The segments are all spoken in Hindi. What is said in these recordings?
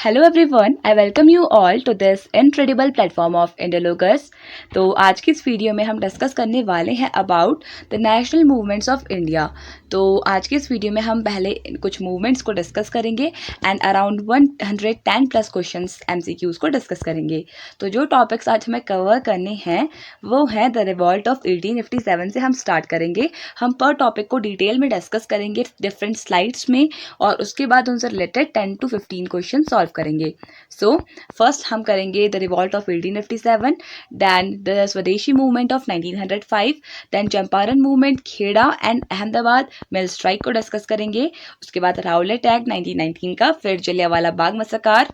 Hello everyone, I welcome you all to this incredible platform of Indiologers. तो आज की इस वीडियो में हम डिस्कस करने वाले हैं about the national movements of India. तो आज की इस वीडियो में हम पहले कुछ मूवमेंट्स को डिस्कस करेंगे and around 110 plus questions MCQs को डिस्कस करेंगे। तो जो टॉपिक्स आज हमें कवर करने हैं वो है द रिवॉल्ट ऑफ 1857 से हम स्टार्ट करेंगे। हम पर टॉपिक को डिटेल में डिस्कस करेंगे डिफरेंट स्लाइड्स में और उसके बाद उनसे रिलेटेड 10 to 15 क्वेश्चन सॉल्व करेंगे। सो फर्स्ट हम करेंगे the revolt of 1857, then the स्वदेशी movement of 1905, then Champaran movement, Kheda and Ahmedabad mill strike को डिस्कस करेंगे। उसके बाद राउलेट एक्ट 1919 का, फिर जलियांवाला बाग मसाकर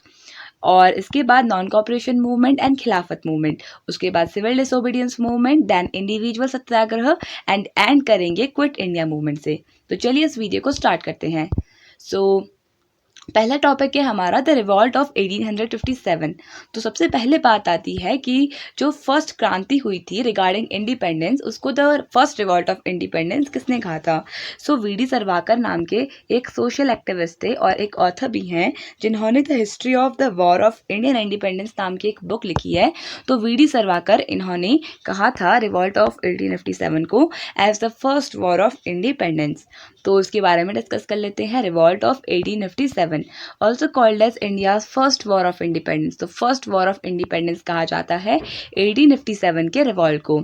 और इसके बाद non cooperation movement and Khilafat movement, उसके बाद civil disobedience movement, then individual Satyagraha and करेंगे क्विट इंडिया मूवमेंट से। तो चलिए इस वीडियो को स्टार्ट करते हैं। सो पहला टॉपिक है हमारा द रिवॉल्ट ऑफ 1857। तो सबसे पहले बात आती है कि जो फर्स्ट क्रांति हुई थी रिगार्डिंग इंडिपेंडेंस, उसको the first revolt of independence किसने कहा था? सो वीडी सरवाकर नाम के एक सोशल एक्टिविस्ट थे और एक ऑथर भी हैं जिन्होंने the history of the war of Indian independence नाम की एक बुक लिखी है। तो वीडी सरवाकर इन्होंने कहा था रिवॉल्ट ऑफ 1857 को as the first war of independence. तो उसके बारे में डिस्कस कर लेते हैं। Revolt of 1857 also called as India's first war of independence। तो फर्स्ट वॉर ऑफ इंडिपेंडेंस कहा जाता है 1857 के रिवॉल्ट को।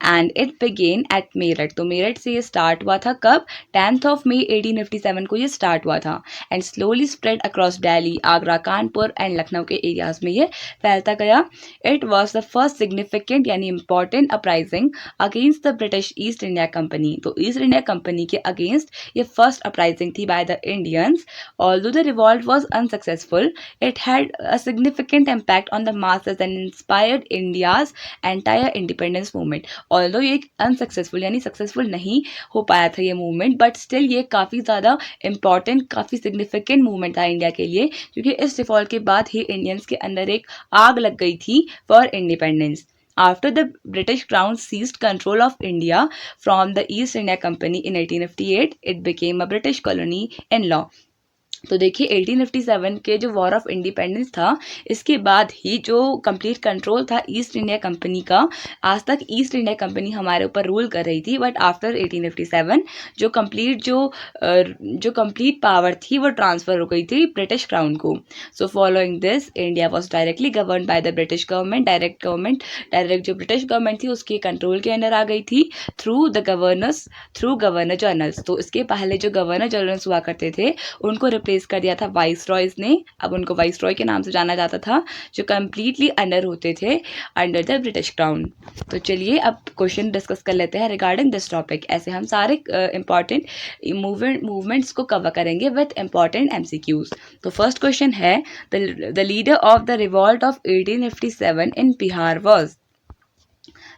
And it began at Meerut. तो मेरठ से ये स्टार्ट हुआ था कब? 10th of May 1857 को ये स्टार्ट हुआ था and slowly spread across Delhi, Agra, Kanpur and Lucknow के एरियाज में ये फैलता गया। It was the first significant यानी important uprising against the British East India Company. तो ईस्ट इंडिया कंपनी के अगेंस्ट ये फर्स्ट अपराइजिंग थी by the Indians. Although the revolt was unsuccessful, it had a significant impact on the masses and inspired India's entire independence movement। Although ये unsuccessful यानी successful नहीं हो पाया था ये movement, but still ये काफ़ी ज़्यादा important, काफ़ी significant movement था इंडिया के लिए, क्योंकि इस रिवॉल्ट के बाद ही इंडियंस के अंदर एक आग लग गई थी for independence। After the British Crown seized control of India from the East India Company in 1858, it became a British colony in law। तो देखिए 1857 के जो वॉर ऑफ इंडिपेंडेंस था, इसके बाद ही जो कंप्लीट कंट्रोल था ईस्ट इंडिया कंपनी का, आज तक ईस्ट इंडिया कंपनी हमारे ऊपर रूल कर रही थी, बट आफ्टर 1857 जो कंप्लीट पावर थी वो ट्रांसफ़र हो गई थी ब्रिटिश क्राउन को। So following this India was directly govern by the British government. Direct जो ब्रिटिश गवर्नमेंट थी उसके कंट्रोल के अंडर आ गई थी थ्रू गवर्नर जनरल्स। तो इसके पहले जो गवर्नर जनरल्स हुआ करते थे उनको रिप्लेस कर दिया था वाइस रॉयज ने। अब उनको वाइस रॉय के नाम से जाना जाता था, जो कंप्लीटली अंडर होते थे अंडर द ब्रिटिश क्राउन। तो चलिए अब क्वेश्चन डिस्कस कर लेते हैं रिगार्डिंग दिस टॉपिक। ऐसे हम सारे इंपॉर्टेंट मूवमेंट्स को कवर करेंगे विद इंपॉर्टेंट एमसीक्यूज। तो फर्स्ट क्वेश्चन है the leader of the revolt of 1857 in Bihar was.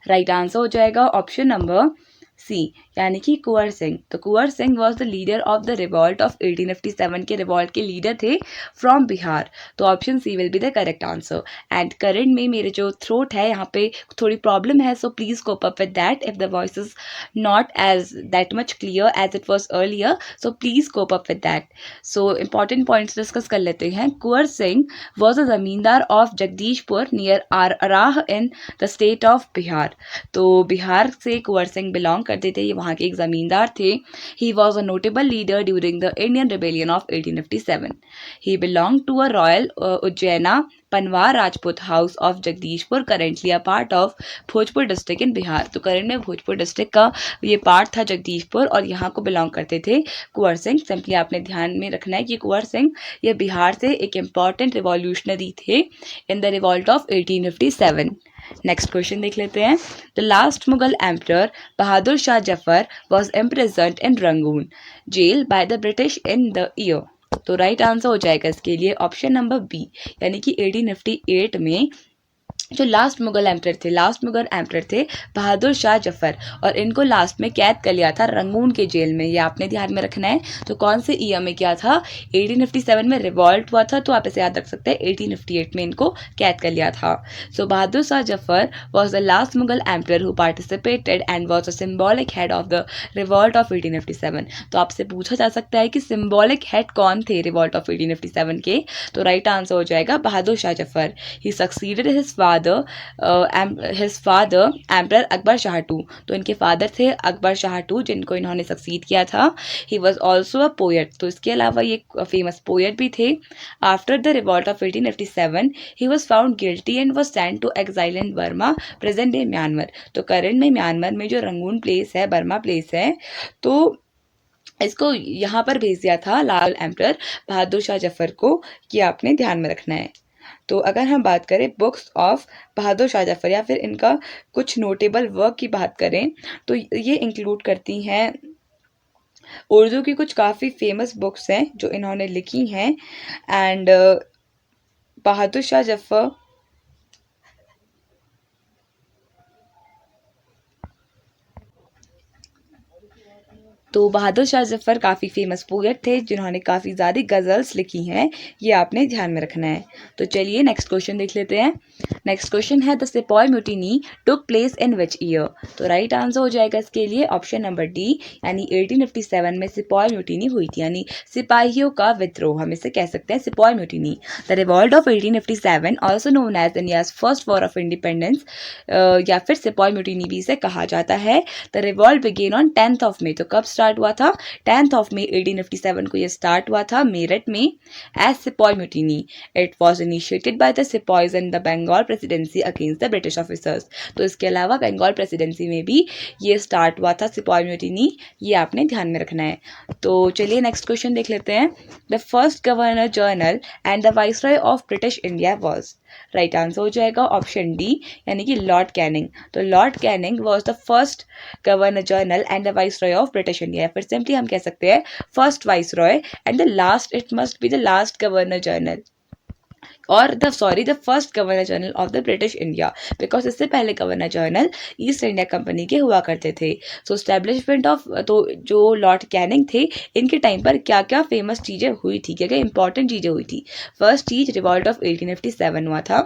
Right answer हो जाएगा ऑप्शन नंबर सी यानी कि कुंवर सिंह। तो Kunwar Singh was the leader of the revolt of 1857 के रिवॉल्ट के लीडर थे फ्रॉम बिहार। तो option C will be the correct answer. And current में मेरे जो थ्रोट है यहाँ पे थोड़ी प्रॉब्लम है, so please cope up with that if the voice is not as that much clear as it was earlier, so please cope up with that. So important points discuss कर लेते हैं। Kunwar Singh was a zamindar of Jagdishpur near Arrah in the state of Bihar. तो बिहार से कुंवर सिंह बिलोंग करते थे, ये वहाँ के एक ज़मींदार थे। He was a notable leader during the Indian rebellion of 1857। He belong to a royal Ujjaina Panwar Rajput house of Jagdishpur, currently a part of Bhojpur district in Bihar. तो करंट में भोजपुर डिस्ट्रिक्ट का ये पार्ट था जगदीशपुर और यहाँ को बिलोंग करते थे कुंवर सिंह। सिंपली आपने ध्यान में रखना है कि कुंवर सिंह ये बिहार से एक इम्पॉर्टेंट रिवॉल्यूशनरी थे in the revolt of 1857। Next question देख लेते हैं। The last Mughal emperor Bahadur Shah Zafar was imprisoned in Rangoon jail by the British in the year. तो राइट आंसर हो जाएगा इसके लिए ऑप्शन नंबर बी यानी कि 1858 में जो लास्ट मुगल एम्परर थे बहादुर शाह जफर, और इनको लास्ट में कैद कर लिया था रंगून के जेल में। ये आपने ध्यान में रखना है। तो कौन से ईयर में किया था? 1857 में रिवॉल्ट हुआ था, तो आप इसे याद रख सकते हैं 1858 में इनको कैद कर लिया था। So Bahadur Shah Zafar was the last Mughal emperor who participated and was a symbolic head of the revolt of 1857। तो आपसे पूछा जा सकता है कि सिम्बॉलिक हेड कौन थे रिवॉल्ट ऑफ 1857 के? तो राइट आंसर हो जाएगा Bahadur Shah Zafar. He succeeded his father emperor Akbar Shah two. तो इनके फादर थे अकबर शाह टू, जिनको इन्होंने सक्सीड किया था। He was also a poet, तो इसके अलावा ये फेमस पोएट भी थे। After the revolt of 1857 he was found guilty and was sent to exile in Burma, present day Myanmar. तो करंट में म्यांमार में जो रंगून प्लेस है, बर्मा प्लेस है, तो इसको यहाँ पर भेज दिया था लाल एम्परर बहादुर शाह जफर को, कि आपने ध्यान में रखना है। तो अगर हम बात करें बुक्स ऑफ बहादुर शाह जफर या फिर इनका कुछ नोटेबल वर्क की बात करें, तो ये इंक्लूड करती हैं उर्दू की कुछ काफ़ी फेमस बुक्स हैं जो इन्होंने लिखी हैं। एंड बहादुर शाह जफर तो बहादुर शाह जफर काफ़ी फेमस पोएट थे जिन्होंने काफ़ी ज़्यादा गज़ल्स लिखी हैं, ये आपने ध्यान में रखना है। तो चलिए नेक्स्ट क्वेश्चन देख लेते हैं। नेक्स्ट क्वेश्चन है the sepoy mutiny took place in which year? तो राइट आंसर हो जाएगा इसके लिए ऑप्शन नंबर डी, यानी 1857 में सिपॉय म्यूटिनी हुई थी, यानी सिपाहियों का विद्रोह, हम इसे कह सकते हैं sepoy mutiny. The revolt of 1857 also known as India's first war of independence, या फिर सिपॉय म्यूटिनी भी इसे कहा जाता है। The revolt began on 10th of May, तो कब स्टार्ट हुआ था? 10th ऑफ मे 1857 को ये स्टार्ट हुआ था मेरठ में as sepoy mutiny. It was initiated by the sepoys in the Bengal presidency against the British officers. तो इसके अलावा बंगाल प्रेसिडेंसी में भी ये स्टार्ट हुआ था सिपॉय म्यूटिनी, ये आपने ध्यान में रखना है। तो चलिए नेक्स्ट क्वेश्चन देख लेते हैं। The first governor general and the viceroy of British India was? Right answer हो जाएगा ऑप्शन डी, यानी कि लॉर्ड कैनिंग। तो Lord Canning was the first governor general and the viceroy of British India. फिर सिंपली हम कह सकते हैं first viceroy and the last, it must be the last governor general, और the first governor general of the British India, because इससे पहले governor general east India Company के हुआ करते थे। सो स्टैब्लिशमेंट ऑफ, तो जो लॉर्ड कैनिंग थे इनके टाइम पर क्या क्या फेमस चीज़ें हुई थी, क्या क्या इंपॉर्टेंट चीज़ें हुई थी? फर्स्ट चीज रिवॉल्ट ऑफ 1857 हुआ था।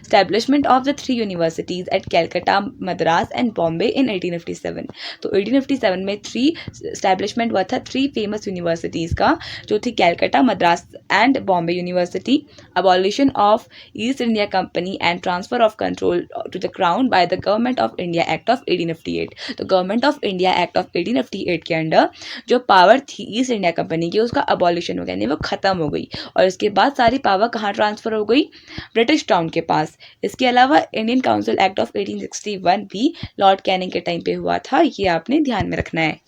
Establishment of the 3 universities at Calcutta, Madras and Bombay in 1857। तो 1857 में 3 स्टैब्लिशमेंट हुआ था 3 फेमस यूनिवर्सिटीज़ का, जो थी Calcutta, Madras and Bombay university. Abolition of East India Company and transfer of control to the crown by the Government of India Act of 1858। तो government of India act of 1858 के अंडर जो पावर थी ईस्ट इंडिया कंपनी की, उसका अबॉलिशन हो गया, यानी वो खत्म हो गई, और इसके बाद सारी पावर कहाँ ट्रांसफर हो गई? ब्रिटिश टाउन के पास। इसके अलावा इंडियन काउंसिल एक्ट ऑफ 1861 भी लॉर्ड कैनिंग के टाइम पे हुआ था, ये आपने ध्यान में रखना है।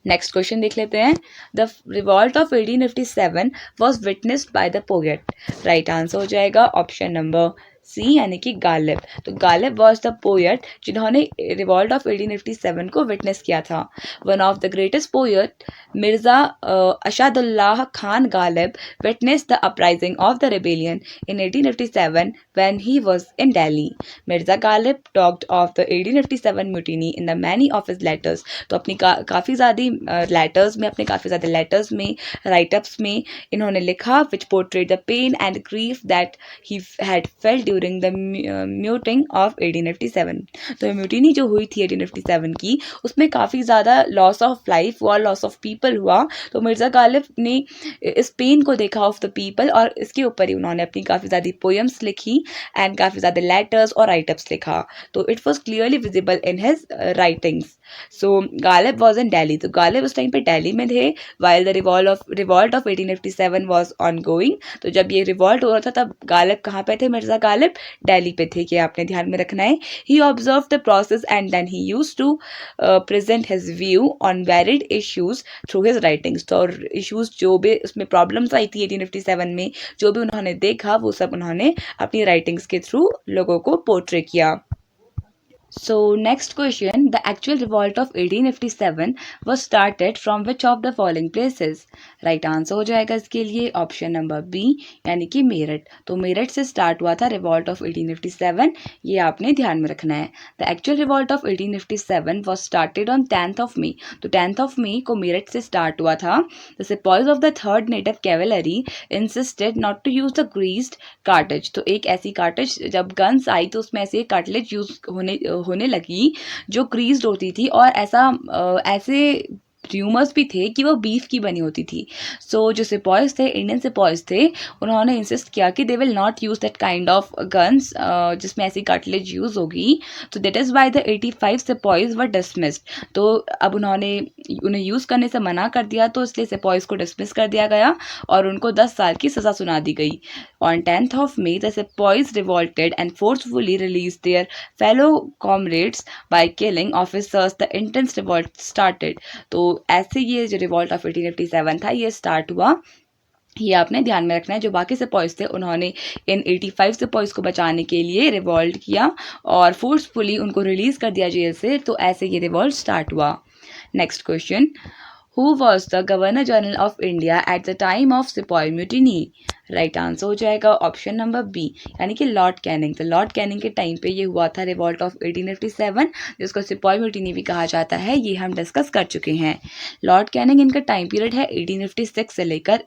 नेक्स्ट क्वेश्चन देख लेते हैं। The revolt of 1857 was witnessed by the poet. Right answer हो जाएगा ऑप्शन नंबर सी, यानी कि गालिब। तो गालिब वॉज द पोएट जिन्होंने रिवॉल्ट ऑफ 1857 को विटनेस किया था। One of the greatest poet Mirza Asadullah Khan Ghalib witness the uprising of the rebellion in 1857 when he was in Delhi। Mirza Ghalib talked of the 1857 mutiny in the many of his letters। तो अपनी काफ़ी ज़्यादा लेटर्स में, अपने काफ़ी ज़्यादा लेटर्स में, राइटअप्स में इन्होंने लिखा which portrait the pain and grief that he had felt during the mutiny of 1857। तो म्यूटिनी जो हुई थी 1857 की, उसमें काफ़ी ज़्यादा लॉस ऑफ लाइफ हुआ, लॉस ऑफ पीपल हुआ। तो मिर्ज़ा गालिब ने इस पेन को देखा ऑफ द पीपल, और इसके ऊपर ही उन्होंने अपनी काफ़ी ज़्यादा पोएम्स लिखी एंड काफ़ी ज़्यादा लेटर्स और राइटअप्स लिखा। तो it was clearly visible in his writings. So Ghalib was in Delhi. तो गालिब उस टाइम पे दिल्ली में थे while the revolt of 1857 was on going. तो जब ये रिवॉल्ट हो रहा था तब गालिब कहाँ पे थे? मिर्ज़ा गालिब दिल्ली पे थे, कि आपने ध्यान में रखना है। He observe the process and then he use to present his view on varied issues through his writings. तो इश्यूज जो भी उसमें प्रॉब्लम्स आई थी 1857 में, जो भी उन्होंने देखा वो सब उन्होंने अपनी राइटिंग्स के थ्रू लोगों को पोर्ट्रे किया। So next question, the actual revolt of 1857 was started from which of the following places? Right answer हो जाएगा इसके लिए ऑप्शन नंबर बी, यानी कि मेरठ। तो मेरठ से स्टार्ट हुआ था रिवॉल्ट ऑफ 1857, ये आपने ध्यान में रखना है। The actual revolt of 1857 was started on 10th of May, तो 10th of May को मेरठ से स्टार्ट हुआ था। The sepoys of the 3rd Native Cavalry insisted not to use the greased cartridge, तो एक ऐसी कार्टेज जब गन्स आई तो उसमें ऐसे कार्टिलेज यूज होने लगी जो ग्रीस्ड होती थी, और ऐसे र्यूमर्स भी थे कि वो बीफ की बनी होती थी। सो जो सिपॉयज थे, इंडियन सिपॉयज थे, उन्होंने इंसिस्ट किया कि they will not use that kind of guns जिसमें ऐसी कार्टिलेज यूज़ होगी। तो that is why the 85 sepoys were dismissed. तो अब उन्हें यूज़ करने से मना कर दिया, तो इसलिए सिपॉयज को डिसमिस कर दिया गया और उनको 10 साल की सज़ा सुना दी गई। On 10th of May, the sepoys revolted and forcefully released their fellow comrades by killing officers. The intense revolt started. तो ऐसे ये जो रिवॉल्ट ऑफ 1857 था ये स्टार्ट हुआ। ये आपने ध्यान में रखना है। जो बाकी सिपॉयज थे उन्होंने इन 85 सिपॉयज को बचाने के लिए रिवॉल्ट किया और फोर्सफुली उनको रिलीज कर दिया जेल से। तो ऐसे ये रिवॉल्ट स्टार्ट हुआ। Next question, who was the governor general of India at the time of sepoy mutiny? Right answer हो जाएगा ऑप्शन नंबर बी, यानी कि लॉर्ड कैनिंग। तो लॉर्ड कैनिंग के टाइम पे ये हुआ था रिवॉल्ट ऑफ 1857, जिसको सिपॉय म्यूटिनी भी कहा जाता है। ये हम डिस्कस कर चुके हैं। लॉर्ड कैनिंग इनका टाइम पीरियड है 1856 से लेकर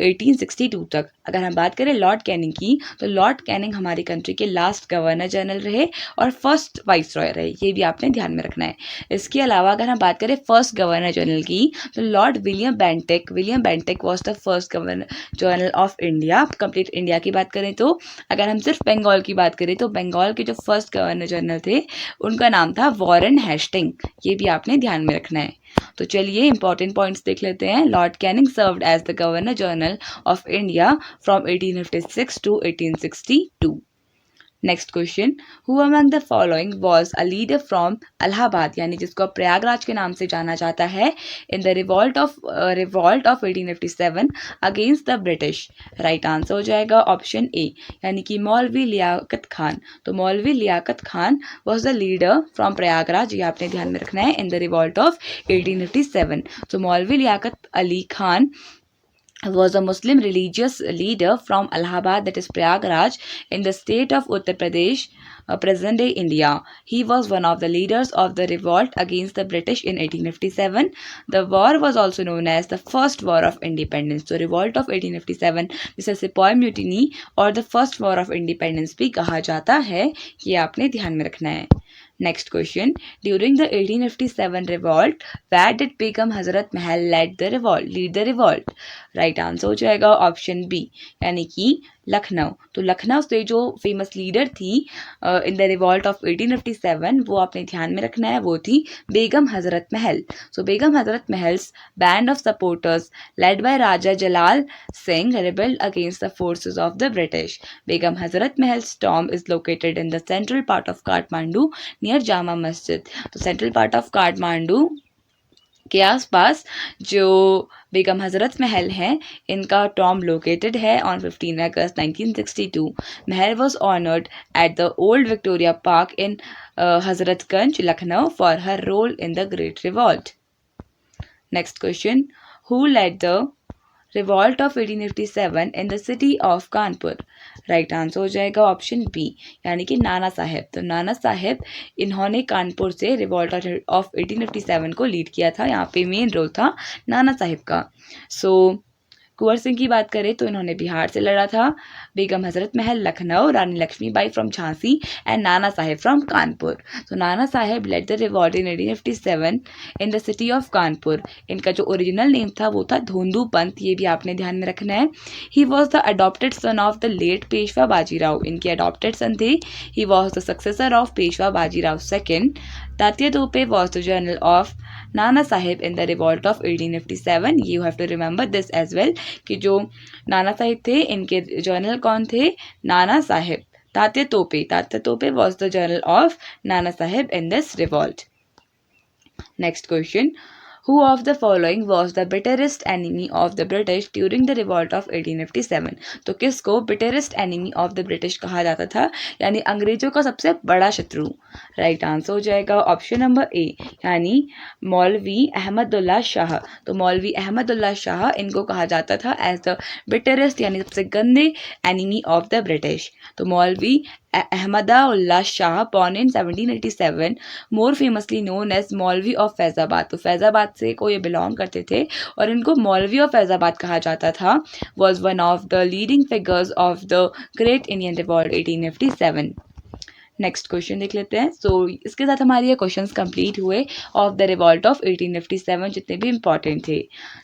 1862 तक। अगर हम बात करें लॉर्ड कैनिंग की, तो लॉर्ड कैनिंग हमारी कंट्री के लास्ट गवर्नर जनरल रहे और फर्स्ट वाइस रॉय रहे। ये भी आपने ध्यान में रखना है। इसके अलावा अगर हम बात करें फर्स्ट गवर्नर जनरल की, तो Lord William Bentinck was the first governor general of India. Complete India की बात करें तो अगर हम सिर्फ बंगाल की बात करें तो बंगाल के जो फर्स्ट गवर्नर जनरल थे उनका नाम था वॉरेन हेस्टिंग। ये भी आपने ध्यान में रखना है। तो चलिए इंपॉर्टेंट पॉइंट्स देख लेते हैं। Lord Canning served as the governor general of India from 1856 to 1862। Next question, who among the following was a leader from Allahabad, यानी जिसको प्रयागराज के नाम से जाना जाता है, in the revolt of 1857 against the British? Right answer हो जाएगा ऑप्शन ए, यानी कि मौलवी लियाकत खान। तो Maulvi Liaqat Khan was the leader from Prayagraj, ये आपने ध्यान में रखना है, इन द रिवॉल्ट ऑफ 1857। तो Maulvi Liaquat Ali Khan was a Muslim religious leader from Allahabad, that is Prayagraj, in the state of Uttar Pradesh, present-day India. He was one of the leaders of the revolt against the British in 1857. The war was also known as the First War of Independence. So, revolt of 1857 जिसे सिपॉय म्यूटिनी और the First War of Independence भी कहा जाता है। ये आपने ध्यान में रखना है। Next question, during the 1857 revolt, where did Begum Hazrat Mahal lead the revolt? Right answer हो जाएगा ऑप्शन बी, यानी कि लखनऊ। तो लखनऊ से जो फेमस लीडर थी इन द रिवॉल्ट ऑफ 1857, वो आपने ध्यान में रखना है, वो थी बेगम हजरत महल। So Begum Hazrat Mahal's band of supporters led by Raja Jalal Singh rebelled against the forces of the British. Begum Hazrat Mahal's tomb is located in the central part of Kathmandu near Jama Masjid. तो सेंट्रल पार्ट ऑफ काठमांडू के आसपास जो बेगम हजरत महल है, इनका टॉम्ब लोकेटेड है on 15 August 1962। Mahal was honoured at the old Victoria park in Hazratganj Lucknow for her role in the great revolt. Next question, who led the revolt of 1857 in the city of Kanpur? Right answer हो जाएगा ऑप्शन बी, यानी कि नाना साहेब। तो नाना साहेब, इन्होंने कानपुर से रिवॉल्ट ऑफ 1857 को लीड किया था। यहाँ पे मेन रोल था नाना साहेब का। सो कुंवर सिंह की बात करें तो इन्होंने बिहार से लड़ा था, Begum Hazrat Mahal Lucknow, Rani Lakshmibai from Jhansi and Nana Saheb from Kanpur. तो Nana Saheb led the revolt in 1857 in the city of Kanpur. इनका जो ओरिजिनल नेम था वो था धोंदू पंत, ये भी आपने ध्यान में रखना है। He was the adopted son of the late Peshwa Bajirao, इनके अडॉप्टेड सन थे। He was the successor of Peshwa Bajirao second. Tatya Tope was the general of Nana Saheb in the revolt of 1857। You have to remember this as well कि जो नाना साहेब थे इनके जनरल कौन थे? Nana Saheb. Tatya Tope was the general of Nana Saheb in this revolt. Next question, Who of the following was the bitterest enemy of the British during the revolt of 1857? तो किसको bitterest enemy of the British कहा जाता था, यानी अंग्रेजों का सबसे बड़ा शत्रु? राइट आंसर हो जाएगा ऑप्शन नंबर ए, यानी मौलवी अहमदुल्ला शाह। तो मौलवी अहमदुल्ला शाह इनको कहा जाता था एज द बिटरेस्ट यानी सबसे गंदे एनिमी ऑफ द ब्रिटिश। तो Maulvi Ahmadullah Shah born in 1787, more famously known as Maulvi of Faizabad. तो फैज़ाबाद से को ये बिलोंग करते थे और इनको मौलवी ऑफ फैज़ाबाद कहा जाता था। Was one of the leading figures of the great Indian revolt 1857। Next question देख लेते हैं। सो इसके साथ हमारे ये क्वेश्चंस कंप्लीट हुए ऑफ द रिवॉल्ट ऑफ 1857 जितने भी इंपॉर्टेंट थे।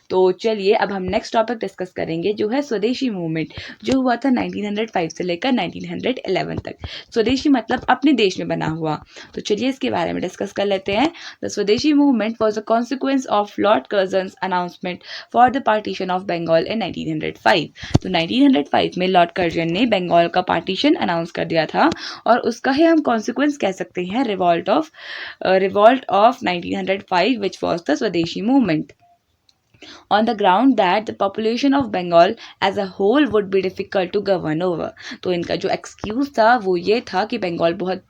तो चलिए अब हम नेक्स्ट टॉपिक डिस्कस करेंगे जो है स्वदेशी मूवमेंट, जो हुआ था 1905 से लेकर 1911 तक। स्वदेशी मतलब अपने देश में बना हुआ। तो चलिए इसके बारे में डिस्कस कर लेते हैं। द स्वदेशी movement was a consequence of Lord Curzon's announcement for the partition of Bengal in 1905। तो 1905 में लॉर्ड कर्जन ने बंगाल का पार्टीशन अनाउंस कर दिया था और उसका ही हम कॉन्सिक्वेंस कह सकते हैं revolt of 1905 which was the स्वदेशी movement. on the ground that the population of Bengal as a whole would be difficult to govern over। तो इनका जो एक्सक्यूज था वो ये था कि बंगाल बहुत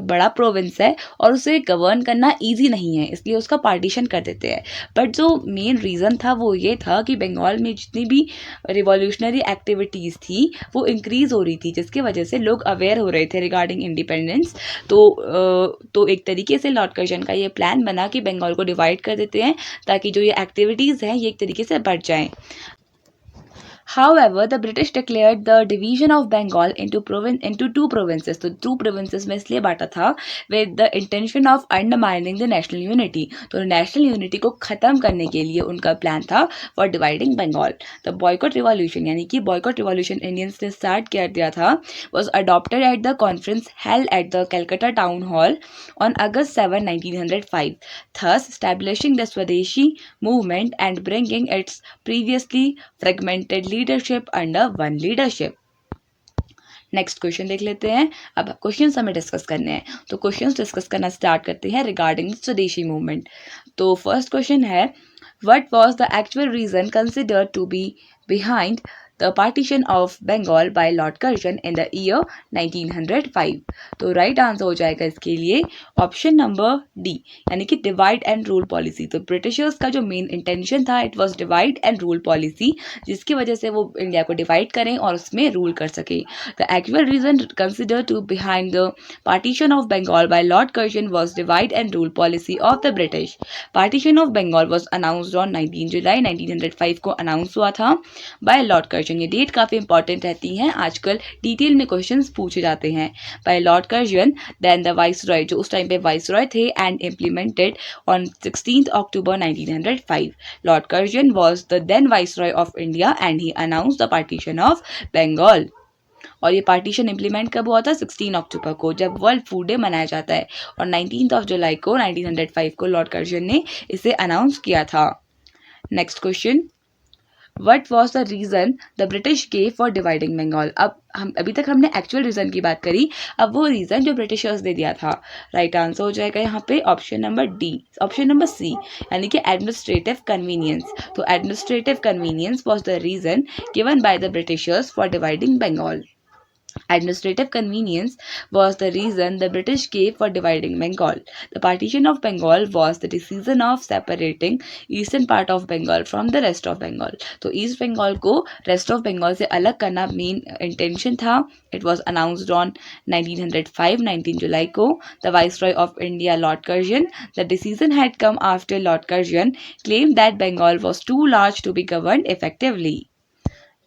बड़ा प्रोविंस है और उसे गवर्न करना ईजी नहीं है, इसलिए उसका पार्टीशन कर देते हैं। बट जो मेन रीज़न था वो ये था कि बंगाल में जितनी भी रिवॉल्यूशनरी एक्टिविटीज़ थी वो इंक्रीज़ हो रही थी, जिसकी वजह से लोग अवेयर हो रहे थे रिगार्डिंग इंडिपेंडेंस। तो एक तरीके से लॉर्ड कर्जन का ये प्लान बना कि बंगाल को डिवाइड कर देते हैं ताकि जो ये एक्टिविटीज़ हैं ये एक तरीके से बढ़ जाएं। However, the British declared the division of Bengal into two provinces। तो two provinces में इसलिए बांटा था with the intention of undermining the national unity। तो national unity को ख़त्म करने के लिए उनका प्लान था for dividing Bengal। The boycott revolution यानी कि boycott revolution इंडियंस ने स्टार्ट कर दिया था was adopted at the conference held at the Calcutta Town Hall on August 7, 1905, thus establishing the Swadeshi movement and bringing its previously fragmented leadership under one leadership. Next question देख लेते हैं। अब क्वेश्चंस हमें डिस्कस करने हैं, तो क्वेश्चंस डिस्कस करना स्टार्ट करते हैं रिगार्डिंग स्वदेशी मूवमेंट। तो फर्स्ट क्वेश्चन है, what was the actual reason considered to be behind the partition of Bengal by lord Curzon in the year 1905। तो राइट आंसर हो जाएगा इसके लिए ऑप्शन नंबर डी, यानी कि डिवाइड एंड रूल पॉलिसी। तो ब्रिटिशर्स का जो मेन इंटेंशन था it was divide and rule policy, जिसकी वजह से वो इंडिया को डिवाइड करें और उसमें रूल कर सके। The actual reason considered to behind the partition of Bengal by lord Curzon was divide and rule policy of the British. Partition of Bengal was announced on 19 July 1905 को अनाउंस हुआ था बाय लॉर्ड कर्जन। ये डेट काफ़ी इंपॉर्टेंट रहती हैं, आजकल डिटेल में क्वेश्चंस पूछे जाते हैं। By lord Curzon then the viceroy, जो उस टाइम पे वाइसरॉय थे, and implemented on 16 October 1905। Lord Curzon was the then viceroy of India and he announced the partition of Bengal. और ये पार्टीशन इंप्लीमेंट कब हुआ था? 16 अक्टूबर को, जब वर्ल्ड फूड डे मनाया जाता है, और 19 जुलाई को 1905 को लॉर्ड कर्जन ने इसे अनाउंस किया था। Next question, What was the reason the British gave for dividing Bengal? अब हम अभी तक हमने एक्चुअल रीज़न की बात करी, अब वो रीज़न जो ब्रिटिशर्स ने दिया था। राइट आंसर हो जाएगा यहाँ पे option number D, option number C, यानी कि एडमिनिस्ट्रेटिव कन्वीनियंस। तो administrative convenience was the reason given by the Britishers for dividing Bengal. Administrative convenience was the reason the British gave for dividing Bengal. The partition of Bengal was the decision of separating eastern part of Bengal from the rest of Bengal. तो East Bengal को rest of Bengal से अलग करना main intention था. It was announced on 1905, 19 July को. The Viceroy of India, Lord Curzon. The decision had come after Lord Curzon claimed that Bengal was too large to be governed effectively.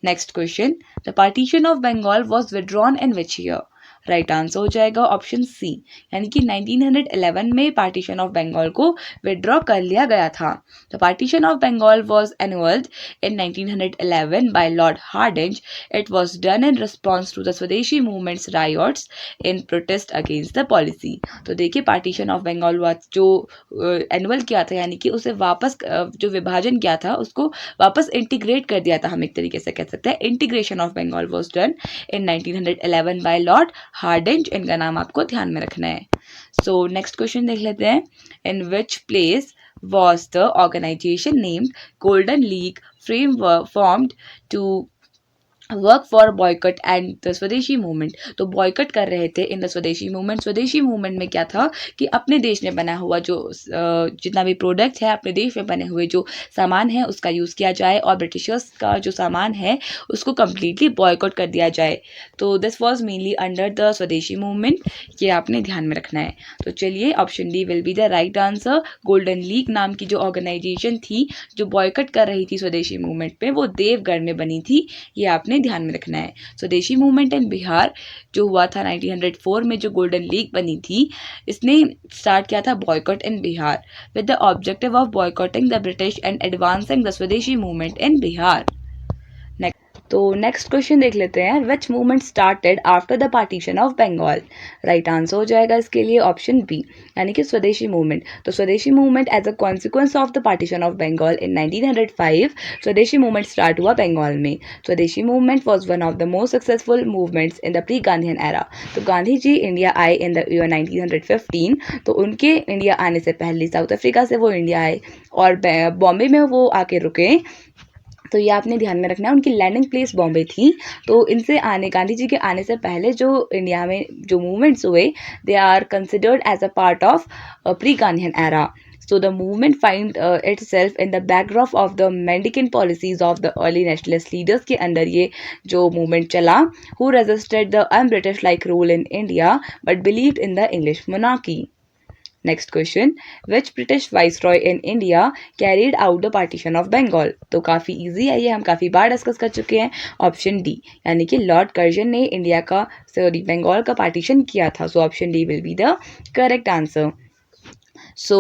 Next question, the partition of Bengal was withdrawn in which year? Right answer हो जाएगा ऑप्शन सी, यानी कि 1911 में पार्टीशन ऑफ बंगाल को विड्रॉ कर लिया गया था। The partition of Bengal was annulled in 1911 by Lord Hardinge. It was done in response to the swadeshi movements riots in protest against the policy. तो देखिए पार्टीशन ऑफ बंगाल जो एनुअल किया था, यानी कि उसे वापस जो विभाजन किया था उसको वापस इंटीग्रेट कर दिया था, हम एक तरीके से कह सकते हैं। Integration of Bengal was done in 1911 by Lord Hardinge, इनका नाम आपको ध्यान में रखना है। सो नेक्स्ट क्वेश्चन देख लेते हैं, in which place was the organization named Golden League framework formed to work for boycott and the स्वदेशी मूवमेंट। तो बॉयकट कर रहे थे इन द स्वदेशी मूवमेंट। स्वदेशी मूवमेंट में क्या था कि अपने देश में बना हुआ जो जितना भी प्रोडक्ट है, अपने देश में बने हुए जो सामान है उसका यूज़ किया जाए और ब्रिटिशर्स का जो सामान है उसको कम्प्लीटली बॉयकॉट कर दिया जाए। तो this was mainly under the स्वदेशी मूवमेंट, ये आपने ध्यान में रखना है। तो चलिए option D will be the right answer. Golden league नाम की जो ऑर्गेनाइजेशन थी जो बॉयकट कर रही थी स्वदेशी मूवमेंट पे, वो देवगढ़ में बनी थी, ये आपने ध्यान में रखना है। स्वदेशी मूवमेंट इन बिहार जो हुआ था 1904 में, जो गोल्डन लीग बनी थी, इसने स्टार्ट किया था boycott in Bihar with the objective of boycotting the British and advancing the स्वदेशी मूवमेंट इन बिहार। तो नेक्स्ट क्वेश्चन देख लेते हैं। Which movement started after the partition of Bengal? Right answer हो जाएगा इसके लिए ऑप्शन बी, यानी कि स्वदेशी मूवमेंट। तो swadeshi movement as a consequence of the partition of Bengal in 1905, swadeshi movement start हुआ बंगाल में। Swadeshi movement was one of the most successful movements in the pre Gandhian era. तो गांधी जी इंडिया आए इन द ईयर 1915, तो उनके इंडिया आने से पहले साउथ अफ्रीका से वो इंडिया आए और बॉम्बे में वो आके रुके। तो ये आपने ध्यान में रखना है, उनकी लैंडिंग प्लेस बॉम्बे थी। तो इनसे आने, गांधी जी के आने से पहले जो इंडिया में जो मूवमेंट्स हुए, they are considered as a part of pre Gandhian era. So the movement find itself in the backdrop of the Mendicant policies of the early nationalist leaders के अंदर ये जो movement चला, who resisted the un-British like rule in India but believed in the English monarchy. Next question, which British viceroy in India carried out the partition of Bengal? तो काफ़ी इजी है ये, हम काफ़ी बार डिस्कस कर चुके हैं। ऑप्शन डी, यानी कि लॉर्ड कर्जन ने इंडिया का बंगाल का पार्टीशन किया था। So option D will be the correct answer. So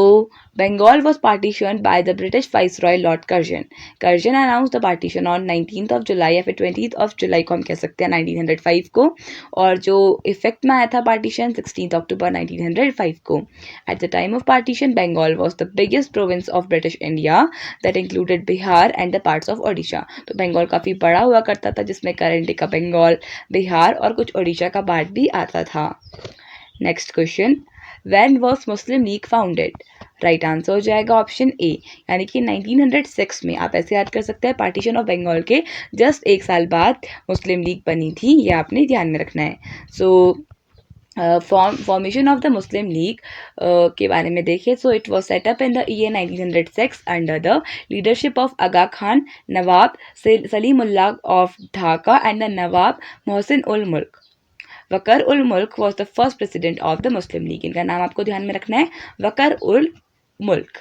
Bengal was partitioned by the British Viceroy Lord Curzon. Curzon announced the partition on 19th of July या फिर 20th of July को हम कह सकते हैं 1905 को, और जो इफेक्ट में आया था पार्टीशन 16th अक्टूबर 1905 को। At the time of partition, Bengal was the biggest province of British India that included Bihar and the parts of Odisha. तो बंगाल काफ़ी बड़ा हुआ करता था, जिसमें करंट का बंगाल, बिहार और कुछ ओडिशा का पार्ट भी आता था। Next question, When was Muslim League founded? Right answer हो जाएगा ऑप्शन ए, यानी कि 1906 में। आप ऐसे याद कर सकते हैं, पार्टीशन ऑफ बंगाल के जस्ट एक साल बाद मुस्लिम लीग बनी थी, ये आपने ध्यान में रखना है। So formation of the Muslim League के बारे में देखें, so it was set up in the year 1906 under the leadership of Aga Khan, Nawab Salimullah of Dhaka and the Nawab Mohsin ul Mulk. Viqar ul Mulk was the first president of the Muslim League. इनका नाम आपको ध्यान में रखना है, Viqar ul Mulk.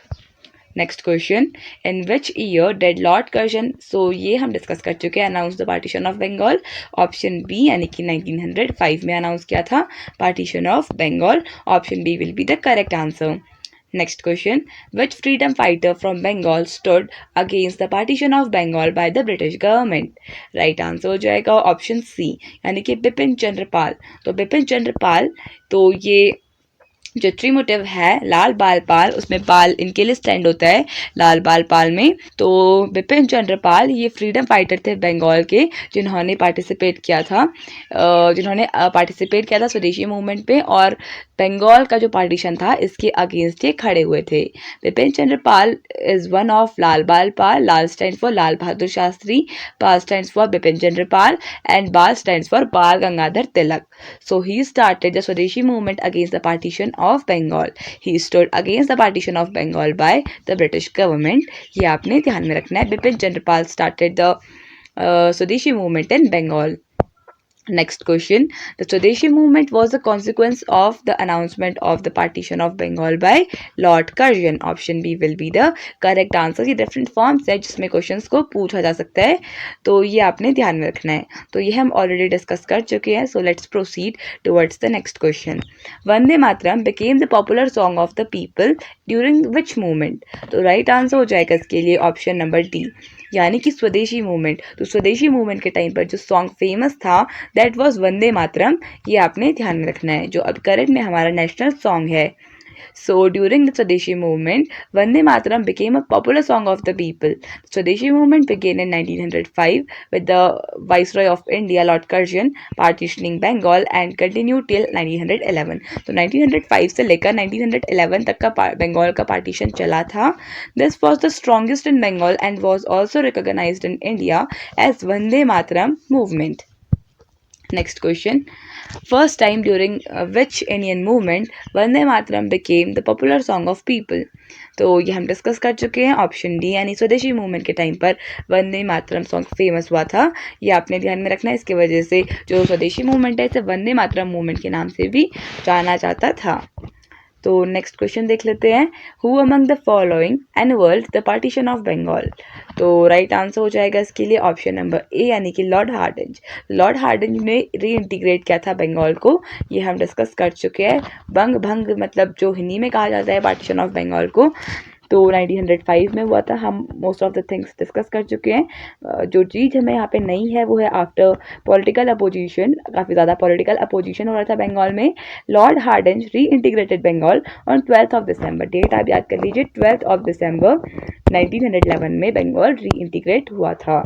Next question, in which year did Lord Curzon? So ये हम डिस्कस कर चुके हैं, announce the partition of Bengal. Option B, यानी कि 1905 में अनाउंस किया था partition of Bengal. Option B will be the correct answer. Next question, which freedom fighter from Bengal stood against the partition of Bengal by the British government? Right answer हो जाएगा ऑप्शन सी, यानी कि बिपिन चंद्र पाल। तो बिपिन चंद्र पाल, तो ये जो ट्रीमोटिव है लाल बाल पाल, उसमें पाल इनके लिए स्टैंड होता है लाल बाल पाल में। तो बिपिन चंद्र पाल ये फ्रीडम फाइटर थे बंगाल के, जिन्होंने पार्टिसिपेट किया था स्वदेशी मूवमेंट पे, और बंगाल का जो पार्टीशन था इसके अगेंस्ट ये खड़े हुए थे। Bipin Chandra Pal is one of Lal Bal Pal. Lal stand for Lal Bahadur Shastri, Pal stand for Bipin Chandra Pal and Bal stand for Bal Gangadhar Tilak. So he started the Swadeshi movement against the partition of Bengal. He stood against the partition of Bengal by the British government. ये आपने ध्यान में रखना है। Bipin Chandrapal started the Swadeshi movement in Bengal. Next question, the Swadeshi movement was a consequence of the announcement of the partition of Bengal by Lord Curzon. Option B will be the correct answer. ये different forms है जिसमें questions को पूछा जा सकता है, तो ये आपने ध्यान में रखना है। तो ये हम already discuss कर चुके हैं, so let's proceed towards the next question. Vande Mataram became the popular song of the people during which movement? तो right answer हो जाएगा इसके लिए ऑप्शन नंबर डी, यानी कि स्वदेशी मूवमेंट। तो स्वदेशी मूवमेंट के टाइम पर जो सॉन्ग फेमस था दैट वाज वंदे मातरम, ये आपने ध्यान में रखना है, जो अब करंट में हमारा नेशनल सॉन्ग है। So during the Swadeshi movement, Vande Mataram became a popular song of the people. The Swadeshi movement began in 1905 with the Viceroy of India, Lord Curzon, partitioning Bengal and continued till 1911. तो 1905 से लेकर 1911 तक का बंगाल का पार्टीशन चला था. This was the strongest in Bengal and was also recognized in India as Vande Mataram movement. Next question. First time during which Indian movement Vande Mataram became the popular song of people. तो ये हम डिस्कस कर चुके हैं. ऑप्शन डी यानी स्वदेशी मूवमेंट के टाइम पर वंदे मातरम सॉन्ग फेमस हुआ था. ये आपने ध्यान में रखना है. इसकी वजह से जो स्वदेशी मूवमेंट है इसे वंदे मातरम मूवमेंट के नाम से भी जाना जाता था. तो नेक्स्ट क्वेश्चन देख लेते हैं. Who among the following annulled the partition of Bengal. तो राइट आंसर हो जाएगा इसके लिए ऑप्शन नंबर ए यानी कि लॉर्ड हार्डिंज. लॉर्ड हार्डिंज ने रीइंटीग्रेट किया था बंगाल को. ये हम डिस्कस कर चुके हैं. बंग भंग मतलब जो हिंदी में कहा जाता है पार्टीशन ऑफ बंगाल को, तो 1905 में हुआ था. हम most of the things discuss कर चुके हैं. जो चीज़ हमें यहाँ पे नहीं है वो है आफ्टर पॉलिटिकल अपोजिशन. काफ़ी ज़्यादा पॉलिटिकल अपोजिशन हो रहा था बंगाल में. Lord Hardinge re integrated Bengal on 12th of December. Date आप याद कर लीजिए, 12th ऑफ दिसंबर 1911 में बंगाल री इंटीग्रेट हुआ था.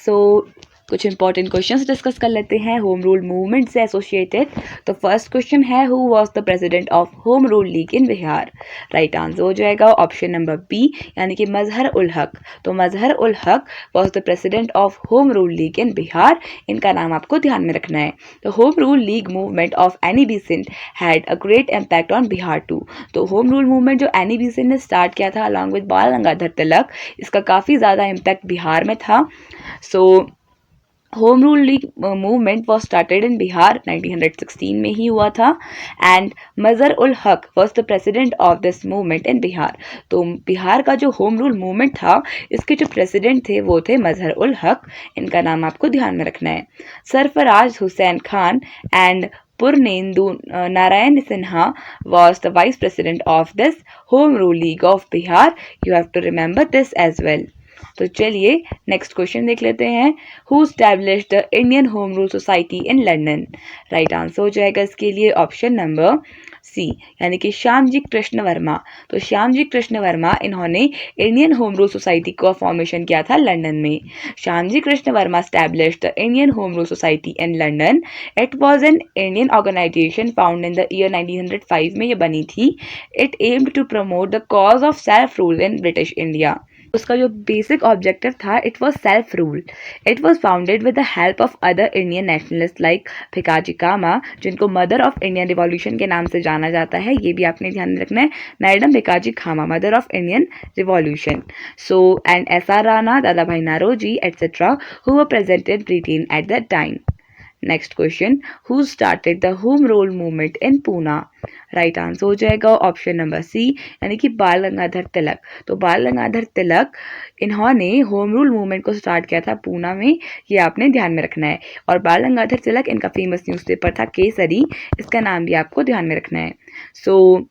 सो कुछ इंपॉर्टेंट क्वेश्चंस डिस्कस कर लेते हैं होम रूल मूवमेंट से एसोसिएटेड. तो फर्स्ट क्वेश्चन है who was the president of home rule league in Bihar. Right answer हो जाएगा ऑप्शन नंबर बी यानी कि मजहर उल हक. तो Mazhar ul Haq was the president of home rule league in Bihar. इनका नाम आपको ध्यान में रखना है. The home rule league movement of Annie Besant had a great impact on Bihar too. तो होम रूल मूवमेंट जो एनी बेसेंट ने स्टार्ट किया था अलॉन्ग विद बाल गंगाधर तिलक, इसका काफ़ी ज़्यादा इम्पैक्ट बिहार में था. सो home rule league movement was started in Bihar 1916 में ही हुआ था. एंड मजहर उल हक was the president of this movement in Bihar. तो बिहार का जो होम रूल मूवमेंट था इसके जो प्रेसिडेंट थे वो थे मजहर उल हक. इनका नाम आपको ध्यान में रखना है. Sarfaraz Hussain Khan and Purnendu Narayan Sinha was the vice president of this Home Rule League of Bihar. You have to remember this as well. तो चलिए नेक्स्ट क्वेश्चन देख लेते हैं. Who established the Indian home rule society in London. Right answer हो जाएगा इसके लिए ऑप्शन नंबर सी यानी कि श्यामजी कृष्ण वर्मा. तो श्यामजी कृष्ण वर्मा इन्होंने इंडियन होम रूल सोसाइटी का फॉर्मेशन किया था लंदन में. Shyamji Krishna Varma established the Indian home rule society in London. It was an Indian organisation found in the year 1905 में ये बनी थी. It aimed to promote the cause of self rule in British India. उसका जो बेसिक ऑब्जेक्टिव था it was self rule. It was founded with the help of other Indian nationalist like Bhikaji कामा, जिनको मदर ऑफ इंडियन रिवॉल्यूशन के नाम से जाना जाता है. ये भी आपने ध्यान में रखना है. Madam Bhikaji Cama, mother of Indian revolution. So and S R Rana, Dada Bhai Naoroji etcetera who were present in Britain at that time. Next question, who started the home rule movement in Poona. Right answer हो जाएगा ऑप्शन नंबर सी यानी कि बाल गंगाधर तिलक. तो बाल गंगाधर तिलक इन्होंने होम रूल मूवमेंट को स्टार्ट किया था पूना में. ये आपने ध्यान में रखना है. और बाल गंगाधर तिलक इनका फेमस न्यूज़पेपर था केसरी. इसका नाम भी आपको ध्यान में रखना है. सो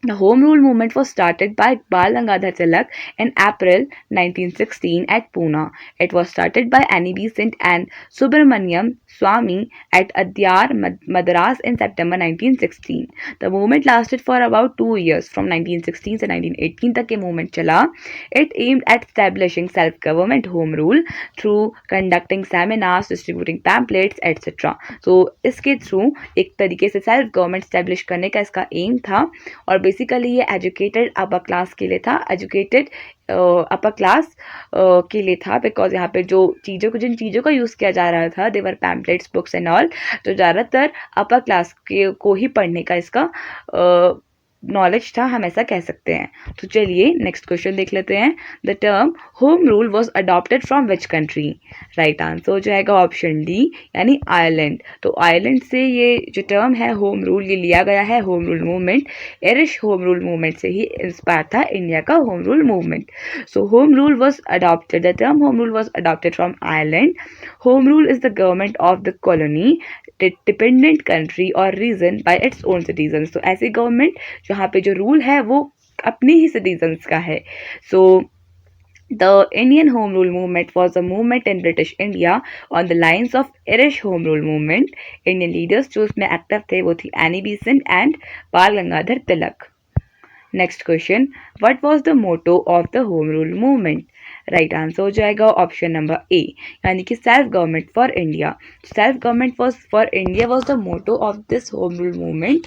The Home Rule movement was started by Bal Gangadhar Tilak in April 1916 at Pune. It was started by Annie Besant and Subramaniam Swamy at Adyar, Madras in September 1916. The movement lasted for about 2 years, from 1916 to 1918 तक ये movement चला. It aimed at establishing self-government home rule through conducting seminars, distributing pamphlets, etc. So इसके through एक तरीके से self government establish करने का इसका aim था. और बेसिकली ये एजुकेटेड अपर क्लास के लिए था. एजुकेटेड अपर क्लास के लिए था बिकॉज यहाँ पे जो चीज़ों को जिन चीज़ों का यूज़ किया जा रहा था देवर पैम्पलेट्स, बुक्स एंड ऑल, तो ज़्यादातर अपर क्लास के को ही पढ़ने का इसका नॉलेज था, हम ऐसा कह सकते हैं. तो चलिए नेक्स्ट क्वेश्चन देख लेते हैं. The term home rule was adopted from which country. Right answer हो जाएगा ऑप्शन डी यानी आयरलैंड. तो आयरलैंड से ये जो टर्म है होम रूल ये लिया गया है. Home rule movement Irish home rule movement से ही इंस्पायर था इंडिया का home rule movement. So home rule was adopted, the term home rule was adopted from Ireland. Home rule is the government of the colony dependent country और region by its own citizens. तो ऐसी गवर्नमेंट जहाँ पे जो रूल है वो अपने ही सिटीजन्स का है. सो The Indian Home Rule movement was a movement in British India on the lines of Irish Home Rule movement. Indian leaders जो उसमें एक्टिव थे वो थी any Besant and Bal Gangadhar Tilak. Next question, what was the motto of the home rule movement? Right answer हो जाएगा ऑप्शन नंबर ए, यानी कि self government for India. Self government was for India was the motto of this home rule movement.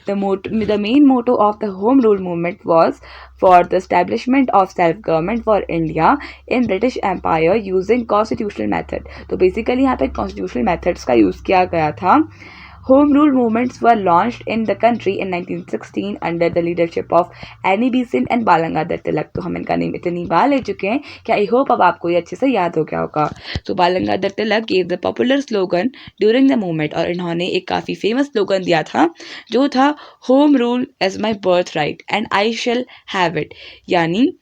The main motto of the home rule movement was for the establishment of self government for India in British empire using constitutional method. तो बेसिकली यहाँ पे कॉन्स्टिट्यूशनल मैथड्स का यूज़ किया गया था. Home rule movements were launched in the country in 1916 under the leadership of Annie Besant and Bal Gangadhar Tilak. तो हम इनका नेम इतनी बार ले चुके हैं कि आई होप अब आपको ये अच्छे से याद हो गया होगा. तो बाल गंगाधर तिलक gave the popular slogan during the movement, और इन्होंने एक काफ़ी फेमस स्लोगन दिया था जो था home rule is my birth right and I shall have it. यानी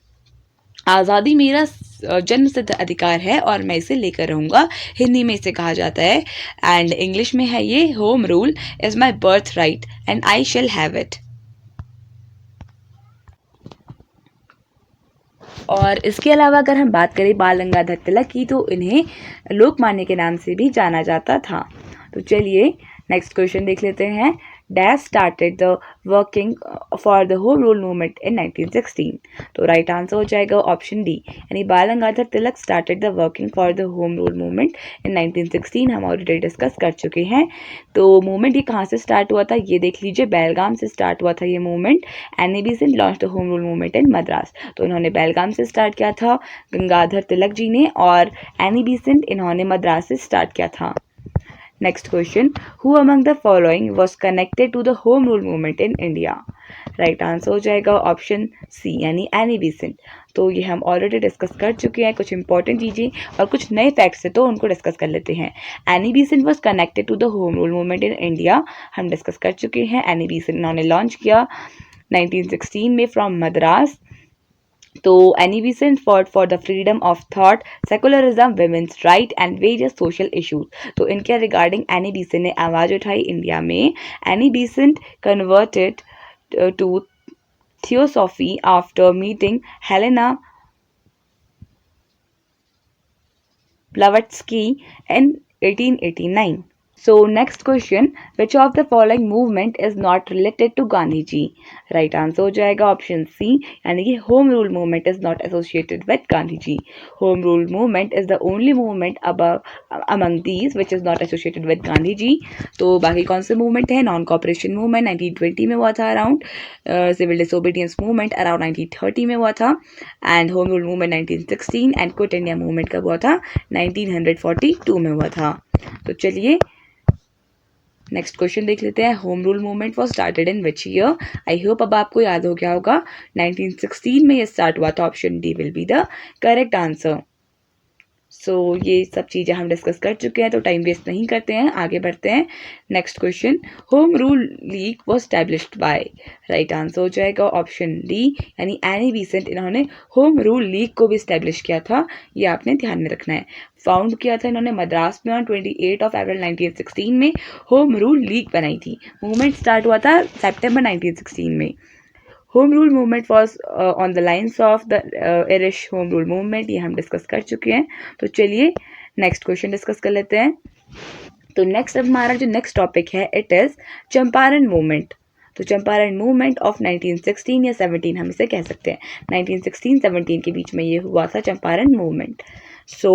आज़ादी मेरा जन्म सिद्ध अधिकार है और मैं इसे लेकर रहूँगा. हिंदी में इसे कहा जाता है एंड इंग्लिश में है ये home rule is my birth right and I shall have it. और इसके अलावा अगर हम बात करें बाल गंगाधर तिलक की तो इन्हें लोकमान्य के नाम से भी जाना जाता था. तो चलिए नेक्स्ट क्वेश्चन देख लेते हैं. Dash started the working for the home rule movement in 1916. तो राइट आंसर हो जाएगा ऑप्शन डी, यानी Bal Gangadhar Tilak started the working for the home rule movement in 1916. हम ऑलरेडी डिस्कस कर चुके हैं. तो मूवमेंट ये कहाँ से स्टार्ट हुआ था ये देख लीजिए. बेलगाम से स्टार्ट हुआ था ये movement. Annie Besant launch the home rule movement इन मद्रास. तो इन्होंने बेलगाम से स्टार्ट किया था गंगाधर तिलक जी ने, और एनी बेसेंट इन्होंने मद्रास से स्टार्ट किया था. Next question, who among the following was connected to the home rule movement in India? Right answer हो जाएगा ऑप्शन सी, यानी एनी बेसेंट. तो ये हम ऑलरेडी डिस्कस कर चुके हैं. कुछ इंपॉर्टेंट चीज़ें और कुछ नए फैक्ट्स है तो उनको डिस्कस कर लेते हैं. Annie Besant was connected to the home rule movement in India. हम डिस्कस कर चुके हैं. एनी बेसेंट इन्होंने लॉन्च किया 1916 में फ्रॉम मद्रास. तो Annie Besant fought for the freedom of thought, secularism, women's right and various social issues. तो इनके रिगार्डिंग एनी बेसेंट ने आवाज़ उठाई इंडिया में. Annie Besant converted to theosophy after meeting Helena Blavatsky in 1889. So next question, which of the following movement is not related to Gandhi ji? Right answer हो जाएगा ऑप्शन सी, यानी कि home rule movement is not associated with Gandhi ji. Home rule movement is the only movement among these which is not associated with Gandhi ji. तो बाकी कौन से मूवमेंट है? नॉन कॉपरेशन मूवमेंट 1920 में हुआ था around. Civil disobedience movement around 1930 में हुआ था. And home rule movement 1916 and quit India movement कब हुआ था? 1942 में हुआ था. तो चलिए नेक्स्ट क्वेश्चन देख लेते हैं. Home rule movement was started in which year? I hope अब आपको याद हो गया होगा. 1916 में ये स्टार्ट हुआ था. Option D will be the correct answer. So ये सब चीज़ें हम डिस्कस कर चुके हैं तो टाइम वेस्ट नहीं करते हैं, आगे बढ़ते हैं. Next question, home rule league was established bye. Right answer हो जाएगा ऑप्शन डी, यानी एनी बेसेंट इन्होंने होम रूल लीग को भी स्टैब्लिश किया था. ये आपने ध्यान में रखना है. फाउंड किया था इन्होंने मद्रास में ऑन 28 अप्रैल 1916 में होम रूल लीग बनाई थी. मूवमेंट स्टार्ट हुआ था सितंबर 1916 में. Home rule movement was on the lines of the Irish home rule movement. ये हम डिस्कस कर चुके हैं. तो चलिए नेक्स्ट क्वेश्चन डिस्कस कर लेते हैं. तो नेक्स्ट हमारा जो नेक्स्ट टॉपिक है इट इज़ चंपारण मूवमेंट. तो चंपारण मूवमेंट ऑफ 1916 या 17 हम इसे कह सकते हैं. 1916-17 के बीच में ये हुआ था Champaran movement. So,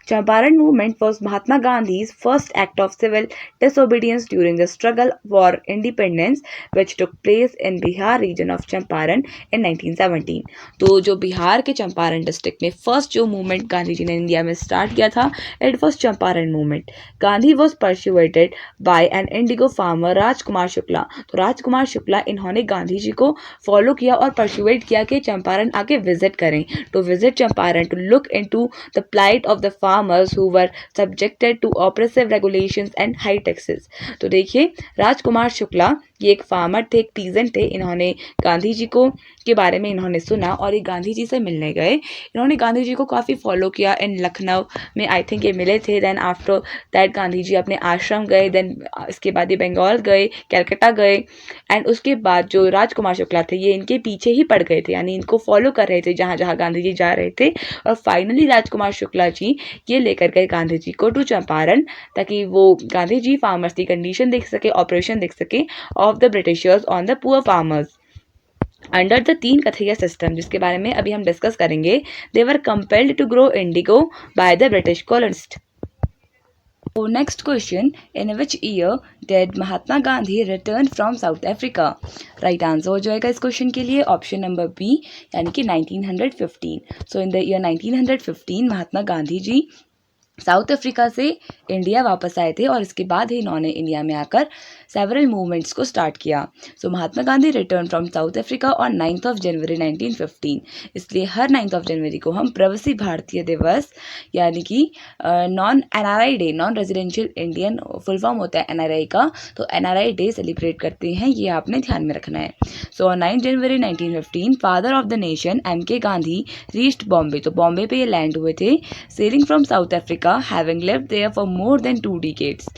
Champaran movement was Mahatma Gandhi's first act of civil disobedience during the struggle for independence, which took place in Bihar region of Champaran in 1917. तो जो बिहार के चंपारण डिस्ट्रिक्ट में फर्स्ट जो मूवमेंट गांधी जी ने इंडिया में स्टार्ट किया था it was Champaran movement. Gandhi was persuaded by an indigo farmer Rajkumar Shukla. तो राजकुमार शुक्ला इन्होंने गांधी जी को फॉलो किया और परस्यूएट किया कि चंपारण आके विजिट करें. To visit Champaran to look into the the plight of the farmers who were subjected to oppressive regulations and high taxes. तो देखिए, राजकुमार शुक्ला ये एक फार्मर थे, एक पीजेंट थे. इन्होंने गांधी जी को के बारे में इन्होंने सुना और ये गांधी जी से मिलने गए. इन्होंने गांधी जी को काफ़ी फॉलो किया. इन लखनऊ में आई थिंक ये मिले थे. Then after that Gandhi ji अपने आश्रम गए. देन इसके बाद ये बंगाल गए, कलकत्ता गए. एंड उसके बाद जो राजकुमार शुक्ला थे ये इनके पीछे ही पड़ गए थे, यानी इनको फॉलो कर रहे थे जहाँ जहाँ गांधी जी जा रहे थे. और फाइनली राजकुमार शुक्ला जी ये लेकर गए गांधी जी को टू चंपारण, ताकि वो गांधी जी फार्मर्स की कंडीशन देख सके, ऑपरेशन देख सके of the Britishers on the poor farmers under the तीन कथैया सिस्टम, जिसके बारे में अभी हम डिस्कस करेंगे. They were compelled to grow indigo by the British colonist. So next question, in which year did Mahatma Gandhi return from South Africa? Right answer हो जाएगा इस क्वेश्चन के लिए ऑप्शन नंबर बी, यानी कि 1915. So in the year 1915 Mahatma Gandhi ji South Africa से इंडिया वापस आए थे और इसके बाद ही इन्होंने इंडिया में आकर सेवरल मूवमेंट्स को स्टार्ट किया. So Mahatma Gandhi return from South Africa on 9th of January 1915. इसलिए हर 9th of January को हम प्रवासी भारतीय दिवस यानी कि non NRI day, non residential Indian full form होता है NRI का, तो NRI डे सेलिब्रेट करते हैं. ये आपने ध्यान में रखना है. So on 9 January 1915 father of the nation MK Gandhi reached Bombay. तो बॉम्बे पे ये लैंड हुए थे, selling from South Africa, having lived there for more than 2 decades.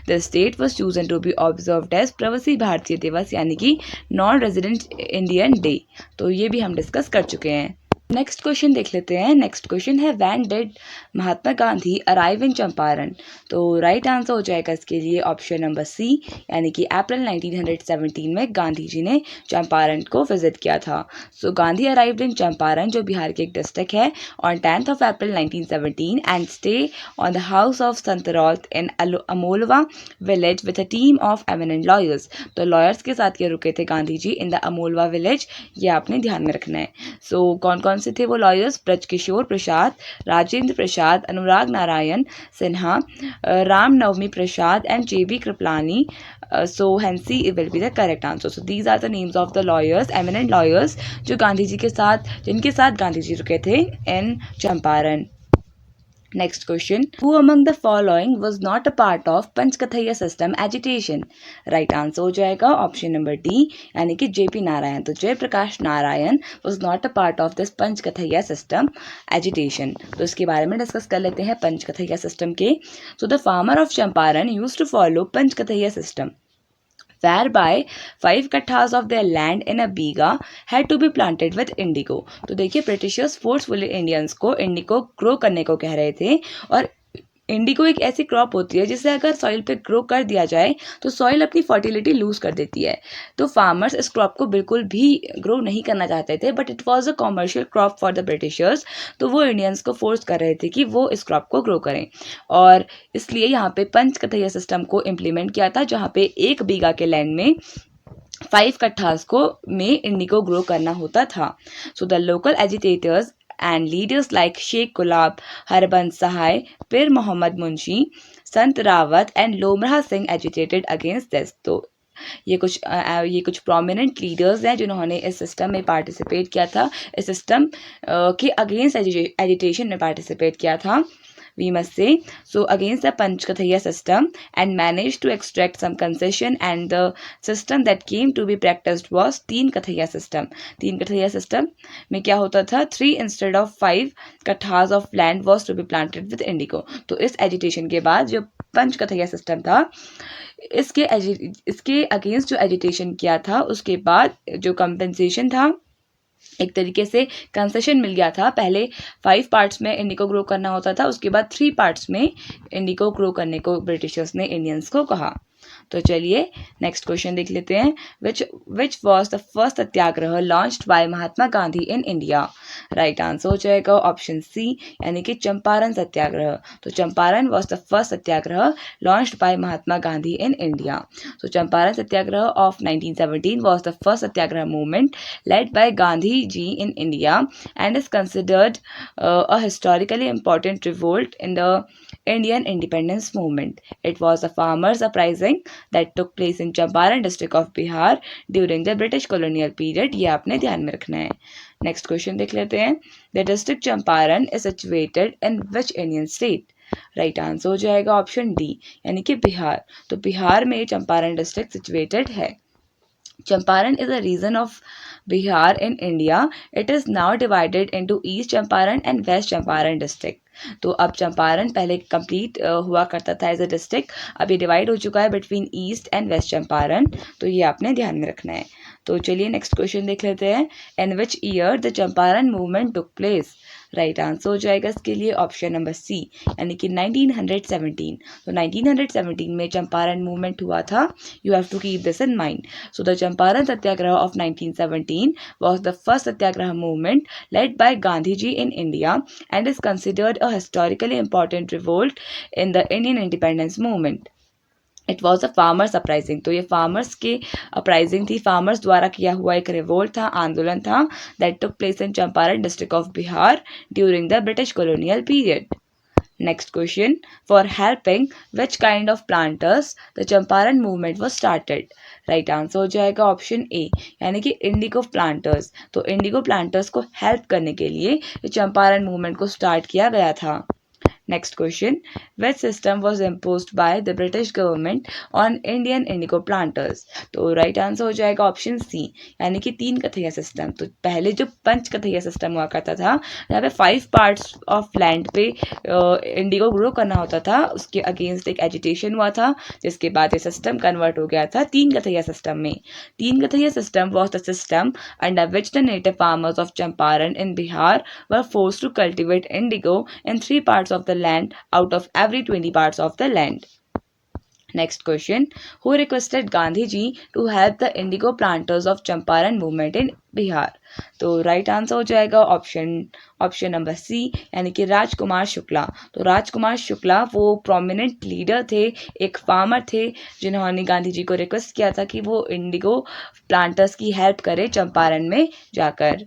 The state was chosen to be observed as प्रवासी भारतीय दिवस यानी कि नॉन रेजिडेंट इंडियन डे. तो ये भी हम डिस्कस कर चुके हैं. नेक्स्ट क्वेश्चन देख लेते हैं. नेक्स्ट क्वेश्चन है when did Mahatma Gandhi arrive in Champaran. तो राइट आंसर हो जाएगा इसके लिए ऑप्शन नंबर सी, यानी कि अप्रैल 1917 में गांधी जी ने चंपारण को विजिट किया था. So Gandhi arrived in Champaran, जो बिहार की एक डिस्ट्रिक्ट है, on 10th of April 1917 and stay on the house of Sant Raut in Amolwa village with a team of eminent lawyers. तो लॉयर्स के साथ ये रुके थे Gandhi ji in the Amolwa village. ये आपने ध्यान में रखना है. सो कौन कौन से थे वो lawyers? Brajkishore Prasad, Rajendra Prasad, Anurag Narayan Sinha, Ram Navami Prasad and JB Kripalani. So Hansi will be the correct answer. So these are the names of the lawyers, eminent lawyers, जो गांधी जी के साथ, जिनके साथ गांधी जी रुके थे इन Champaran. Next question, who among the following was not a part of पंचकथैया system agitation? Right answer हो जाएगा ऑप्शन नंबर डी, यानी कि JP नारायण. तो Jayaprakash Narayan was not a part of this पंचकथैया system agitation. तो इसके बारे में डिस्कस कर लेते हैं पंचकथैया सिस्टम के. So the farmer of Champaran used to follow पंचकथैया system, whereby 5 kathas of their land in a biga had to be planted with indigo. तो देखिए, ब्रिटिशर्स फोर्सफुली इंडियंस को इंडिगो ग्रो करने को कह रहे थे. और इंडिगो एक ऐसी क्रॉप होती है जिसे अगर सॉइल पे ग्रो कर दिया जाए तो सॉइल अपनी फर्टिलिटी लूज कर देती है. तो फार्मर्स इस क्रॉप को बिल्कुल भी ग्रो नहीं करना चाहते थे, but it was a commercial crop for the Britishers. तो वो इंडियंस को फोर्स कर रहे थे कि वो इस क्रॉप को ग्रो करें, और इसलिए यहाँ पे पंचकथैया सिस्टम को इम्प्लीमेंट किया था, जहाँ पे 1 बीघा के लैंड में 5 कट्ठास को में इंडिगो ग्रो करना होता था. So the local agitators and leaders like Sheikh Gulab, Harbans Sahai, Pir Mohammad Munshi, Sant Rawat and Lomrah Singh agitated against this. तो ये कुछ प्रोमिनेंट लीडर्स हैं जिन्होंने इस सिस्टम में पार्टिसिपेट किया था, इस सिस्टम के अगेंस्ट एजिटेशन में पार्टिसिपेट किया था, we must say. So against the Panchkathaiya system, and managed to extract some concession, and the system that came to be practiced was तीन कथैया system. तीन कथैया system में क्या होता था? 3 instead of 5 कट्ठास of land was to be planted with indigo. तो इस एजिटेशन के बाद जो पंचकथैया सिस्टम था, इसके अगेंस्ट जो एजिटेशन किया था, उसके बाद जो कंपेंसेशन था, एक तरीके से कंसेशन मिल गया था. पहले 5 पार्ट्स में इंडिगो ग्रो करना होता था, उसके बाद 3 पार्ट्स में इंडिगो ग्रो करने को ब्रिटिशर्स ने इंडियंस को कहा. तो चलिए नेक्स्ट क्वेश्चन देख लेते हैं. Which was the first Satyagraha launched by Mahatma Gandhi in India? Right answer हो जाएगा ऑप्शन सी, यानी कि चंपारण सत्याग्रह. तो Champaran was the first Satyagraha launched by Mahatma Gandhi in India. So Champaran Satyagraha of 1917 was the first Satyagraha movement led by Gandhi ji in India and is considered a historically important revolt in the Indian independence movement. It was a farmers' uprising helping that took place in Champaran district of Bihar during the British colonial period. ये आपने ध्यान में रखना है. नेक्स्ट क्वेश्चन देख लेते हैं. The district Champaran is situated in which Indian state? Right answer हो जाएगा ऑप्शन डी यानी कि बिहार. तो बिहार में चंपारण डिस्ट्रिक्ट सिचुएटेड है. Champaran is a region of Bihar in India. It is now divided into East Champaran and West Champaran district. तो अब चंपारण पहले कंप्लीट हुआ करता था एज अ डिस्ट्रिक्ट, अब ये डिवाइड हो चुका है between east and west Champaran. तो ये आपने ध्यान में रखना है. तो चलिए नेक्स्ट क्वेश्चन देख लेते हैं. In which year the Champaran movement took place? Right answer हो जाएगा इसके लिए ऑप्शन नंबर सी यानी कि 1917. तो 1917 में चंपारण मूवमेंट हुआ था. You have to keep this in mind. So the Champaran Satyagraha of 1917 was the first satyagraha movement led by Gandhiji in India and is considered a historically important revolt in the Indian independence movement. It was a farmers uprising. तो ये फार्मर्स के अपराइजिंग थी, फार्मर्स द्वारा किया हुआ एक रिवोल्ट था, आंदोलन था, that took place in Champaran district of Bihar during the British colonial period. Next question. For helping which kind of planters the Champaran movement was started? Right answer हो जाएगा ऑप्शन ए यानी कि इंडिगो प्लांटर्स. तो इंडिगो प्लांटर्स को हेल्प करने के लिए चंपारण मूवमेंट को स्टार्ट किया गया था. Next question. Which system was imposed by the British government on Indian indigo planters? तो राइट आंसर हो जाएगा ऑप्शन सी यानी कि 3 कथैया सिस्टम. तो पहले जो पंच कथैया सिस्टम हुआ करता था जहाँ पे 5 पार्ट्स ऑफ लैंड पे इंडिगो ग्रो करना होता था, उसके अगेंस्ट एक एजिटेशन हुआ था, जिसके बाद ये सिस्टम कन्वर्ट हो गया था 3 कथैया सिस्टम में. 3 Kathaiya system was the system under which the native farmers of Champaran in Bihar were forced to cultivate indigo in 3 parts of the land out of every 20 parts of the land. Next question. Who requested Gandhiji to help the indigo planters of Champaran movement in Bihar? तो राइट आंसर हो जाएगा ऑप्शन नंबर सी यानी कि राजकुमार शुक्ला. तो राजकुमार शुक्ला वो प्रोमिनेंट लीडर थे, एक फार्मर थे, जिन्होंने गांधी जी को रिक्वेस्ट किया था कि वो इंडिगो प्लांटर्स की हेल्प करे चंपारण में जाकर.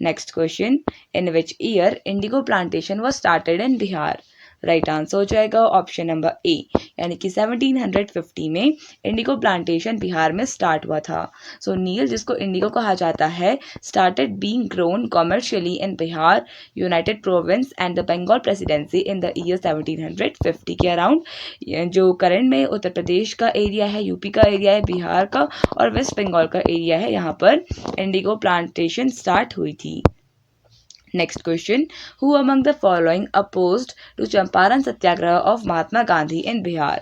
Next question. In which year Indigo plantation was started in Bihar? Right answer हो जाएगा ऑप्शन नंबर ए यानी कि 1750 में इंडिगो प्लांटेशन बिहार में स्टार्ट हुआ था. सो नील जिसको इंडिगो कहा जाता है started being grown commercially in Bihar, United province and the Bengal presidency in the year 1750 के अराउंड. जो करंट में उत्तर प्रदेश का एरिया है, यूपी का एरिया है, बिहार का और वेस्ट बंगाल का एरिया है, यहाँ पर इंडिगो प्लांटेशन स्टार्ट हुई थी. Next question. Who among the following opposed to Champaran Satyagraha of Mahatma Gandhi in Bihar?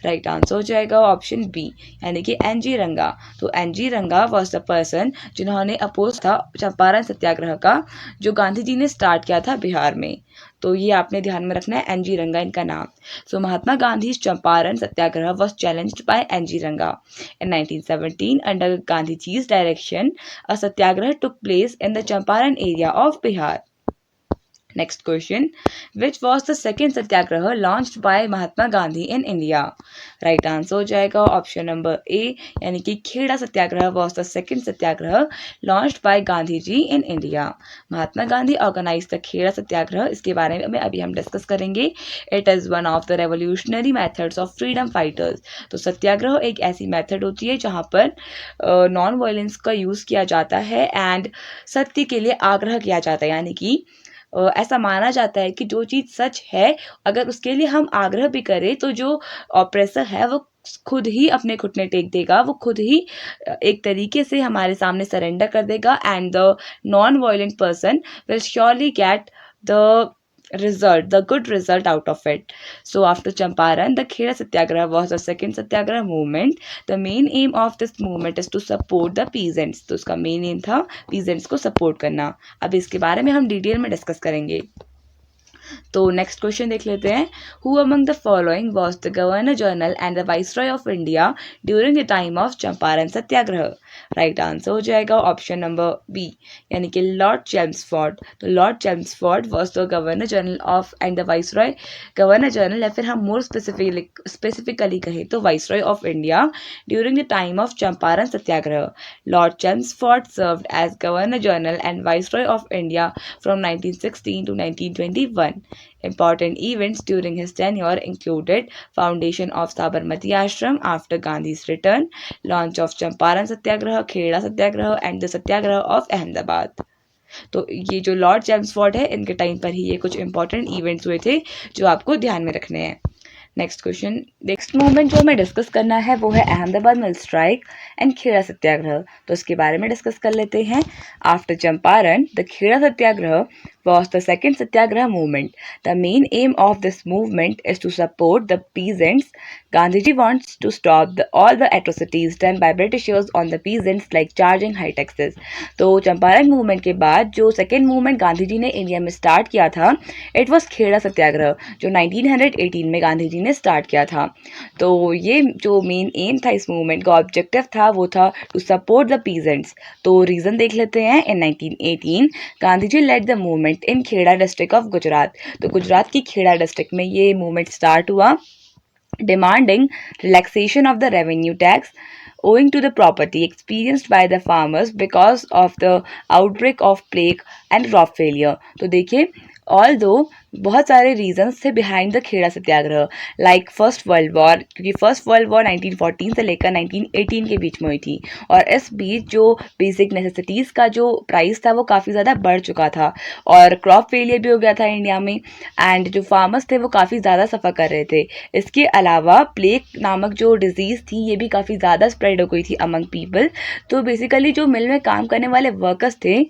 Right answer हो जाएगा ऑप्शन बी यानी कि एनजी रंगा. तो एनजी रंगा वॉज द पर्सन जिन्होंने अपोज था चंपारण सत्याग्रह का, जो गांधी जी ने स्टार्ट किया था बिहार में. तो ये आपने ध्यान में रखना है, एनजी रंगा इनका नाम. सो महात्मा गांधी चंपारण सत्याग्रह वॉज चैलेंज्ड बाय एनजी रंगा. In 1917, under Gandhiji's direction, a satyagraha took place in the Champaran area of Bihar. Next question. Which was the second satyagraha launched by Mahatma Gandhi in India? Right answer हो जाएगा ऑप्शन नंबर ए यानी कि Kheda satyagraha was the second satyagraha launched by Gandhi ji in India. Mahatma Gandhi organize the Kheda satyagraha. इसके बारे में अभी हम डिस्कस करेंगे. It is one of the revolutionary methods of freedom fighters. तो सत्याग्रह एक ऐसी मेथड होती है जहाँ पर नॉन वायलेंस का यूज़ किया जाता है एंड सत्य के लिए आग्रह किया जाता है. यानी कि ऐसा माना जाता है कि जो चीज़ सच है अगर उसके लिए हम आग्रह भी करें तो जो ऑप्रेसर है वो खुद ही अपने घुटने टेक देगा, वो खुद ही एक तरीके से हमारे सामने सरेंडर कर देगा and the non violent person will surely get the good result out of it. So after Champaran, the Kheda Satyagraha was the second Satyagraha movement. The main aim of this movement is to support the peasants. तो उसका main aim था peasants को support करना. अब इसके बारे में हम डिटेल में डिस्कस करेंगे. तो नेक्स्ट क्वेश्चन देख लेते हैं. Who among the following was the governor general and the viceroy of India during the time of Champaran Satyagraha? Right answer हो जाएगा ऑप्शन नंबर बी यानी कि लॉर्ड चेम्सफोर्ड. तो lord Chelmsford was the governor general of and the viceroy, governor general या फिर हम मोर स्पेसिफिकली कहें तो viceroy of India during the time of Champaran Satyagraha. Lord Chelmsford served as governor general and viceroy of India from 1916 to 1921. Important events during his tenure included foundation of Sabarmati Ashram after Gandhi's return, launch of Champaran Satyagraha, Kheda Satyagraha and the Satyagraha of Ahmedabad. तो ये जो लॉर्ड चैम्सफोर्ड है इनके टाइम पर ही ये कुछ इंपॉर्टेंट इवेंट्स हुए थे जो आपको ध्यान में रखने हैं। नेक्स्ट क्वेश्चन, नेक्स्ट मूवमेंट जो हमें डिस्कस करना है वो है Ahmedabad mill strike and Kheda satyagraha. तो इसके बारे में डिस्कस कर लेते हैं। After Champaran the Kheda satyagraha was the second satyagraha movement. The main aim of this movement is to support the peasants. Gandhiji wants to stop all the atrocities done by Britishers on the peasants like charging high taxes. तो चंपारण मूवमेंट के बाद जो सेकेंड मूवमेंट गांधी जी ने इंडिया में स्टार्ट किया था इट वॉज खेड़ा सत्याग्रह जो 1918 में गांधी जी ने स्टार्ट किया था। तो ये जो मेन एम था इस मूवमेंट का ऑब्जेक्टिव था वो था टू सपोर्ट द पीजेंट्स। तो रीजन देख लेते हैं। In 1918 Gandhi ji led the movement in Kheda district of Gujarat. तो गुजरात की खेड़ा डिस्ट्रिक्ट में ये मूवमेंट स्टार्ट हुआ demanding relaxation of the revenue tax owing to the property experienced by the farmers because of the outbreak of plague and crop failure। तो देखिए ऑल दो बहुत सारे रीजंस थे behind the Kheda Satyagraha like first world war, क्योंकि फर्स्ट वर्ल्ड वॉर 1914 से लेकर 1918 के बीच में हुई थी और इस बीच जो बेसिक नेसेसिटीज़ का जो प्राइस था वो काफ़ी ज़्यादा बढ़ चुका था और क्रॉप फेलियर भी हो गया था इंडिया में एंड जो फार्मर्स थे वो काफ़ी ज़्यादा सफ़र कर रहे थे। इसके अलावा प्लेग नामक जो डिजीज़ थी ये भी काफ़ी ज़्यादा स्प्रेड हो गई थी अमंग पीपल। तो बेसिकली जो मिल में काम करने वाले वर्कर्स थे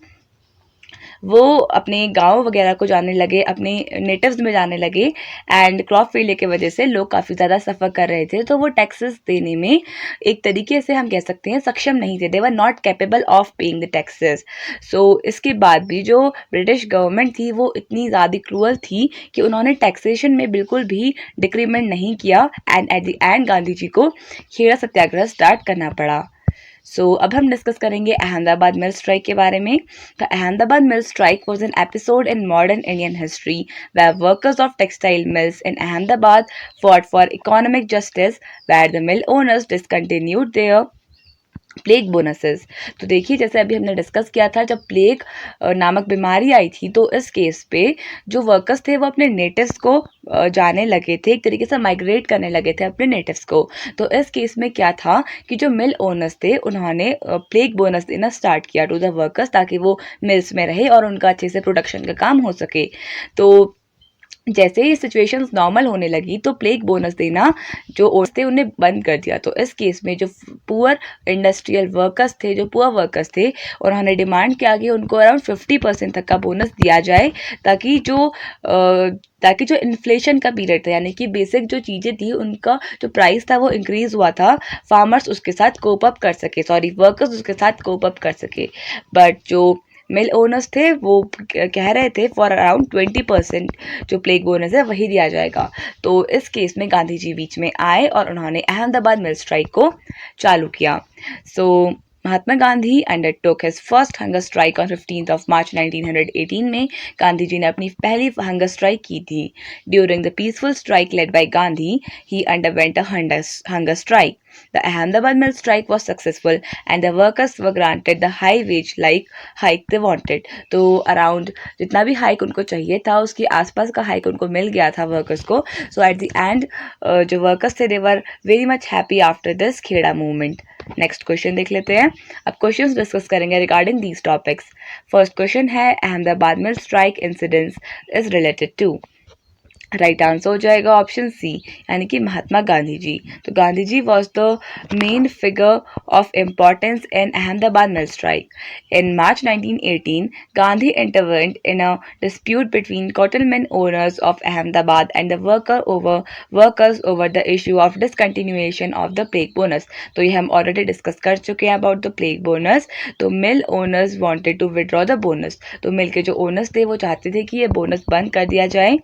वो अपने गांव वगैरह को जाने लगे, अपने नेटिव्स में जाने लगे एंड क्रॉप फेलियर की वजह से लोग काफ़ी ज़्यादा सफ़र कर रहे थे। तो वो टैक्सेस देने में एक तरीके से हम कह सकते हैं सक्षम नहीं थे। They were not capable of paying the taxes. So इसके बाद भी जो ब्रिटिश गवर्नमेंट थी वो इतनी ज़्यादा क्रूअल थी कि उन्होंने टैक्सेशन में बिल्कुल भी डिक्रीमेंट नहीं किया and at the end Gandhi ji को खेड़ा सत्याग्रह स्टार्ट करना पड़ा। अब हम डिस्कस करेंगे अहमदाबाद मिल स्ट्राइक के बारे में। The Ahmedabad Mill Strike was an episode in modern Indian history where workers of textile mills in Ahmedabad fought for economic justice, where the mill owners discontinued their plague bonuses. तो देखिए जैसे अभी हमने डिस्कस किया था जब प्लेग नामक बीमारी आई थी तो इस केस पे जो वर्कर्स थे वो अपने नेटिव्स को जाने लगे थे, एक तरीके से माइग्रेट करने लगे थे अपने नेटिव्स को। तो इस केस में क्या था कि जो मिल ओनर्स थे उन्होंने प्लेग बोनस देना स्टार्ट किया टू द वर्कर्स ताकि वो मिल्स में रहे और उनका अच्छे से प्रोडक्शन का काम हो सके। तो जैसे ही सिचुएशंस नॉर्मल होने लगी तो प्लेग बोनस देना जो ओर्स थे उन्हें बंद कर दिया। तो इस केस में जो पुअर इंडस्ट्रियल वर्कर्स थे, जो पुअर वर्कर्स थे, उन्होंने डिमांड किया कि उनको अराउंड 50% तक का बोनस दिया जाए ताकि जो इन्फ्लेशन का पीरियड था यानी कि बेसिक जो चीज़ें थी उनका जो प्राइस था वो इंक्रीज हुआ था, फार्मर्स उसके साथ कोप अप कर सके, वर्कर्स उसके साथ कोप अप कर सके। बट जो मिल ओनर्स थे वो कह रहे थे फॉर अराउंड 20% जो प्लेग बोनस है वही दिया जाएगा। तो इस केस में गांधी जी बीच में आए और उन्होंने अहमदाबाद मिल स्ट्राइक को चालू किया। Mahatma Gandhi undertook his first hunger strike on 15th of March 1918 में गांधी जी ने अपनी पहली हंगर स्ट्राइक की थी। During the peaceful strike led by Gandhi he underwent a hunger strike. The Ahmedabad mill strike was successful and the workers were granted the high wage like hike they wanted। तो अराउंड जितना भी हाइक उनको चाहिए था उसके आसपास का हाइक उनको मिल गया था वर्कर्स को। सो एट द एंड जो वर्कर्स थे they were very much happy after this Kheda movement. Next question देख लेते हैं। अब क्वेश्चंस डिस्कस करेंगे regarding these topics. First question है Ahmedabad mill strike incidents is related to. Right answer हो जाएगा ऑप्शन सी यानी कि महात्मा गांधी जी। तो Gandhi ji was the main figure of importance in Ahmedabad mill strike. In March 1918 Gandhi intervened in a dispute between cotton mill owners of Ahmedabad and the workers over the issue of discontinuation of the plague bonus. तो ये हम ऑलरेडी डिस्कस कर चुके हैं अबाउट द प्लेग बोनस। तो mill owners wanted to withdraw the bonus. तो मिल के जो ओनर्स थे वो चाहते थे कि ये बोनस बंद कर दिया जाए।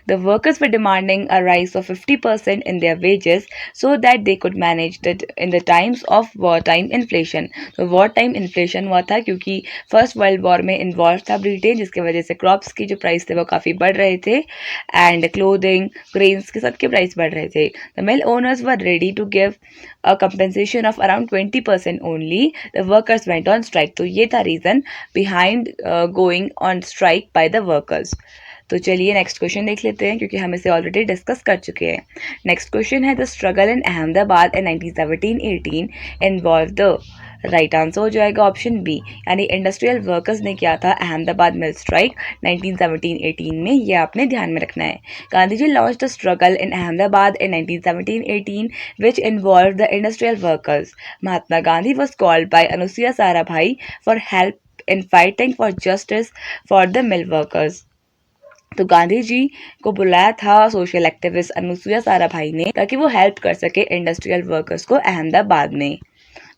The workers were demanding a rise of 50% in their wages so that they could manage that in the times of wartime inflation। तो वॉर टाइम इन्फ्लेशन हुआ था क्योंकि फर्स्ट वर्ल्ड वॉर में इन्वॉल्व था ब्रिटेन, जिसकी वजह से क्रॉप्स की जो प्राइस थे वो काफ़ी बढ़ रहे थे एंड क्लोथिंग ग्रेन्स के सबके प्राइस बढ़ रहे थे। The mill owners were ready to give a compensation of around 20% only. The workers went on strike. तो ये था reason behind going on strike by the workers. तो चलिए नेक्स्ट क्वेश्चन देख लेते हैं, क्योंकि हम इसे ऑलरेडी डिस्कस कर चुके हैं। नेक्स्ट क्वेश्चन है the struggle in Ahmedabad in 1917-18 involve the. Right answer हो जाएगा ऑप्शन बी, यानी इंडस्ट्रियल वर्कर्स ने किया था अहमदाबाद मिल स्ट्राइक 1917-18 में, ये आपने ध्यान में रखना है। Gandhi ji launch the struggle in Ahmedabad in 1917-18 which involved the industrial workers. Mahatma Gandhi was called by Anusuya Sarabhai for help in fighting for justice for the mill workers. तो गांधी जी को बुलाया था सोशल एक्टिविस्ट अनुसुईया साराभाई ने, ताकि वो हेल्प कर सके इंडस्ट्रियल वर्कर्स को अहमदाबाद में।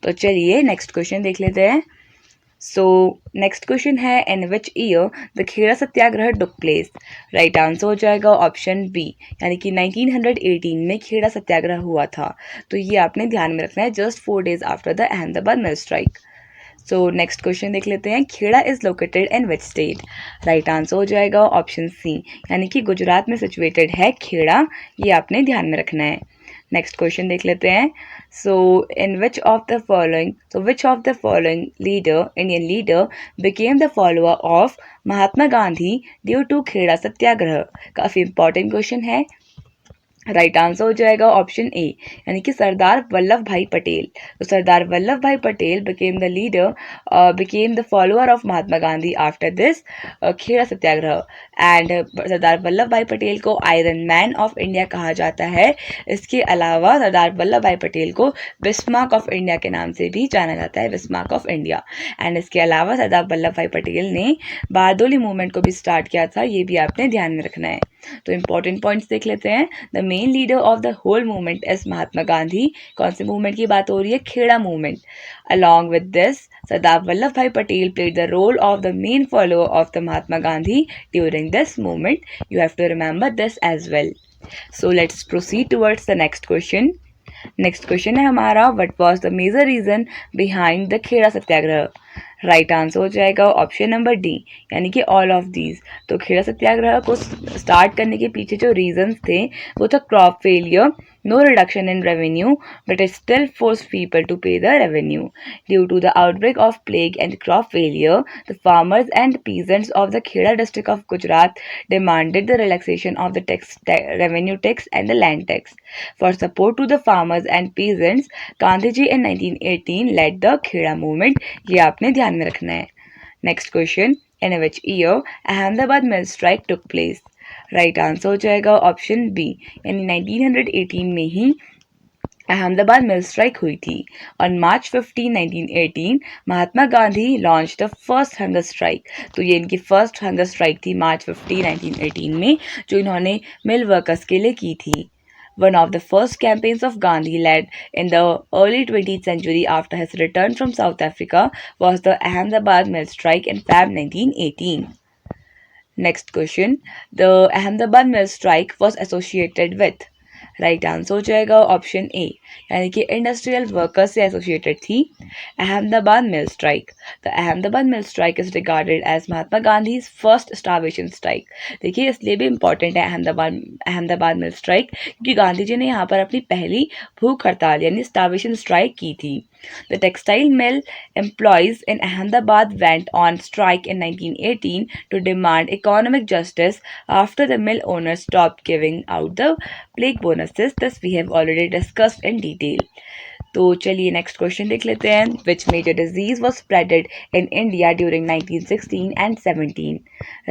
तो चलिए नेक्स्ट क्वेश्चन देख लेते हैं। सो नेक्स्ट क्वेश्चन है in which year the Kheda satyagraha took place. Right answer हो जाएगा ऑप्शन बी, यानी कि 1918 में खेड़ा सत्याग्रह हुआ था। तो ये आपने ध्यान में रखना है, just 4 days after the Ahmedabad mill strike. So next question देख लेते हैं, Kheda is located in which state. Right answer हो जाएगा ऑप्शन सी, यानी कि गुजरात में सिचुएटेड है खेड़ा, ये आपने ध्यान में रखना है। नेक्स्ट क्वेश्चन देख लेते हैं। So which of the following leader, Indian leader, became the follower of Mahatma Gandhi due to Kheda satyagraha. काफ़ी इंपॉर्टेंट क्वेश्चन है। राइट आंसर हो जाएगा ऑप्शन ए, यानी कि सरदार वल्लभ भाई पटेल। तो Sardar Vallabh Bhai Patel became the follower of Mahatma Gandhi after this Kheda satyagraha. And Sardar Vallabh Bhai Patel को आयरन मैन ऑफ इंडिया कहा जाता है। इसके अलावा सरदार वल्लभ भाई पटेल को बिस्मार्क ऑफ इंडिया के नाम से भी जाना जाता है, बिस्मार्क ऑफ इंडिया। एंड इसके अलावा सरदार वल्लभ भाई पटेल ने बारदोली मूवमेंट को भी स्टार्ट किया था, ये भी आपने ध्यान में रखना है। तो इंपॉर्टेंट पॉइंट्स देख लेते हैं। The main leader of the whole movement is Mahatma Gandhi. कौन से मूवमेंट की बात हो रही है? Kheda movement. Along with this Sardar Vallabh Bhai Patel played the role of the main follower of the Mahatma Gandhi during this movement. You have to remember this as well. So let's proceed towards the next question. Next question है हमारा, what was the major reason behind the Kheda Satyagraha. Right answer हो जाएगा ऑप्शन नंबर डी, यानी कि ऑल ऑफ दीज। तो खेड़ा सत्याग्रह को स्टार्ट करने के पीछे जो रीजंस थे वो था crop failure, no reduction in revenue, but it still forced people to pay the revenue. Due to the outbreak of plague and crop failure, the farmers and peasants of the Kheda district of Gujarat demanded the relaxation of the revenue tax and the land tax. For support to the farmers and peasants, Gandhiji in 1918 led the Kheda movement. ये आपने ध्यान में रखना है। Next question, in which year Ahmedabad mill strike took place? Right answer हो जाएगा ऑप्शन बी, यानी 1918 में ही अहमदाबाद मिल स्ट्राइक हुई थी। On March 15, 1918 Mahatma Gandhi launch the first hunger strike. तो ये इनकी फर्स्ट हंगर स्ट्राइक थी मार्च 15, 1918 में, जो इन्होंने मिल वर्कर्स के लिए की थी। One of the first campaigns of Gandhi led in the early 20th century after his return from South Africa was the Ahmedabad mill strike in Feb 1918. Next question, the Ahmedabad mill strike was associated with। Right answer हो जाएगा ऑप्शन ए, यानी कि इंडस्ट्रियल वर्कर्स से एसोसिएटेड थी Ahmedabad mill strike. The Ahmedabad mill strike is regarded as Mahatma Gandhi first starvation strike. देखिए इसलिए भी इम्पॉर्टेंट है अहमदाबाद मिल स्ट्राइक, क्योंकि गांधी जी ने यहाँ पर अपनी पहली भूख हड़ताल यानी स्टार्वेशन स्ट्राइक की थी। The textile mill employees in Ahmedabad went on strike in 1918 to demand economic justice after the mill owners stopped giving out the plague bonuses. This we have already discussed in detail. तो चलिए नेक्स्ट क्वेश्चन देख लेते हैं। Which major disease was spreaded in India during 1916 and 17।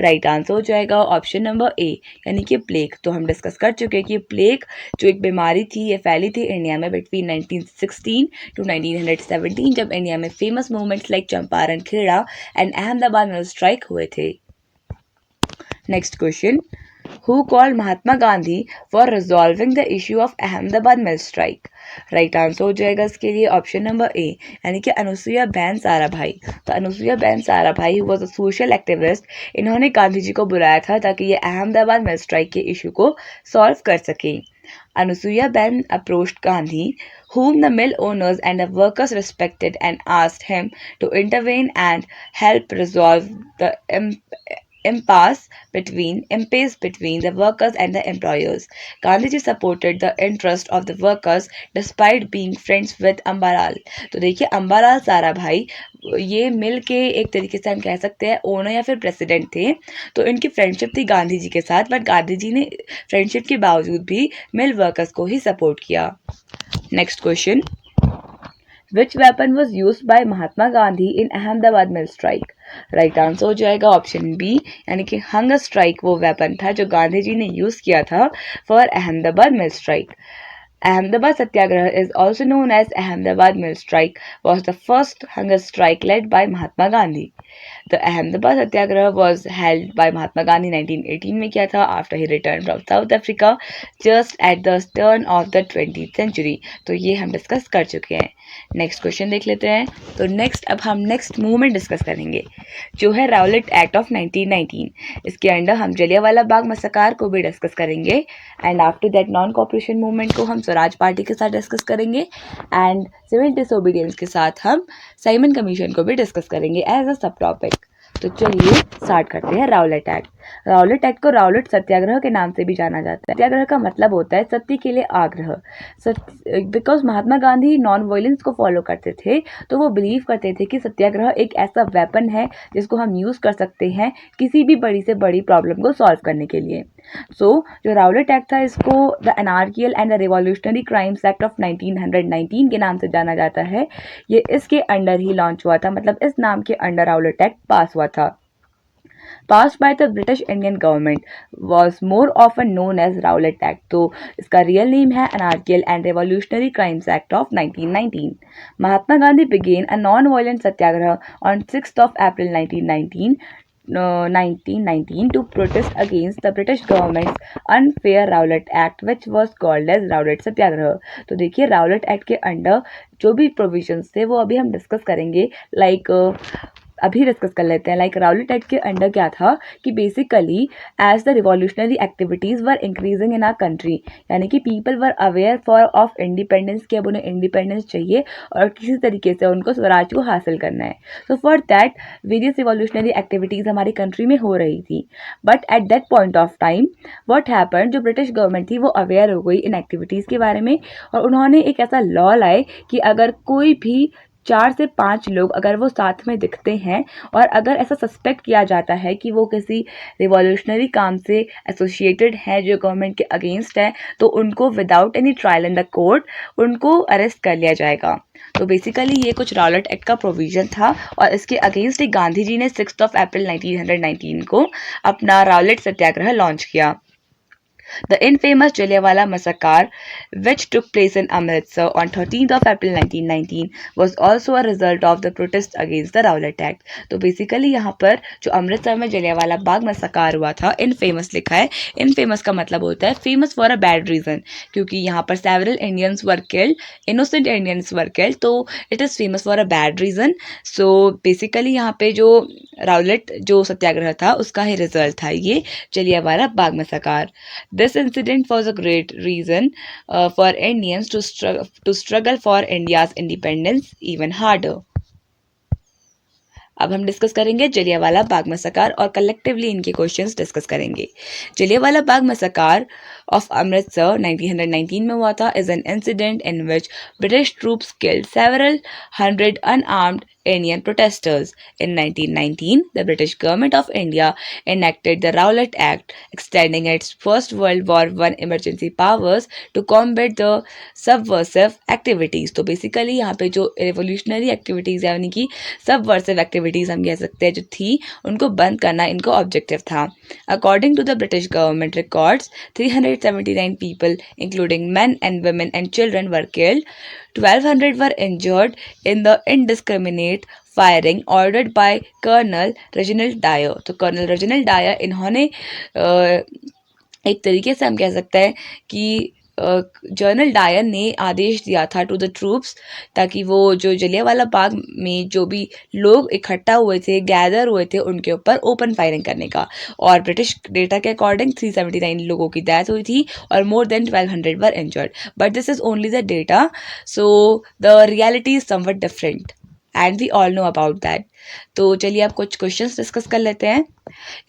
Right answer हो जाएगा ऑप्शन नंबर ए, यानी कि प्लेग। तो हम डिस्कस कर चुके हैं कि प्लेग जो एक बीमारी थी ये फैली थी इंडिया में बिटवीन 1916 टू 1917, जब इंडिया में famous movements like Champaran, Kheda and Ahmedabad mill strike हुए थे। Next question, who called Mahatma Gandhi for resolving the issue of Ahmedabad mill strike? Right answer हो जाएगा इसके लिए ऑप्शन नंबर ए, यानी कि अनुसुईया बहन साराभाई। तो अनुसुईया बहन Sarabhai was a social activist. इन्होंने गांधी जी को बुलाया था ताकि ये अहमदाबाद मिल स्ट्राइक के इशू को सॉल्व कर सकें। अनुसुईया बहन approached Gandhi, whom the mill owners and the workers respected, and asked him to intervene and help resolve the impasse between the workers and the employers. Gandhiji supported the interest of the workers despite being friends with Ambaral. तो देखिए अम्बालाल साराभाई ये मिल के एक तरीके से हम कह सकते हैं ओनर या फिर प्रेसिडेंट थे, तो इनकी फ्रेंडशिप थी गांधी जी के साथ, बट गांधी जी ने फ्रेंडशिप के बावजूद भी मिल वर्कर्स को ही सपोर्ट किया. Next question, Which weapon was used by Mahatma Gandhi in Ahmedabad mill strike? Right answer हो जाएगा ऑप्शन बी, यानी कि हंगर स्ट्राइक वो वेपन था जो गांधी जी ने यूज किया था for Ahmedabad mill strike. Ahmedabad Satyagraha is also known as Ahmedabad Mill Strike, was the first hunger strike led by Mahatma Gandhi. The Ahmedabad Satyagraha was held by Mahatma Gandhi 1918 में किया था after he returned from South Africa just at the turn of the 20th century. तो ये हम डिस्कस कर चुके हैं. नेक्स्ट क्वेश्चन देख लेते हैं. तो अब हम नेक्स्ट मूवमेंट डिस्कस करेंगे जो है राउलेट एक्ट ऑफ 1919. इसके अंडर हम जलियांवाला बाग मसाकार को भी डिस्कस करेंगे and after that non cooperation movement को हम स्वराज पार्टी के साथ डिस्कस करेंगे एंड सिविल डिसोबीडियंस के साथ हम साइमन कमीशन को भी डिस्कस करेंगे एज अ सब टॉपिक. तो चलिए स्टार्ट करते हैं राउलेट एक्ट. राउलेट एक्ट को राउलेट सत्याग्रह के नाम से भी जाना जाता है. सत्याग्रह का मतलब होता है सत्य के लिए आग्रह. Because Mahatma Gandhi non violence को फॉलो करते थे, तो वो बिलीव करते थे कि सत्याग्रह एक ऐसा वेपन है जिसको हम यूज कर सकते हैं किसी भी बड़ी से बड़ी प्रॉब्लम को सॉल्व करने के लिए. सो जो राउलेट एक्ट था इसको the anarchical and the revolutionary crimes act of 1919 के नाम से जाना जाता है. ये इसके अंडर ही लॉन्च हुआ था, मतलब इस नाम के अंडर राउलेट एक्ट पास हुआ था. Passed by the British Indian government, was more often known as Rowlatt Act. तो इसका रियल नेम है Anarchical and Revolutionary Crimes Act of 1919. Mahatma Gandhi began a non-violent satyagraha on 6th of April 1919 to protest against the British government's unfair Rowlatt Act, which was called as Rowlatt Satyagraha. तो देखिए राउलेट एक्ट के अंडर जो भी प्रोविजंस थे वो अभी हम डिस्कस करेंगे. अभी डिस्कस कर लेते हैं. राउलेट एक्ट के अंडर क्या था कि basically as the revolutionary activities were increasing in our country, यानी कि people were aware for of independence कि अब उन्हें इंडिपेंडेंस चाहिए और किसी तरीके से उनको स्वराज को हासिल करना है. So for that various revolutionary activities हमारी कंट्री में हो रही थी. But at that point of time what happen, जो ब्रिटिश गवर्नमेंट थी वो अवेयर हो गई इन एक्टिविटीज़ के बारे में और उन्होंने एक ऐसा लॉ लाए कि अगर कोई भी 4 से 5 लोग अगर वो साथ में दिखते हैं और अगर ऐसा सस्पेक्ट किया जाता है कि वो किसी रिवॉल्यूशनरी काम से एसोसिएटेड है जो गवर्नमेंट के अगेंस्ट है, तो उनको without any trial in the court उनको अरेस्ट कर लिया जाएगा. तो बेसिकली ये कुछ राउलेट एक्ट का प्रोविजन था और इसके अगेंस्ट ही गांधी जी ने 6 अप्रैल 1919 को अपना राउलेट सत्याग्रह लॉन्च किया. The infamous Jallianwala Massacre, which took place in Amritsar on 13th of April 1919, was also a result of the protest against the Rowlatt Act. तो बेसिकली यहाँ पर जो अमृतसर में जलियांवाला बाग मसाकार हुआ था, इनफेमस लिखा है. इनफेमस का मतलब होता है famous for a bad reason, क्योंकि यहाँ पर several Indians were killed, innocent Indians were killed, तो it is famous for a bad reason. So basically यहाँ पे जो राउलेट जो सत्याग्रह था उसका ही रिजल्ट था ये Jallianwala Bagh मसाकार. This incident was a great reason for Indians to struggle for India's independence even harder. अब हम डिस्कस करेंगे जलियांवाला बाग मसाकार और कलेक्टिवली इनके क्वेश्चंस डिस्कस करेंगे. जलियांवाला बाग मसाकार ऑफ अमृतसर 1919 में हुआ था. Is an incident in which British troops killed several hundred unarmoured Indian protesters. In 1919, the British government of India enacted the Rowlatt Act, extending its First World War I emergency powers to combat the subversive activities. तो बेसिकली यहाँ पे जो revolutionary activities है यानी कि subversive activities हम कह सकते हैं जो थी उनको बंद करना इनको objective था. According to the British government records, 379 people, including men and women and children, were killed. 1200 were injured in the indiscriminate firing ordered by colonel Reginald Dyer. तो कर्नल रेजिनल्ड डायर इन्होंने एक तरीके से हम कह सकते हैं कि जनरल डायर ने आदेश दिया था टू द ट्रूप्स ताकि वो जो जलियांवाला बाग में जो भी लोग इकट्ठा हुए थे गैदर हुए थे उनके ऊपर ओपन फायरिंग करने का. और ब्रिटिश डेटा के अकॉर्डिंग 379 लोगों की डेथ हुई थी और more than 1200 were injured. But this is only the data, so the reality is something different. And we all know about that. तो चलिए अब कुछ क्वेश्चंस डिस्कस कर लेते हैं।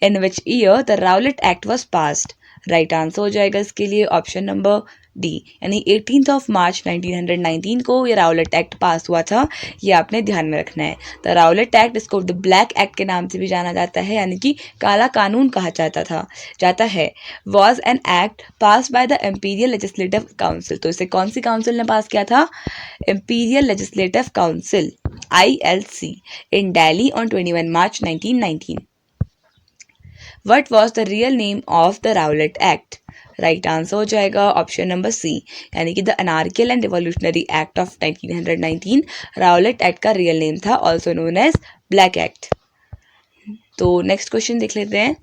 In which year the Rowlatt Act was passed? Right answer हो जाएगा इसके लिए ऑप्शन नंबर डी, यानी 18 मार्च 1919 को ये राउलेट एक्ट पास हुआ था। ये आपने ध्यान में रखना है। द राउलेट एक्ट, इसको द ब्लैक एक्ट के नाम से भी जाना जाता है, यानी कि काला कानून कहा जाता है। Was an act pass by the imperial legislative council. तो इसे कौन सी काउंसिल ने पास किया था? Imperial legislative council ILC in Delhi on 21 March 1919. What was the real name of the Rowlatt Act? Right answer हो जाएगा ऑप्शन नंबर सी, यानी कि the anarchical and revolutionary act of 1919 Rowlatt Act का रियल नेम था, also known as black act. तो नेक्स्ट क्वेश्चन देख लेते हैं।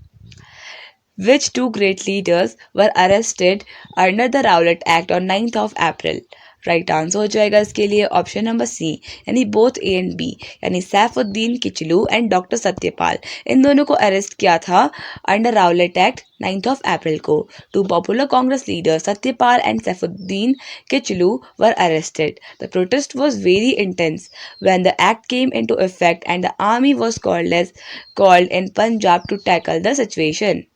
Which two great leaders were arrested under the Rowlatt Act on 9th of April? Right answer हो जाएगा इसके लिए ऑप्शन नंबर सी, यानी बोथ ए एंड बी, यानी सैफुद्दीन किचलू एंड डॉक्टर सत्यपाल, इन दोनों को अरेस्ट किया था under Rowlatt act 9th of April को। Two popular Congress leader Satyapal and Saifuddin Kitchlew were arrested. The protest was very intense when the act came into effect and the army was called in Punjab to tackle the situation.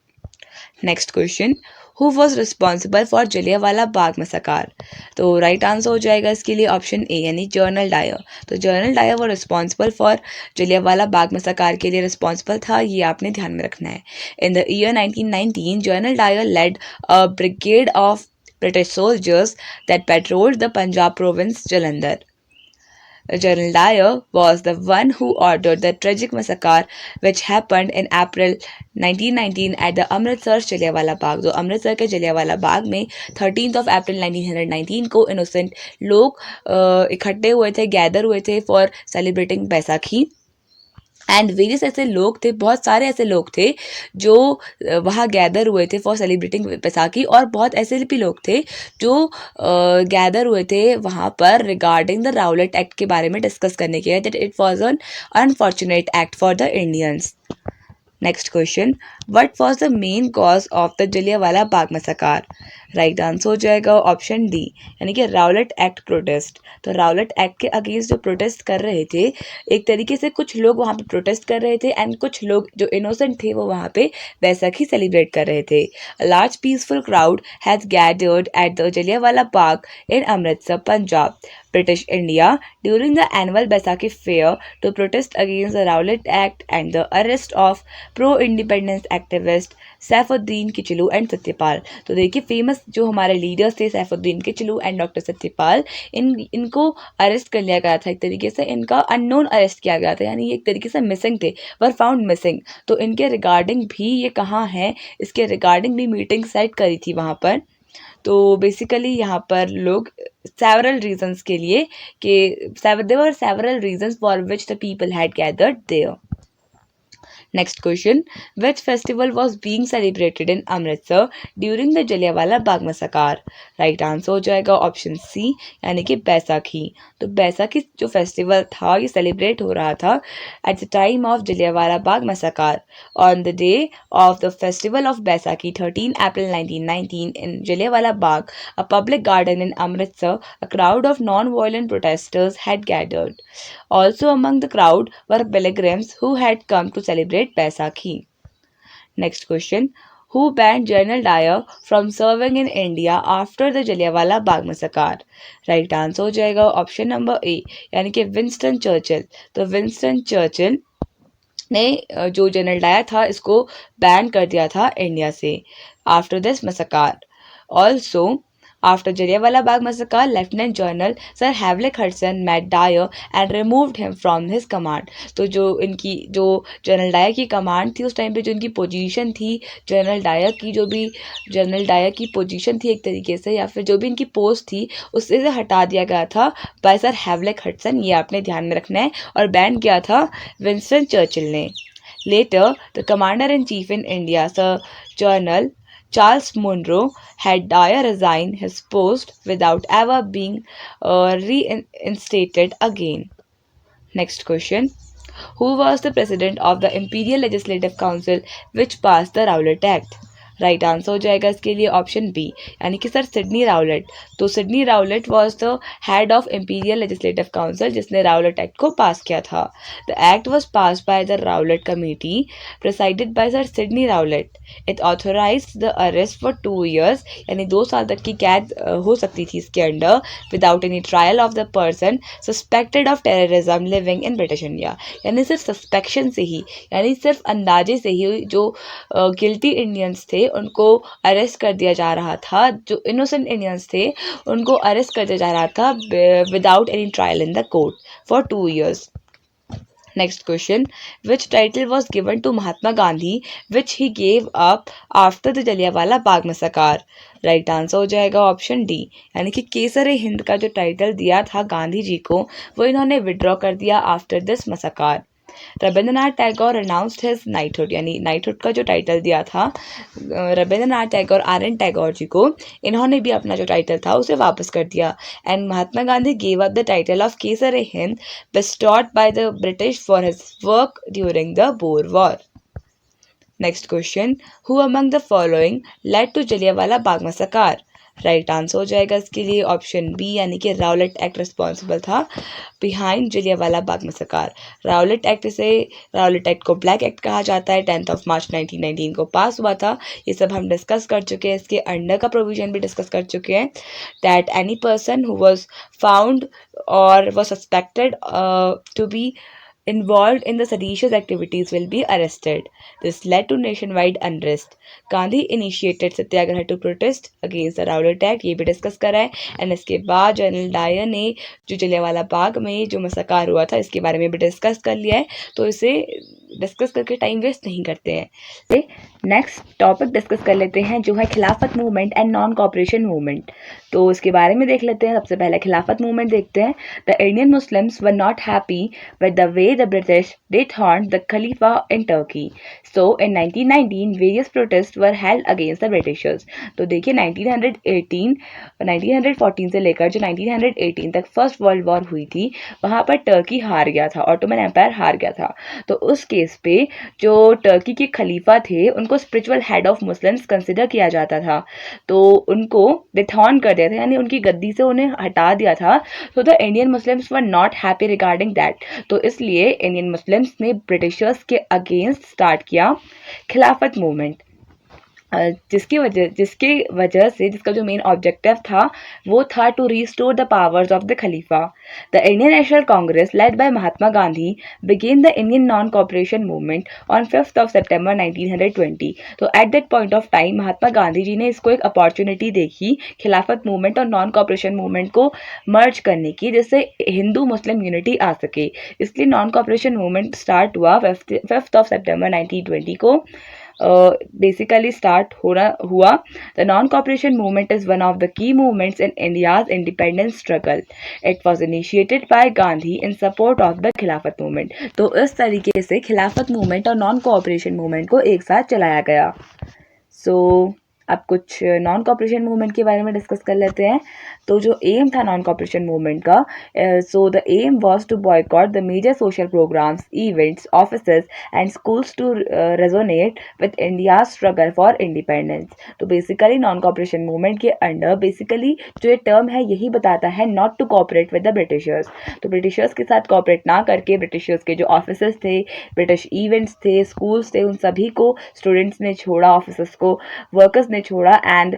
Next question, who was responsible for Jallianwala Bagh massacre? तो राइट आंसर हो जाएगा इसके लिए ऑप्शन ए, यानी जनरल डायर। तो जनरल डायर वो responsible for Jallianwala Bagh massacre के लिए रिस्पॉन्सिबल था, ये आपने ध्यान में रखना है। In the year 1919 general Dyer led a brigade of British soldiers that patrolled the Punjab province Jalandhar. General Dyer was the one who ordered the tragic massacre which happened in April 1919 at the Amritsar Jallianwala Bagh। जो अमृतसर के जलियांवाला बाग में 13 अप्रैल 1919 को इनोसेंट लोग इकट्ठे हुए थे, गैदर हुए थे for celebrating Baisakhi. And various ऐसे लोग थे, बहुत सारे ऐसे लोग थे जो वहाँ गैदर हुए थे फॉर सेलिब्रेटिंग बैसाखी, और बहुत ऐसे भी लोग थे जो गैदर हुए थे वहाँ पर रिगार्डिंग द राउलेट एक्ट के बारे में डिस्कस करने के लिए, that it was an unfortunate act for the Indians. Next question, what was the main cause of the Jallianwala Bagh massacre? Right answer हो जाएगा ऑप्शन डी, यानी कि राउलेट एक्ट प्रोटेस्ट। तो राउलेट एक्ट के अगेंस्ट जो प्रोटेस्ट कर रहे थे, एक तरीके से कुछ लोग वहाँ पे प्रोटेस्ट कर रहे थे एंड कुछ लोग जो इनोसेंट थे वो वहाँ पे बैसाखी सेलिब्रेट कर रहे थे। A large peaceful crowd has gathered at the Jallianwala Bagh in Amritsar, Punjab, British India during the annual Baisakhi fair to protest against the Rowlatt Act and the arrest of pro-independence activist Saifuddin Kitchlew and Satyapal. तो देखिए फेमस जो हमारे लीडर्स थे सैफुद्दीन किचलू एंड डॉक्टर सत्यपाल, इनको अरेस्ट कर लिया गया था। एक तरीके से इनका अननोन अरेस्ट किया गया था, यानी ये एक तरीके से मिसिंग थे, वर फाउंड मिसिंग। तो इनके रिगार्डिंग भी ये कहाँ हैं, इसके रिगार्डिंग भी मीटिंग सेट करी थी वहाँ पर। तो बेसिकली यहाँ पर लोग सेवरल रीजंस के लिए कि there were several reasons for which the people had gathered there. Next question, which festival was being celebrated in Amritsar during the Jallianwala Bagh massacre? Right answer हो जाएगा ऑप्शन सी, यानी कि बैसाखी। तो बैसाखी जो फेस्टिवल था ये सेलिब्रेट हो रहा था at the time of Jallianwala Bagh massacre. On the day of the festival of Baisakhi 13 April 1919 in Jallianwala Bagh, a public garden in Amritsar, a crowd of non-violent protesters had gathered. Also among the crowd were pilgrims who had come to celebrate Baisakhi. Next question, who banned General Dyer from serving in India after the Jallianwala Bagh massacre? Right answer हो जाएगा ऑप्शन नंबर ए, यानी कि विंस्टन चर्चिल। तो विंस्टन चर्चिल ने जो जनरल डायर था इसको बैन कर दिया था इंडिया से after this massacre. Also after Jallianwala Bagh massacre, lieutenant general sir Havelock Hudson met Dyer and removed him from his command। तो जो जनरल डायर की कमांड थी उस टाइम पे, जो इनकी पोजीशन थी जनरल डायर की पोजीशन थी एक तरीके से, या फिर जो भी इनकी पोस्ट थी उससे हटा दिया गया था बाय सर हैवलेट हडसन। ये आपने ध्यान में रखना है। और बैन किया था विंस्टन चर्चिल ने। Later the commander in chief in India sir general Charles Munro had Dyer resign his post without ever being reinstated again. Next question, who was the president of the Imperial Legislative Council which passed the Rowlatt Act? Right answer हो जाएगा इसके लिए ऑप्शन बी, यानी कि सर सिडनी राउलेट। तो Sydney Rowlatt was the head of imperial legislative council जिसने राउलेट एक्ट को पास किया था। The act was pass by the Rowlatt committee presided by sir Sydney Rowlatt. It authorise the arrest for 2 years, यानी 2 साल तक की कैद हो सकती थी इसके under, without any trial of the person suspected of terrorism living in British India. यानी सिर्फ सस्पेक्शन से ही, यानी सिर्फ अंदाजे से ही जो गिल्टी इंडियंस थे उनको अरेस्ट कर दिया जा रहा था, जो इनोसेंट इंडियंस थे उनको अरेस्ट कर दिया जा रहा था without any trial in the court for 2 years. Next question, which title was given to Mahatma Gandhi which he gave up after the Jallianwala Bagh massacre? Right answer हो जाएगा ऑप्शन डी, यानी कि केसर हिंद का जो टाइटल दिया था गांधी जी को वो इन्होंने विड्रॉ कर दिया after this massacre. Rabindranath Tagore announced his knighthood, यानी नाइटहुड का जो टाइटल दिया था रविंद्रनाथ टैगोर आर एन टैगोर जी को, इन्होंने भी अपना जो टाइटल था उसे वापस कर दिया। And Mahatma Gandhi gave up the title of Kesar Hind bestowed by the British for his work during the Boer War. Next question, who among the following led to Jallianwala Bagh massacre? Right answer हो जाएगा इसके लिए ऑप्शन बी, यानी कि राउलेट एक्ट रिस्पॉन्सिबल था behind Jallianwala Bagh मसाकार। Rowlatt act को ब्लैक एक्ट कहा जाता है। 10 मार्च 1919 को पास हुआ था। ये सब हम डिस्कस कर चुके हैं, इसके अंडर का प्रोविजन भी डिस्कस कर चुके हैं, that any person who was found or was suspected to be involved in the seditious activities will be arrested. This led to nationwide unrest. Gandhi initiated Satyagraha to protest against the Rowlatt Act, ये भी डिस्कस करा है। एंड इसके बाद जनरल डायर ने जो जलियांवाला बाग में जो मसाकार हुआ था इसके बारे में भी डिस्कस कर लिया है, तो इसे डिस्कस करके टाइम वेस्ट नहीं करते हैं। नेक्स्ट टॉपिक डिस्कस कर लेते हैं जो है खिलाफत movement and non cooperation movement. तो इसके बारे में देख लेते हैं। सबसे पहले खिलाफत मूवमेंट देखते हैं। The Indian Muslims were not happy with the way the British dethroned the Khalifa in Turkey. So in 1919 various protests were held against the Britishers. तो देखिए 1914 से लेकर जो 1918 तक फर्स्ट वर्ल्ड वॉर हुई थी वहाँ पर टर्की हार गया था, ऑटोमन एम्पायर हार गया था। तो उस केस पे जो टर्की के खलीफा थे उनको spiritual head of Muslims consider किया जाता था, तो उनको डिथॉर्न कर दिया था, यानी उनकी गद्दी से उन्हें हटा दिया था। तो the Indian Muslims were not happy regarding that, तो इसलिए इंडियन मुस्लिम्स ने ब्रिटिशर्स के अगेंस्ट स्टार्ट किया खिलाफत मूवमेंट, जिसकी वजह से जिसका जो मेन ऑब्जेक्टिव था वो था to restore the powers of the Khalifa. The Indian national Congress led by Mahatma Gandhi began the Indian non cooperation movement on 5 September 1920। तो at that point of time Mahatma Gandhi जी ने इसको एक अपॉर्चुनिटी देखी खिलाफत मूवमेंट और नॉन कॉपरेशन मूवमेंट को मर्ज करने की, जिससे हिंदू मुस्लिम यूनिटी आ सके, इसलिए नॉन कॉपरेशन मूवमेंट स्टार्ट हुआ 5 सितंबर 1920 को basically start हुआ। The non-cooperation movement is one of the key movements in India's independence struggle. It was initiated by Gandhi in support of the खिलाफत movement. तो इस तरीके से खिलाफत मूवमेंट और नॉन कोऑपरेशन मूवमेंट को एक साथ चलाया गया। अब कुछ नॉन कॉपरेशन मूवमेंट के बारे में डिस्कस कर लेते हैं। तो जो एम था नॉन कॉपरेशन मूवमेंट का, so the aim was to boycott the major social programmes, events, offices and schools to resonate with India struggle for independence. तो बेसिकली नॉन कॉपरेशन मूवमेंट के अंडर बेसिकली जो ये टर्म है यही बताता है not to cooperate with the Britishers. तो ब्रिटिशर्स के साथ कॉपरेट ना करके ब्रिटिशर्स के जो ऑफिसेज थे, ब्रिटिश इवेंट्स थे, स्कूल्स थे, उन सभी को स्टूडेंट्स ने छोड़ा, ऑफिसर्स को वर्कर्स ने छोड़ा, and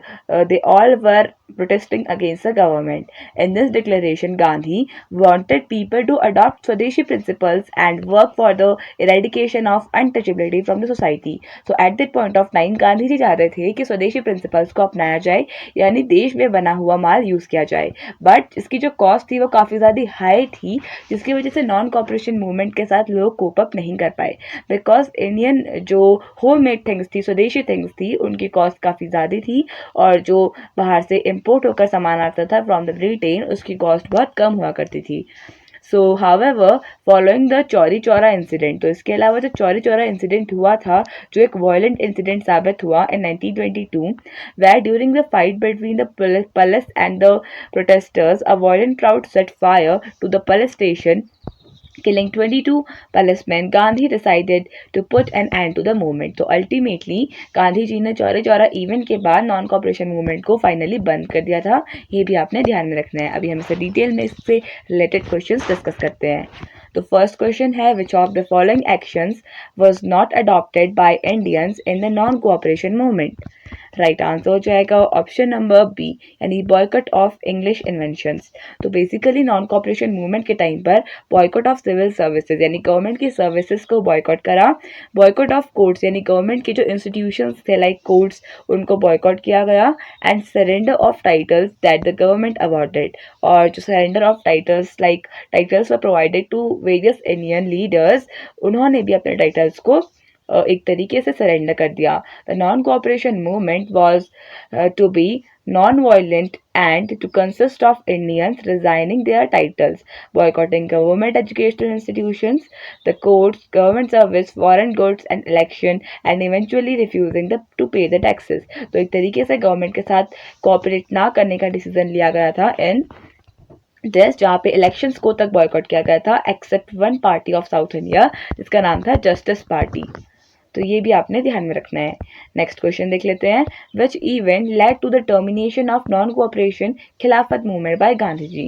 they all were protesting against the government. In this declaration, Gandhi wanted people to adopt Swadeshi principles and work for the eradication of untouchability from the society. So at that point of time, Gandhi ji चाहते थे कि स्वदेशी प्रिंसिपल्स को अपनाया जाए, यानी देश में बना हुआ माल यूज किया जाए, बट इसकी जो कॉस्ट थी वो काफ़ी ज़्यादा हाई थी, जिसकी वजह से नॉन कॉपरेशन मूवमेंट के साथ लोग कोप अप नहीं कर पाए, बिकॉज इंडियन जो होम मेड थिंग्स थी, स्वदेशी थिंग्स थी, उनकी कॉस्ट काफ़ी ज़्यादा थी, और जो बाहर से इम्पोर्ट होकर सामान आता था फ्रॉम द ब्रिटेन उसकी कॉस्ट बहुत कम हुआ करती थी। सो however following the Chauri Chaura incident, तो इसके अलावा जो चौरी चौरा इंसिडेंट हुआ था जो एक वायलेंट इंसिडेंट साबित हुआ in 1922, where during the fight between the police and the protesters a violent crowd set fire to the police station killing 22 policemen, Gandhi decided to put an end to the movement. तो अल्टीमेटली गांधी जी ने चौरी चौरा इवेंट के बाद नॉन कॉपरेशन मूवमेंट को फाइनली बंद कर दिया था. ये भी आपने ध्यान में रखना है. अभी हम इसे डिटेल में इससे रिलेटेड क्वेश्चंस डिस्कस करते हैं. तो फर्स्ट क्वेश्चन है विच of the following actions was not adopted by Indians in the non cooperation movement. Right answer हो जाएगा ऑप्शन नंबर बी यानी बॉयकॉट ऑफ इंग्लिश इन्वेंशंस. तो बेसिकली नॉन कॉपरेशन मूवमेंट के टाइम पर बॉयकॉट ऑफ सिविल सर्विसेज यानी गवर्नमेंट की सर्विसेज को बॉयकॉट करा. बॉयकॉट ऑफ कोर्ट्स यानी गवर्नमेंट के जो इंस्टीट्यूशंस थे लाइक कोर्ट्स उनको बॉयकॉट किया गया. And surrender of titles that the government awarded. और जो surrender of titles like titles were provided to various Indian leaders, उन्होंने भी अपने टाइटल्स को एक तरीके से सरेंडर कर दिया. The non cooperation movement was to be non-violent and to consist of Indians resigning their titles, boycotting government educational institutions, the courts, government service, foreign goods and election, and eventually refusing to pay the taxes. तो एक तरीके से गवर्नमेंट के साथ कोऑपरेट ना करने का डिसीजन लिया गया था इन देश, जहाँ पे इलेक्शंस को तक बॉयकॉट किया गया था except one party of south India जिसका नाम था जस्टिस पार्टी. तो ये भी आपने ध्यान में रखना है. नेक्स्ट क्वेश्चन देख लेते हैं. Which event led to the termination of non cooperation Khilafat movement by Gandhi ji.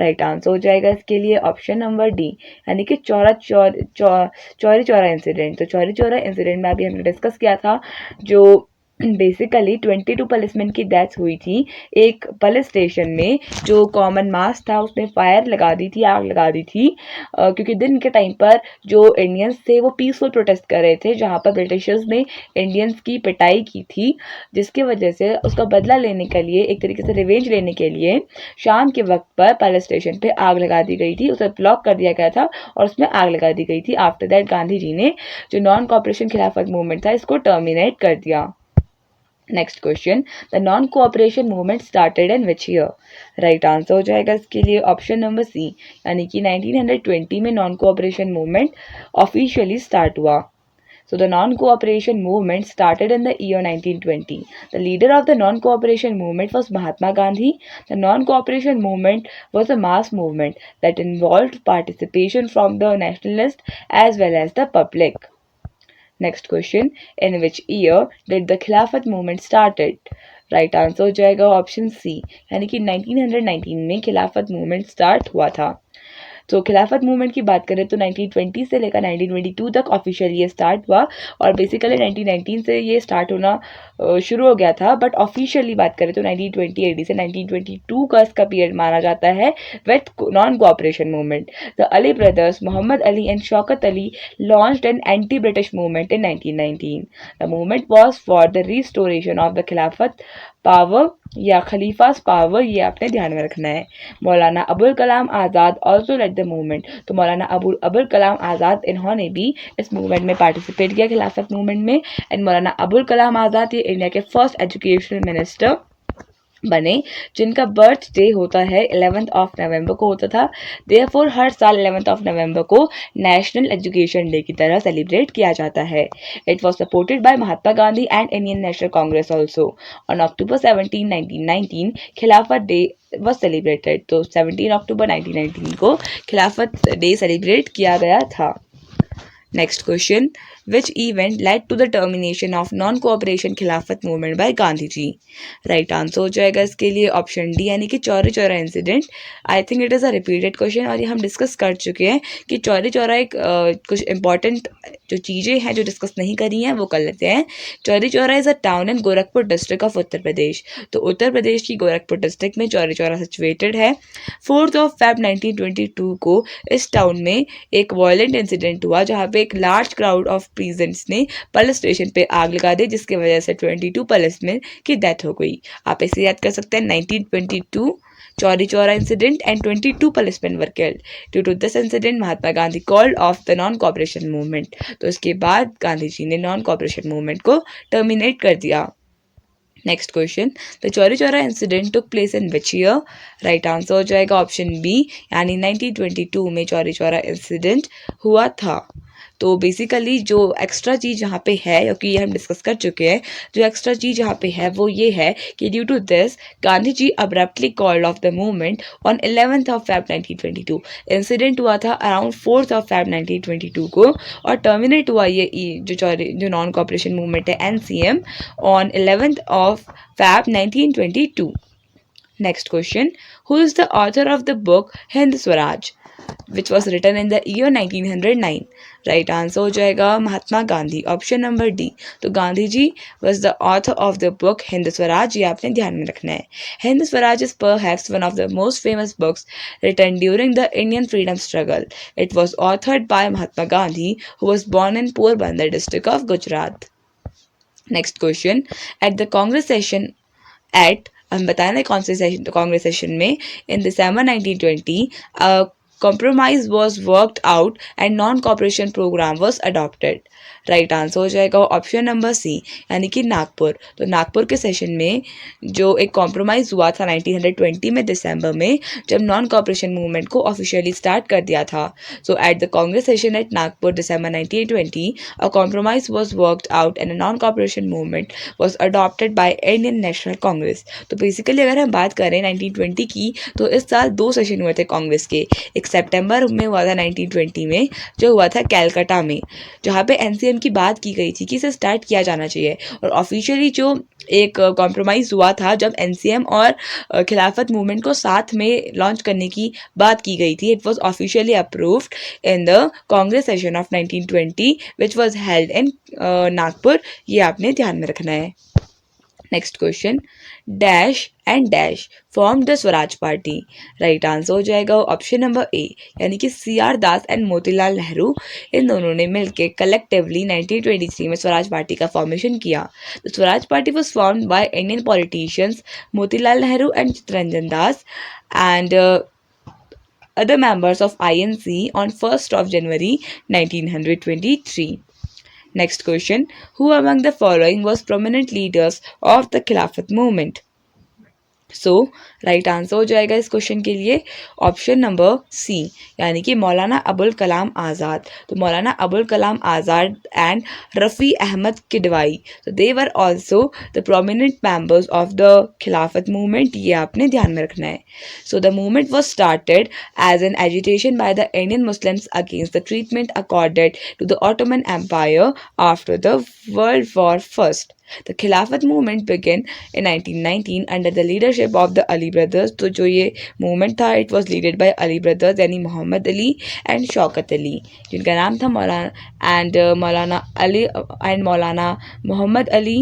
Right answer हो जाएगा इसके लिए ऑप्शन नंबर डी यानी कि चौरी चौरा इंसिडेंट. तो चौरी चौरा इंसिडेंट में अभी हमने डिस्कस किया था जो बेसिकली 22 पुलिसमैन की डेथ हुई थी. एक पुलिस स्टेशन में जो कॉमन मास था उसने फायर लगा दी थी, आग लगा दी थी, क्योंकि दिन के टाइम पर जो इंडियंस थे वो पीसफुल प्रोटेस्ट कर रहे थे जहाँ पर ब्रिटिशर्स ने इंडियंस की पिटाई की थी, जिसकी वजह से उसका बदला लेने के लिए एक तरीके से रिवेंज लेने के लिए शाम के वक्त पर पुलिस स्टेशन पे आग लगा दी गई थी. उसे ब्लॉक कर दिया गया था और उसमें आग लगा दी गई थी. आफ्टर दैट गांधी जी ने जो नॉन कॉपरेशन खिलाफत मूवमेंट था इसको टर्मिनेट कर दिया. Next question. The non cooperation movement started in which year. Right answer हो जाएगा इसके लिए ऑप्शन नंबर सी यानी कि 1920 में non cooperation movement officially start हुआ. So the non-cooperation movement started in the year 1920. The leader of the non-cooperation movement was Mahatma Gandhi. The non-cooperation movement was a mass movement that involved participation from the nationalists as well as the public. Next question. In which year did the Khilafat movement started? Right answer हो जाएगा ऑप्शन सी यानी कि 1919 में खिलाफत मूवमेंट स्टार्ट हुआ था. तो खिलाफत मूवमेंट की बात करें तो 1920 से लेकर 1922 तक ऑफिशियली ये स्टार्ट हुआ और बेसिकली 1919 से ये स्टार्ट होना शुरू हो गया था. बट ऑफिशियली बात करें तो 1920 से 1922 का इसका पीरियड माना जाता है with non cooperation movement. The Ali brothers Mohammad Ali and Shaukat Ali launched an anti British movement in 1919. The movement was for the restoration of the Khilafat power या खलीफास पावर. ये आपने ध्यान में रखना है. मौलाना अबुल कलाम आज़ाद ऑल्सो लेड द मूवमेंट. तो मौलाना अबुल कलाम आज़ाद इन्होंने भी इस मूवमेंट में पार्टिसिपेट किया खिलाफत मूवमेंट में. एंड मौलाना अबुल कलाम आज़ाद ये इंडिया के फर्स्ट एजुकेशनल मिनिस्टर बने जिनका बर्थ डे होता है 11th ऑफ नवंबर को होता था. देयरफॉर हर साल 11th ऑफ नवंबर को नेशनल एजुकेशन डे की तरह सेलिब्रेट किया जाता है. It was supported by Mahatma Gandhi and Indian national Congress also. On October 17, 1919 खिलाफत डे वॉज सेलिब्रेटेड. तो 17 अक्टूबर 1919 को खिलाफत डे सेलिब्रेट किया गया था. Next question. Which event led to the termination of non cooperation Khilafat movement by Gandhi ji. Right answer हो जाएगा इसके लिए ऑप्शन डी यानी कि Chauri Chaura incident. I think it is a repeated question और ये हम डिस्कस कर चुके हैं कि चौरी चौरा एक कुछ इंपॉर्टेंट जो चीज़ें हैं जो डिस्कस नहीं करी हैं वो कर लेते हैं. Chauri Chaura is a town in Gorakhpur district of Uttar Pradesh. तो उत्तर प्रदेश की गोरखपुर डिस्ट्रिक्ट में चौरी चौरा सिचुएटेड है. 4 Feb 1922 को इस टाउन में एक वायलेंट इंसिडेंट हुआ जहाँ पे एक लार्ज क्राउड ऑफ प्रीजेंट्स ने पुलिस स्टेशन पे आग लगा दी जिसकी वजह से 22 पुलिसमैन की डेथ हो गई. आप इसे याद कर सकते हैं 1922 Chauri Chaura incident and 22 policemen were killed. Due to this incident Mahatma Gandhi called off the non cooperation movement. तो इसके बाद गांधी जी ने नॉन कोऑपरेशन मूवमेंट को टर्मिनेट कर दिया. Next question. The Chauri Chaura incident took place in which year. Right answer हो जाएगा ऑप्शन बी यानी 1922 में चौरी चौरा इंसिडेंट हुआ था. तो बेसिकली जो एक्स्ट्रा चीज़ यहाँ पे है, क्योंकि ये हम डिस्कस कर चुके हैं, जो एक्स्ट्रा चीज़ यहाँ पे है वो ये है कि due to this Gandhi ji abruptly called off the movement on 11th of Feb 1922। Incident हुआ था अराउंड 4th of Feb 1922 को, और टर्मिनेट हुआ ये जो नॉन कॉपरेशन मूवमेंट है NCM on 11th of Feb 1922। Next question, who is the author of the book Hind Swaraj, which was written in the year 1909? Right answer हो जाएगा Mahatma Gandhi, option number D. तो Gandhi ji was the author of the book Hind Swaraj, ये आपने ध्यान में रखना है। Hind Swaraj is perhaps one of the most famous books written during the Indian freedom struggle. It was authored by Mahatma Gandhi, who was born in Porbandar district of Gujarat. Next question, at the Congress session at हम बताए ना कांग्रेस सेशन में इन दिसंबर 1920 compromise was worked out and non-cooperation program was adopted। Right answer हो जाएगा ऑप्शन नंबर सी, यानी कि नागपुर। तो नागपुर के सेशन में जो एक कॉम्प्रोमाइज़ हुआ था 1920 में दिसंबर में, जब नॉन कॉपरेशन मूवमेंट को ऑफिशियली स्टार्ट कर दिया था। So at the Congress session at Nagpur December 1920 a compromise was worked out and a non-cooperation movement was adopted by Indian National Congress। तो बेसिकली अगर हम बात करें 1920 की, तो इस साल 2 सेशन हुए थे कांग्रेस के। एक सितंबर में हुआ था 1920 में, जो हुआ था कैलकाटा में, जहाँ पे एनसीएम की बात की गई थी कि इसे स्टार्ट किया जाना चाहिए। और ऑफिशियली जो एक कॉम्प्रोमाइज़ हुआ था जब एनसीएम और खिलाफत मूवमेंट को साथ में लॉन्च करने की बात की गई थी, it was officially approved in the Congress session of 1920 which was held in Nagpur. ये आपने ध्यान में रखना है। Next question, dash and dash form the Swaraj party. Right answer हो जाएगा ऑप्शन नंबर ए, यानी कि CR दास एंड मोतीलाल नेहरू, इन दोनों ने मिलकर कलेक्टिवली 1923 में स्वराज पार्टी का फॉर्मेशन किया। The Swaraj party was formed by Indian politicians Motilal Nehru and Chittaranjan Das and other members of INC on 1st of January 1923। Next question, who among the following was prominent leaders of the Khilafat movement? So right answer हो जाएगा इस क्वेश्चन के लिए ऑप्शन नंबर सी, यानी कि मौलाना अबुल कलाम आज़ाद। तो मौलाना अबुल कलाम आज़ाद एंड रफ़ी अहमद किडवाई, तो they were also the prominent members of the Khilafat movement, ये आपने ध्यान में रखना है। So the movement was started as an agitation by the Indian Muslims against the treatment accorded to the Ottoman Empire after the World War first. The Khilafat movement began in 1919 under the leadership of the Ali brothers। तो जो ये movement था, it was led by Ali brothers, यानी मोहम्मद अली एंड शौकत अली, जिनका नाम था मौलाना Ali and Maulana Mohammad Ali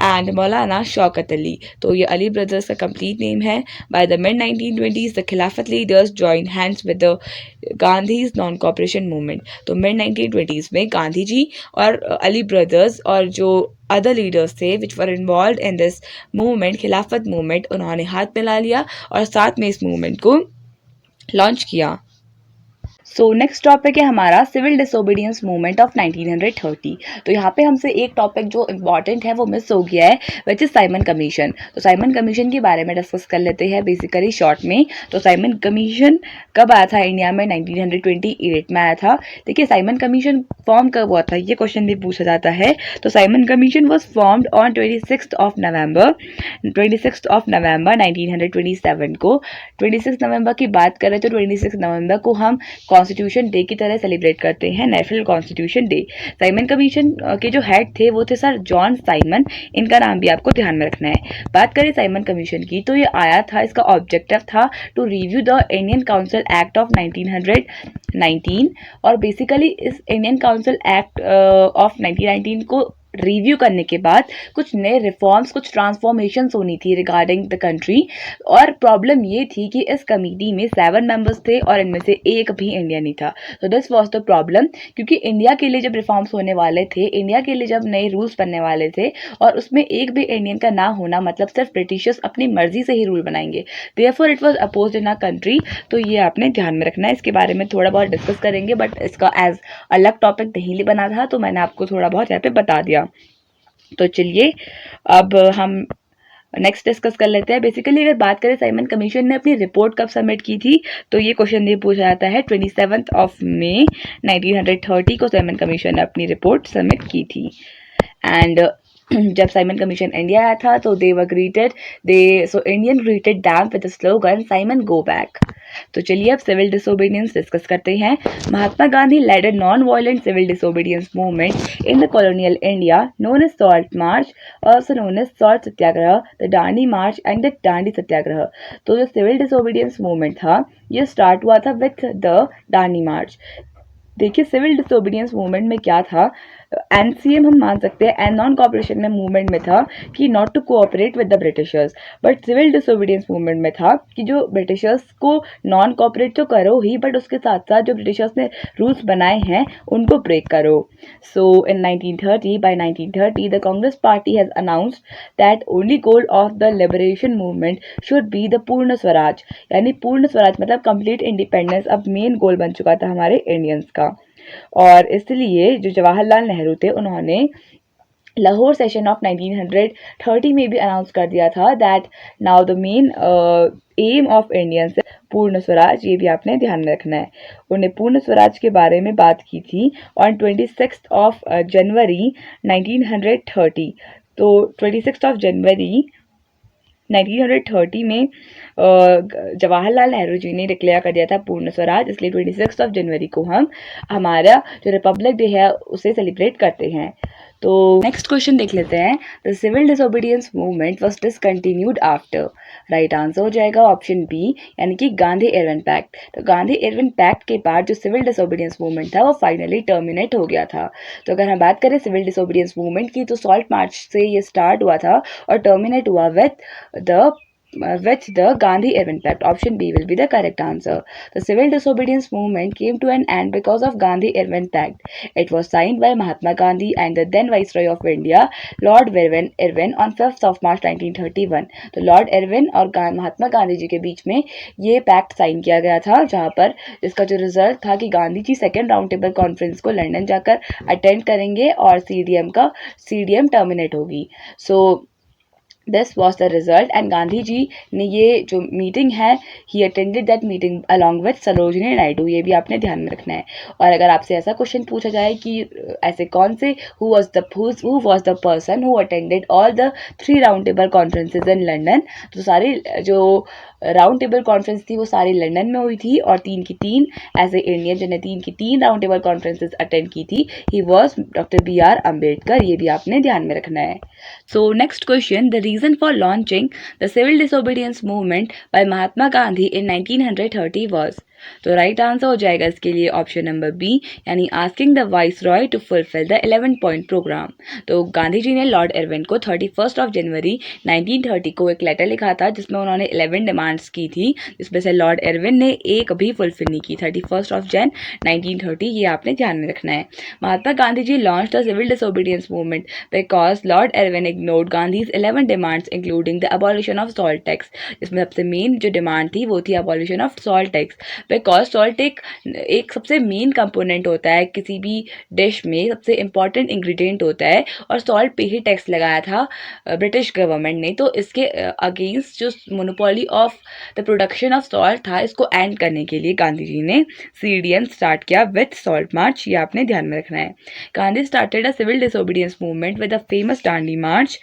and मौलाना शौकत अली। तो ये अली ब्रदर्स का कंप्लीट नेम है। By the mid 1920s the Khilafat leaders join hands with the Gandhi's non cooperation movement. तो मिड 1920s में गांधी जी और अली ब्रदर्स और जो अदर लीडर्स थे विच वर इन्वॉल्व इन दिस मूवमेंट, खिलाफत मूवमेंट, उन्होंने हाथ मिला लिया और साथ में इस मूवमेंट को लॉन्च किया। सो नेक्स्ट टॉपिक है हमारा सिविल डिसोबीडियंस मूवमेंट ऑफ 1930। तो यहाँ पे हमसे एक टॉपिक जो इम्पॉर्टेंट है वो मिस हो गया है, विच इज साइमन कमीशन। तो साइमन कमीशन के बारे में डिस्कस कर लेते हैं बेसिकली शॉर्ट में। तो साइमन कमीशन कब आया था इंडिया में? 1928 में आया था। देखिए साइमन कमीशन फॉर्म कब हुआ था, ये क्वेश्चन भी पूछा जाता है। तो Simon commission was formed on 26 नवंबर 1927 को। 26 नवंबर की बात करें तो 26 नवंबर को हम कॉन्स्टिट्यूशन डे की तरह सेलिब्रेट करते हैं, national constitution day. Simon commission के जो हेड थे वो थे सर जॉन साइमन, इनका नाम भी आपको ध्यान में रखना है। बात करें साइमन कमीशन की, तो ये आया था, इसका ऑब्जेक्टिव था to review the Indian council act of 1919। और बेसिकली इस इंडियन काउंसिल एक्ट ऑफ 1919 को रिव्यू करने के बाद कुछ नए रिफॉर्म्स, कुछ ट्रांसफॉर्मेशंस होनी थी रिगार्डिंग द कंट्री। और प्रॉब्लम ये थी कि इस कमेटी में 7 मेंबर्स थे और इनमें से एक भी इंडिया नहीं था। तो दिस वाज द प्रॉब्लम, क्योंकि इंडिया के लिए जब रिफॉर्म्स होने वाले थे, इंडिया के लिए जब नए रूल्स बनने वाले थे और उसमें एक भी इंडियन का ना होना, मतलब सिर्फ ब्रिटिशर्स अपनी मर्जी से ही रूल बनाएंगे, therefore it was opposed in our country. तो ये आपने ध्यान में रखना है। इसके बारे में थोड़ा बहुत डिस्कस करेंगे, बट इसका एज अलग टॉपिक नहीं बना था, तो मैंने आपको थोड़ा बहुत यहाँ पे बता दिया। तो चलिए अब हम नेक्स्ट डिस्कस कर लेते हैं। बेसिकली अगर बात करें साइमन कमीशन ने अपनी रिपोर्ट कब सबमिट की थी, तो ये क्वेश्चन ये पूछा जाता है 27 मई 1930 को साइमन कमीशन ने अपनी रिपोर्ट सबमिट की थी। एंड जब साइमन कमीशन इंडिया आया था तो they were greeted so Indian greeted them with the slogan Simon go back. तो चलिए अब सिविल डिसोबीडियंस डिस्कस करते हैं। Mahatma Gandhi led a non violent civil disobedience movement in the colonial India known as salt march, also known as salt satyagraha, the Dandi march and the Dandi satyagraha. तो जो सिविल डिसोबीडियंस मूवमेंट था ये स्टार्ट हुआ था विथ द दांडी मार्च। देखिए सिविल डिसोबीडियंस मूवमेंट में क्या था, एनसीएम हम मान सकते हैं एंड नॉन कॉपरेशन में मूवमेंट में था कि not to cooperate with the Britishers, but civil disobedience movement में था कि जो ब्रिटिशर्स को नॉन कॉपरेट तो करो ही, बट उसके साथ साथ जो ब्रिटिशर्स ने रूल्स बनाए हैं उनको ब्रेक करो। So in 1930 by 1930 the Congress party has announced that only goal of the liberation movement should be the Purna Swaraj, यानी पूर्ण स्वराज मतलब कंप्लीट इंडिपेंडेंस अब मेन गोल बन चुका था हमारे इंडियंस का। और इसलिए जो जवाहरलाल नेहरू थे उन्होंने लाहौर सेशन ऑफ 1930 में भी अनाउंस कर दिया था that now the main M of Indians पूर्ण स्वराज। ये भी आपने ध्यान में रखना है। उन्हें पूर्ण स्वराज के बारे में बात की थी ऑन 26 जनवरी 1930। तो 26 जनवरी 1930 में जवाहरलाल नेहरू जी ने डिक्लेयर कर दिया था पूर्ण स्वराज, इसलिए 26 जनवरी को हम हमारा जो रिपब्लिक डे है उसे सेलिब्रेट करते हैं। तो नेक्स्ट क्वेश्चन देख लेते हैं। The civil disobedience movement was discontinued after. Right answer हो जाएगा ऑप्शन बी, यानी कि गांधी इरविन पैक्ट। तो गांधी इरविन पैक्ट के बाद जो सिविल डिसोबीडियंस मूवमेंट था वो फाइनली टर्मिनेट हो गया था। तो अगर हम बात करें सिविल डिसोबीडियंस मूवमेंट की, तो सॉल्ट मार्च से ये स्टार्ट हुआ था और टर्मिनेट हुआ with the Gandhi Irwin Pact. Option B will be the correct answer. The civil disobedience movement came to an end because of Gandhi Irwin Pact. It was signed by Mahatma Gandhi and the then Viceroy of India, Lord Irwin on 5th of March 1931. तो लॉर्ड इरविन और महात्मा गांधी जी के बीच में ये पैक्ट साइन किया गया था, जहाँ पर इसका जो रिजल्ट था कि Gandhi ji second round table conference को लंदन जाकर अटेंड करेंगे और सीडीएम टर्मिनेट होगी। So this was the result and Gandhi जी ने ये जो मीटिंग है he attended that meeting along with Sarojini Naidu. ये भी आपने ध्यान में रखना है। और अगर आपसे ऐसा क्वेश्चन पूछा जाए कि ऐसे कौन से who was the person who attended all the 3 round table conferences in London, तो सारी जो राउंड टेबल कॉन्फ्रेंस थी वो सारी लंदन में हुई थी और 3 की 3 एज ए इंडियन जिन्हें 3 की 3 राउंड टेबल कॉन्फ्रेंसेज अटेंड की थी he was doctor BR Ambedkar. ये भी आपने ध्यान में रखना है। So next question, the reason for launching the civil disobedience movement by Mahatma Gandhi in 1930 was. तो राइट आंसर हो जाएगा इसके लिए ऑप्शन नंबर बी, यानी asking the viceroy to fulfil the 11 point programme. तो गांधी जी ने लॉर्ड इरविन को 31 जनवरी 1930 को एक लेटर लिखा था जिसमें उन्होंने 11 डिमांड्स की थी, जिसमें से लॉर्ड इरविन ने एक भी फुलफिल नहीं की 31 जनवरी 1930। ये आपने ध्यान में रखना है। Mahatma Gandhi ji launch the civil disobedience movement because Lord Irwin ignored Gandhi's 11 demands including the abolition of salt tax. इसमें सबसे मेन जो डिमांड थी वो थी abolition of salt tax, because salt एक सबसे मेन कंपोनेंट होता है किसी भी डिश में, सबसे इंपॉर्टेंट इंग्रेडिएंट होता है और सॉल्ट पे ही टैक्स लगाया था ब्रिटिश गवर्नमेंट ने। तो इसके अगेंस्ट जो monopoly of the production of salt था इसको एंड करने के लिए गांधी जी ने सीडीएम स्टार्ट किया विथ सॉल्ट मार्च। ये आपने ध्यान में रखना है। Gandhi started a civil disobedience movement with the famous Dandi march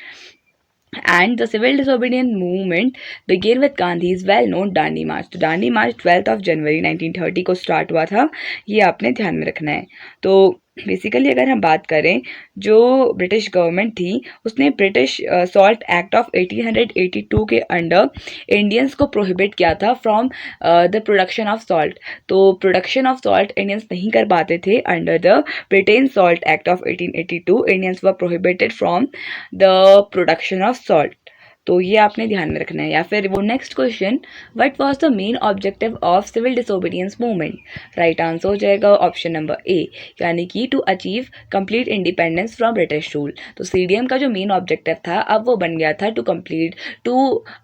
and the civil disobedience movement began with Gandhi's well-known Dandi March। तो दांडी मार्च 12 जनवरी 1930 को स्टार्ट हुआ था, ये आपने ध्यान में रखना है। तो बेसिकली अगर हम बात करें, जो ब्रिटिश गवर्नमेंट थी उसने ब्रिटिश सॉल्ट एक्ट ऑफ 1882 के अंडर इंडियंस को प्रोहिबिट किया था from the production of salt. तो प्रोडक्शन ऑफ सॉल्ट इंडियंस नहीं कर पाते थे under the Britain salt act of 1882। Indians were prohibited from the production of salt. तो ये आपने ध्यान में रखना है। या फिर वो next question, what was the main objective of civil disobedience movement. Right answer हो जाएगा ऑप्शन नंबर ए, यानी कि to achieve complete independence from British rule. तो सीडीएम का जो मेन ऑब्जेक्टिव था अब वो बन गया था to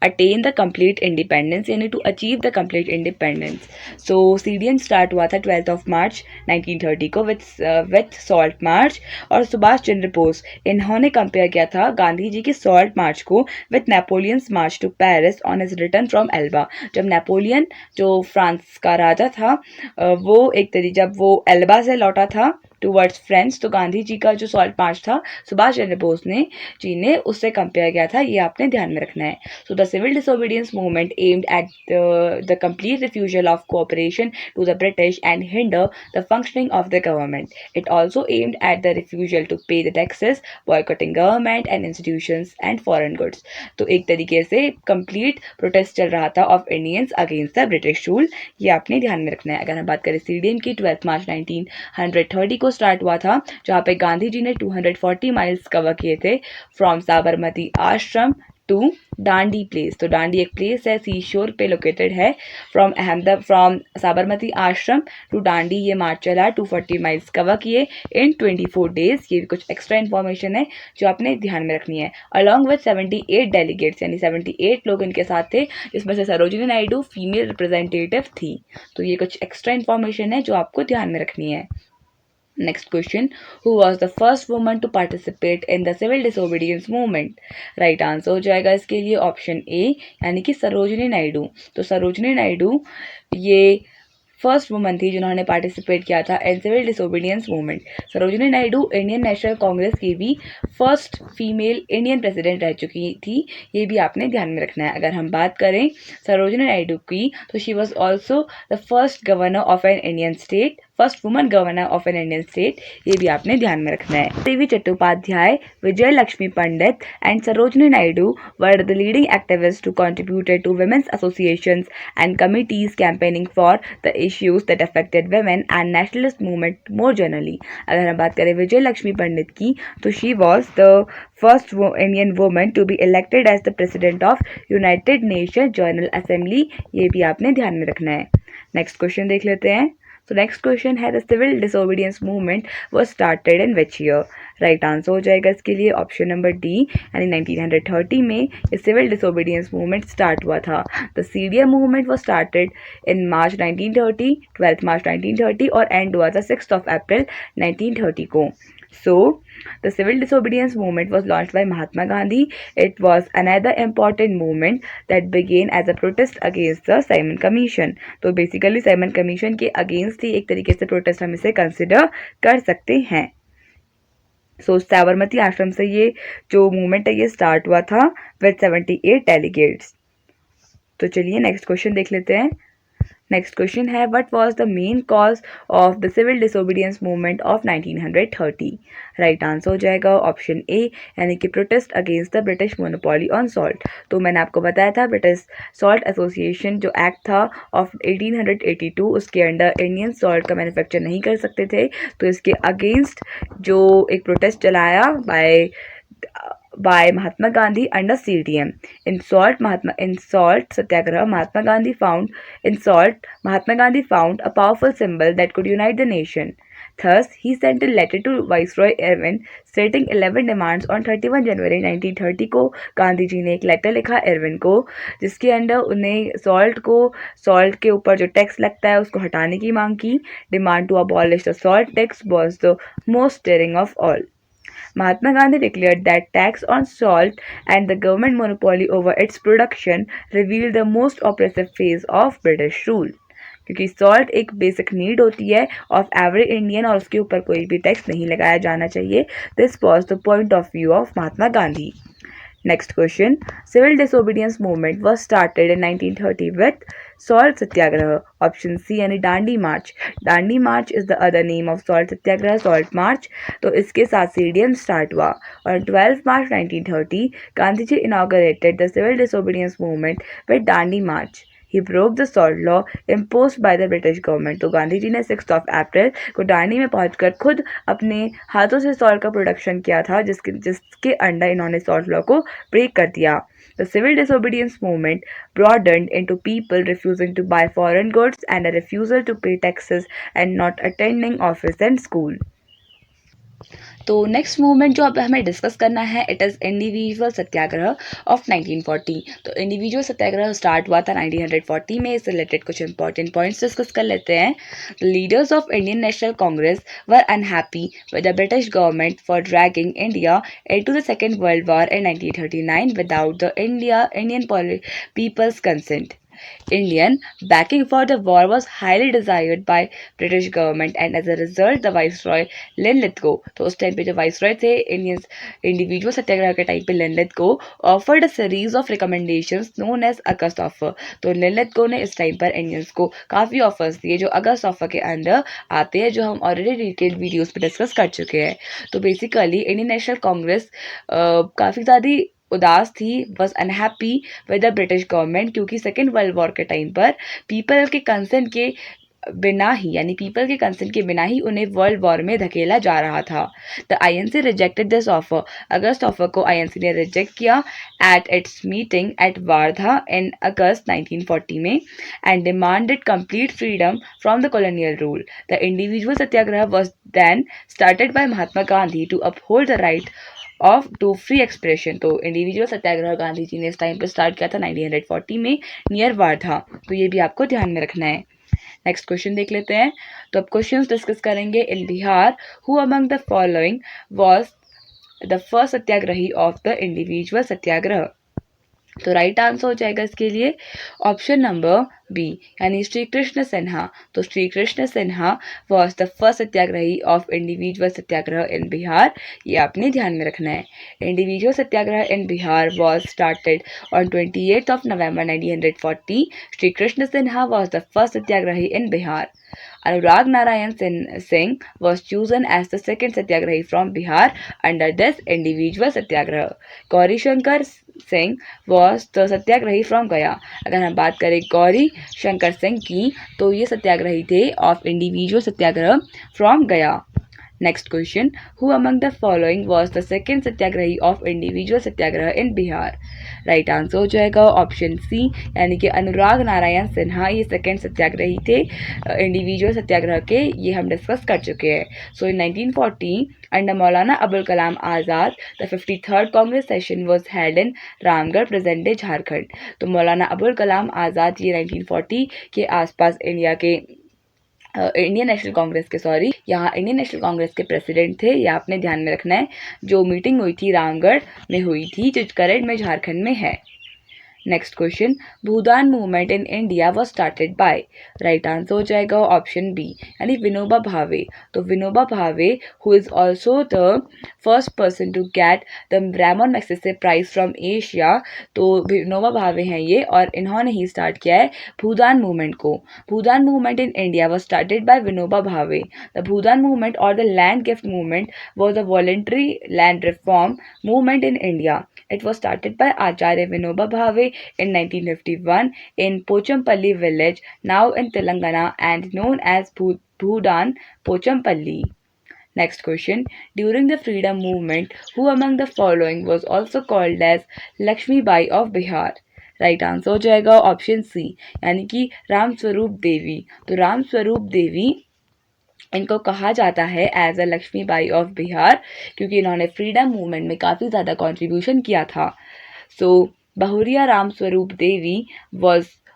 attain the complete independence, यानी to achieve the complete independence. So CDM start हुआ था 12 मार्च 1930 को विथ सॉल्ट मार्च। और सुभाष चंद्र बोस इन्होंने कंपेयर किया था गांधी जी की सॉल्ट मार्च को with Napoleon's march to Paris on his return from Elba. जब नेपोलियन जो फ्रांस का राजा था वो जब वो एल्बा से लौटा था टूवर्ड्स फ्रेंच, तो गांधी जी का जो सॉल्ट मार्च था सुभाष चंद्र बोस ने उससे कंपेयर किया था, ये आपने ध्यान में रखना है। So the civil disobedience movement aimed at the complete refusal of cooperation to the British and hinder the functioning of the government. It also aimed at the refusal to pay the taxes, boycotting government and institutions and foreign goods. तो एक तरीके से कंप्लीट प्रोटेस्ट चल रहा था of Indians against the British rule, ये आपने ध्यान में रखना है। अगर हम बात करें सीडीएम की, 12 मार्च 1930 को स्टार्ट हुआ था, जहाँ पे गांधी जी ने 240 माइल्स कवर किए थे फ्रॉम साबरमती आश्रम टू डांडी प्लेस। तो डांडी एक प्लेस है, सी शोर पे लोकेटेड है। फ्रॉम साबरमती आश्रम टू डांडी ये मार्च चला, 240 माइल्स कवर किए इन 24 डेज। ये भी कुछ एक्स्ट्रा इन्फॉर्मेशन है जो आपने ध्यान में रखनी है। अलॉन्ग विद 78 डेलीगेट्स, यानी 78 लोग इनके साथ थे, जिसमें से सरोजिनी नायडू फीमेल रिप्रेजेंटेटिव थी। तो ये कुछ एक्स्ट्रा इन्फॉर्मेशन है जो आपको ध्यान में रखनी है। Next question, who was the first woman to participate in the civil disobedience movement? Right answer हो जाएगा इसके लिए ऑप्शन ए, यानी कि सरोजिनी नायडू। तो सरोजिनी नायडू ये फर्स्ट वुमन थी जिन्होंने पार्टिसिपेट किया था in civil disobedience movement. Sarojini Naidu Indian national Congress की भी फर्स्ट फीमेल इंडियन प्रेसिडेंट रह चुकी थी, ये भी आपने ध्यान में रखना है। अगर हम बात करें सरोजिनी नायडू की, तो she was also the first governor of an Indian state, first woman governor of an Indian state, ये भी आपने ध्यान में रखना है। Devi Chattopadhyay, Vijay Lakshmi Pandit and Sarojini Naidu were the leading activist who contributed to women's associations and committees campaigning for the issues that affected women and nationalist movement more generally. अगर हम बात करें विजय लक्ष्मी पंडित की, तो she was the first Indian woman to be elected as the president of United Nations General Assembly, ये भी आपने ध्यान में रखना है। नेक्स्ट क्वेश्चन देख लेते हैं। So next question है, the civil disobedience movement was started in which year? Right answer हो जाएगा इसके लिए ऑप्शन नंबर डी, यानी 1930 में ये सिविल डिसोबीडियंस मूवमेंट स्टार्ट हुआ था। The CDM movement was started in March 1930, 12 March 1930, और एंड हुआ था 6 अप्रैल 1930 को। So, the civil disobedience movement was launched by Mahatma Gandhi. It was another important movement that began as a protest against the Simon Commission. तो basically Simon Commission के against ही एक तरीके से protest हम इसे consider कर सकते हैं। So, साबरमती आश्रम से ये जो मूवमेंट है ये स्टार्ट हुआ था with 78 डेलीगेट्स। तो चलिए नेक्स्ट क्वेश्चन देख लेते हैं। नेक्स्ट क्वेश्चन है, what was the main cause of the civil disobedience movement of 1930? Right answer हो जाएगा ऑप्शन ए, यानी कि protest against the British monopoly on salt. तो मैंने आपको बताया था ब्रिटिश सॉल्ट एसोसिएशन जो एक्ट था ऑफ 1882, उसके अंडर इंडियन सॉल्ट का मैन्युफैक्चर नहीं कर सकते थे, तो इसके अगेंस्ट जो एक प्रोटेस्ट चलाया by Mahatma Gandhi under CDM. In salt satyagraha, Mahatma Gandhi found a powerful symbol that could unite the nation. Thus, he sent a letter to Viceroy Irwin stating 11 demands on 31 जनवरी 1930 को। गांधी जी ने एक लेटर लिखा इरविन को, जिसके अंडर उन्हें सॉल्ट के ऊपर जो टैक्स लगता है उसको हटाने की मांग की। Demand to abolish the salt tax was the most daring of all. Mahatma Gandhi declared that tax on salt and the government monopoly over its production revealed the most oppressive phase of British rule. क्योंकि सॉल्ट एक बेसिक नीड होती है ऑफ एवरी इंडियन और उसके ऊपर कोई भी टैक्स नहीं लगाया जाना चाहिए। This was the point of view of Mahatma Gandhi. Next question, civil disobedience movement was started in 1930 with salt satyagraha. Option C, यानी डांडी मार्च। डांडी मार्च is the other name of salt satyagraha, salt march. तो इसके साथ CDM स्टार्ट हुआ और 12 March 1930 Gandhi ji inaugurated the civil disobedience movement with Dandi March. He broke the salt law imposed by the British government. तो गांधी जी ने 6 अप्रैल को डांडी में पहुंचकर खुद अपने हाथों से सॉल्ट का प्रोडक्शन किया था, जिसके अंडर इन्होंने सॉल्ट लॉ को ब्रेक कर दिया। The civil disobedience movement broadened into people refusing to buy foreign goods and a refusal to pay taxes and not attending office and school. तो नेक्स्ट मूवमेंट जो अब हमें डिस्कस करना है it is individual Satyagraha of 1940। तो इंडिविजुअल सत्याग्रह स्टार्ट हुआ था 1940 में। इससे रिलेटेड कुछ इंपॉर्टेंट पॉइंट्स डिस्कस कर लेते हैं। Leaders of Indian national Congress were unhappy with the British government for dragging India into the Second World War in 1939 without the Indian people's consent. Indian backing for the war was highly desired by British government and as a result the Viceroy Linlithgow, तो उस टाइम पे जो वाइसरॉय थे इंडियन इंडिविजुअल सत्याग्रह के टाइम पे Linlithgow offered a series of recommendations known as August offer. तो लिनलिथगो ने इस टाइम पर इंडियंस को काफ़ी ऑफर्स दिए जो अगस्त ऑफर के अंदर आते हैं, जो हम ऑलरेडी डिटेल वीडियोस पे डिस्कस कर चुके हैं। तो बेसिकली इंडियन नेशनल कांग्रेस काफ़ी ज़्यादा उदास थी, was unhappy with the British government, क्योंकि सेकेंड वर्ल्ड वॉर के टाइम पर पीपल के कंसेंट के बिना ही यानी पीपल के कंसेंट के बिना ही उन्हें वर्ल्ड वॉर में धकेला जा रहा था। The INC rejected this offer. August offer को आईएनसी ने रिजेक्ट किया at its meeting at Wardha in August 1940 में and demanded complete freedom from the colonial rule. The individual satyagraha was then started by Mahatma Gandhi to uphold the right of to free expression. तो इंडिविजुअल सत्याग्रह गांधी जी ने इस टाइम पर स्टार्ट किया था 1940 में नियर वार्धा। तो ये भी आपको ध्यान में रखना है। नेक्स्ट क्वेश्चन देख लेते हैं। तो अब क्वेश्चंस डिस्कस करेंगे। In Bihar who among the following was the first satyagrahi of the individual satyagraha. तो राइट आंसर हो जाएगा इसके लिए ऑप्शन नंबर बी यानी श्री कृष्ण सिन्हा। तो Shri Krishna Sinha was the first satyagrahi of individual satyagraha in Bihar. ये आपने ध्यान में रखना है। Individual satyagraha in Bihar was started on 28th of November 1940. Shri Krishna Sinha was the first satyagrahi in Bihar. Anurag Narayan Singh was chosen as the second satyagrahi from Bihar under this individual satyagraha. Gauri Shankar Singh was the satyagrahi from Gaya. अगर हम बात करें गौरी शंकर सिंह की तो ये सत्याग्रही थे of individual satyagraha from Gaya. Next question, who among the following was the second satyagrahi of individual satyagraha in Bihar. Right answer हो जाएगा ऑप्शन सी यानी कि अनुराग नारायण सिन्हा ये सेकेंड सत्याग्रही थे इंडिविजुअल सत्याग्रह के। ये हम डिस्कस कर चुके हैं। सो इन 1940 under Maulana Abul Kalam Azad the 53rd Congress session was held in Ramgarh present day Jharkhand. तो मौलाना अबुल कलाम आज़ाद ये 1940 के आसपास इंडियन नेशनल कांग्रेस के प्रेसिडेंट थे। ये आपने ध्यान में रखना है। जो मीटिंग हुई थी रामगढ़ में हुई थी जो करंट में झारखंड में है। Next question, Bhoodan movement in India was started bye. Right answer हो जाएगा ऑप्शन बी यानी विनोबा भावे। तो Vinoba Bhave who is also the first person to get the Ramon Magsaysay prize from Asia. तो विनोबा भावे हैं ये और इन्होंने ही स्टार्ट किया है भूदान मूवमेंट को। Bhoodan movement in India was started by Vinoba Bhave. The Bhoodan movement or the land gift movement was a voluntary land reform movement in India. It was started by Acharya Vinoba Bhave in 1951 in Pochampalli village, now in Telangana and known as Bhudan Pochampalli. Next question, during the freedom movement, who among the following was also called as Lakshmi Bai of Bihar? Right answer हो जाएगा ऑप्शन सी यानी कि राम स्वरूप देवी। तो राम स्वरूप देवी इनको कहा जाता है as a Lakshmi Bai of Bihar क्योंकि इन्होंने फ्रीडम मूवमेंट में काफ़ी ज़्यादा कंट्रीब्यूशन किया था। सो बहुरिया राम स्वरूप देवी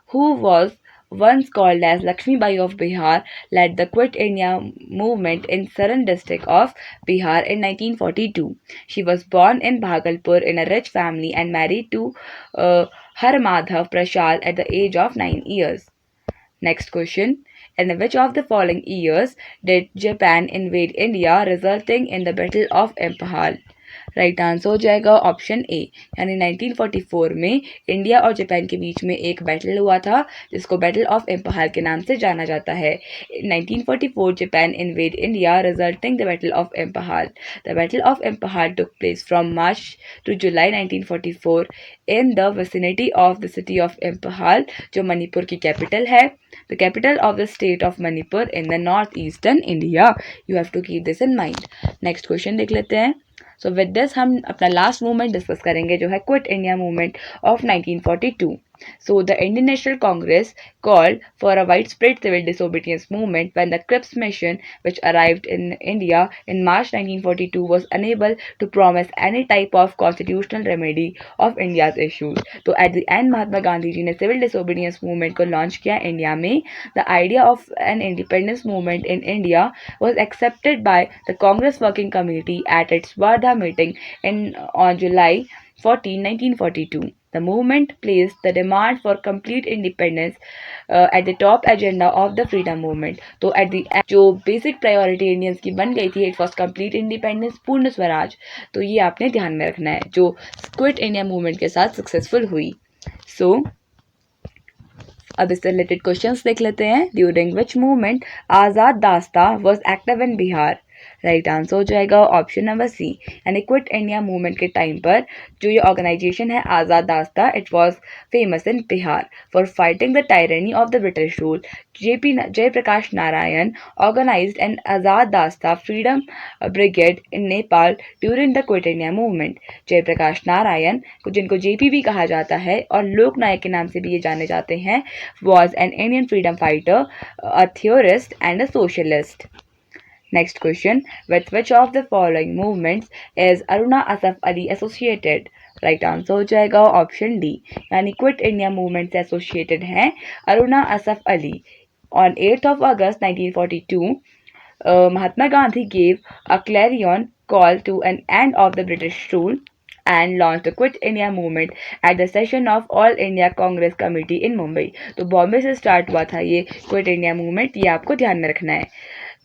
who was once called as Lakshmi Bai of Bihar led the Quit India movement in Saran district of Bihar in 1942. She was born in Bhagalpur in a rich family and married to Harmadhav Prasad at the age of 9 years. Next question, in which of the following years did Japan invade India resulting in the Battle of Impahal? Right answer हो जाएगा ऑप्शन ए यानी 1944 में इंडिया और जापान के बीच में एक बैटल हुआ था जिसको बैटल ऑफ इम्पहाल के नाम से जाना जाता है। 1944 Japan invade India resulting the battle of Imphal. The battle of Imphal took place from March to July 1944 in the vicinity of the city of Imphal जो मणिपुर की कैपिटल है। The capital of the state of Manipur in the north eastern India. You have to keep this in mind. Next question देख लेते हैं। सो विद दिस हम अपना लास्ट मूवमेंट डिस्कस करेंगे जो है quit India movement of 1942। So the Indian National Congress called for a widespread civil disobedience movement when the Cripps mission, which arrived in India in March 1942, was unable to promise any type of constitutional remedy of India's issues. तो at the end महात्मा गांधी जी ने civil disobedience movement को launch किया इंडिया में. The idea of an independence movement in India was accepted by the Congress Working Committee at its Wardha meeting on July 14, 1942. The movement placed the demand for complete independence at the top agenda of the freedom movement. तो at the end जो basic priority इंडियंस की बन गई थी, it was complete independence, पूर्ण स्वराज. तो ये आपने ध्यान में रखना है जो क्विट इंडिया मूवमेंट के साथ सक्सेसफुल हुई. So अब इससे रिलेटेड क्वेश्चंस देख लेते हैं. During which movement Azad Dasta was active in Bihar. Right answer हो जाएगा ऑप्शन नंबर सी. यानी क्विट इंडिया मूवमेंट के टाइम पर जो ये ऑर्गेनाइजेशन है Azad Dasta, it was famous in Bihar for fighting the tyranny of the British rule. Jayaprakash Narayan organised an Azad Dasta freedom brigade in Nepal during the Quit India movement. Jayaprakash Narayan जिनको जेपी भी कहा जाता है और लोकनायक के नाम से भी ये जाने जाते हैं, was an Indian freedom fighter, a theorist and a socialist. Next question, with which of the following movements is Aruna Asaf Ali associated? Right answer हो जाएगा ऑप्शन डी. यानी क्विट इंडिया मूवमेंट से एसोसिएटेड हैं Aruna Asaf Ali. On 8th of August 1942, Mahatma Gandhi gave a clarion call to an end of the British rule and launched the Quit India movement at the session of All India Congress Committee in Mumbai. तो बॉम्बे से स्टार्ट हुआ था ये क्विट इंडिया मूवमेंट, ये आपको ध्यान में रखना है.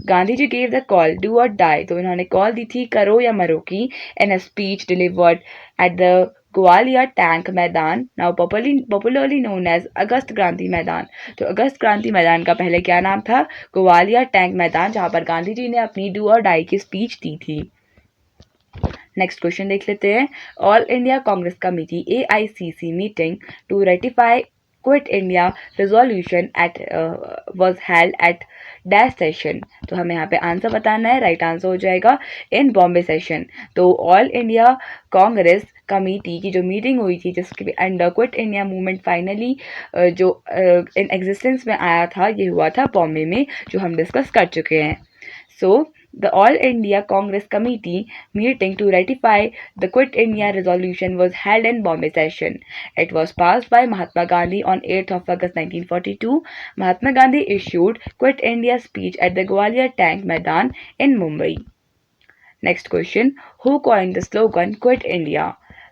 Gandhi ji gave the call do or die, तो इन्होंने कॉल दी थी करो या मरो की, in a speech delivered at the Gwalior tank Maidan, now popularly known as August Kranti Maidan. तो अगस्त क्रांति मैदान का पहले क्या नाम था? ग्वालियर टैंक मैदान, जहां पर गांधी जी ने अपनी डू और डाई की स्पीच दी थी. नेक्स्ट क्वेश्चन देख लेते हैं. All India Congress committee AICC meeting to ratify quit India resolution it was held at dash session. तो हमें यहाँ पे आंसर बताना है. राइट आंसर हो जाएगा इन बॉम्बे सेशन. तो ऑल इंडिया कांग्रेस कमेटी की जो मीटिंग हुई थी जिसके under quit India movement finally जो इन एग्जिस्टेंस में आया था, ये हुआ था बॉम्बे में, जो हम डिस्कस कर चुके हैं. So, the All India Congress Committee meeting to ratify the Quit India resolution was held in Bombay session. It was passed by Mahatma Gandhi on 8th of August 1942. Mahatma Gandhi issued Quit India speech at the Gwalior Tank Maidan in Mumbai. Next question, who coined the slogan Quit India?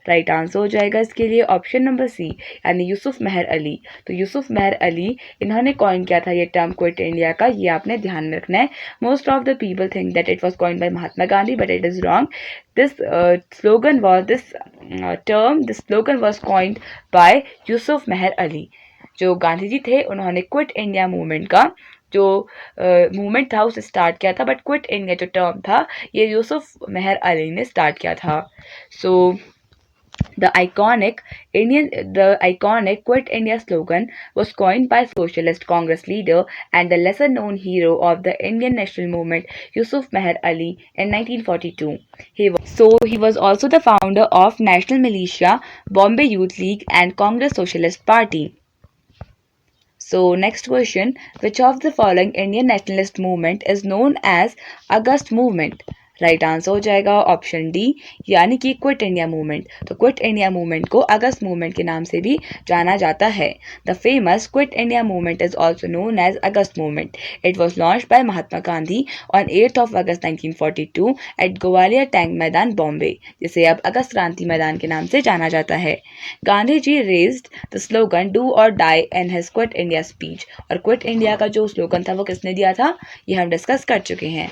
Right answer हो जाएगा इसके लिए ऑप्शन नंबर सी, यानी यूसुफ मेहर अली. तो यूसुफ मेहर अली इन्होंने कॉइन किया था ये टर्म क्विट इंडिया का, ये आपने ध्यान में रखना है. Most of the people think that it was coined by Mahatma Gandhi, but it is wrong. This slogan was coined by Yusuf Meher Ali. जो गांधी जी थे उन्होंने क्विट इंडिया मूवमेंट का जो मूवमेंट था उसे स्टार्ट किया था, बट क्विट इंडिया जो टर्म था ये यूसुफ मेहर अली ने स्टार्ट किया था. सो The iconic Quit India slogan was coined by Socialist Congress leader and the lesser-known hero of the Indian national movement, Yusuf Meher Ali, in 1942. He was also the founder of National Militia, Bombay Youth League, and Congress Socialist Party. So next question, which of the following Indian nationalist movement is known as August Movement? Right answer हो जाएगा ऑप्शन डी, यानी कि क्विट इंडिया मूवमेंट. तो क्विट इंडिया मूवमेंट को अगस्त मूवमेंट के नाम से भी जाना जाता है. The famous quit India movement is also known as August movement. It was launch by Mahatma Gandhi on 8th of August 1942 at Gwalior tank maidan Bombay, जिसे अब अगस्त क्रांति मैदान के नाम से जाना जाता है. Gandhi ji raised the slogan do or die in his quit India speech. और क्विट इंडिया का जो स्लोगन था वो किसने दिया था, ये हम डिस्कस कर चुके हैं.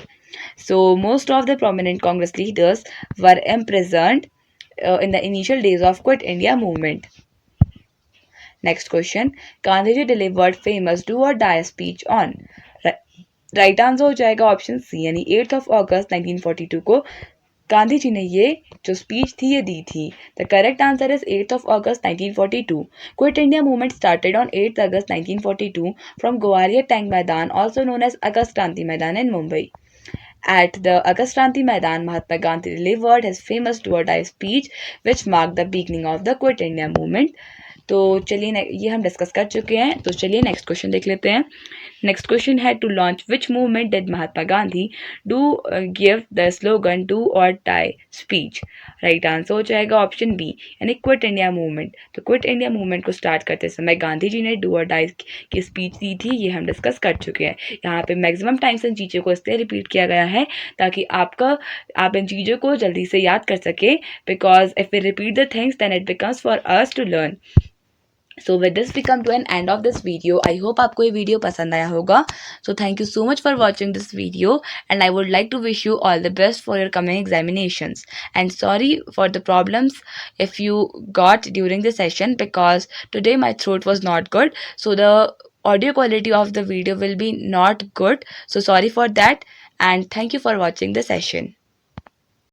So most of the prominent Congress leaders were imprisoned in the initial days of Quit India movement. Next question, Gandhiji delivered famous do or die speech on. Right answer हो जाएगा ऑप्शन सी, यानी 8th of August 1942 को गांधी जी ने ये जो स्पीच थी ये दी थी. The correct answer is 8th of August 1942. Quit India movement started on 8th August 1942 from Gwalior tank मैदान, also known as August Kranti मैदान इन Mumbai. At the August Kranti Maidan, Mahatma Gandhi delivered his famous do or die speech, which marked the beginning of the Quit India movement. तो चलिए ये हम डिस्कस कर चुके हैं, तो चलिए नेक्स्ट क्वेश्चन देख लेते हैं। नेक्स्ट क्वेश्चन है, to launch which movement did Mahatma Gandhi do give the slogan do or die speech. Right answer हो जाएगा ऑप्शन बी, यानी क्विट इंडिया मूवमेंट। तो क्विट इंडिया मूवमेंट को स्टार्ट करते समय गांधी जी ने डू और डाई की स्पीच दी थी, ये हम डिस्कस कर चुके हैं। यहाँ पे मैक्सिमम टाइम्स इन चीज़ों को इसलिए रिपीट किया गया है ताकि आप इन चीज़ों को जल्दी से याद कर सके, because if we repeat the things then it becomes for us to learn. So with this we come to an end of this video. I hope आपको ये वीडियो पसंद आया होगा। So thank you so much for watching this video and I would like to wish you all the best for your coming examinations and sorry for the problems if you got during the session, because today my throat was not good, so the audio quality of the video will be not good, so sorry for that and thank you for watching the session.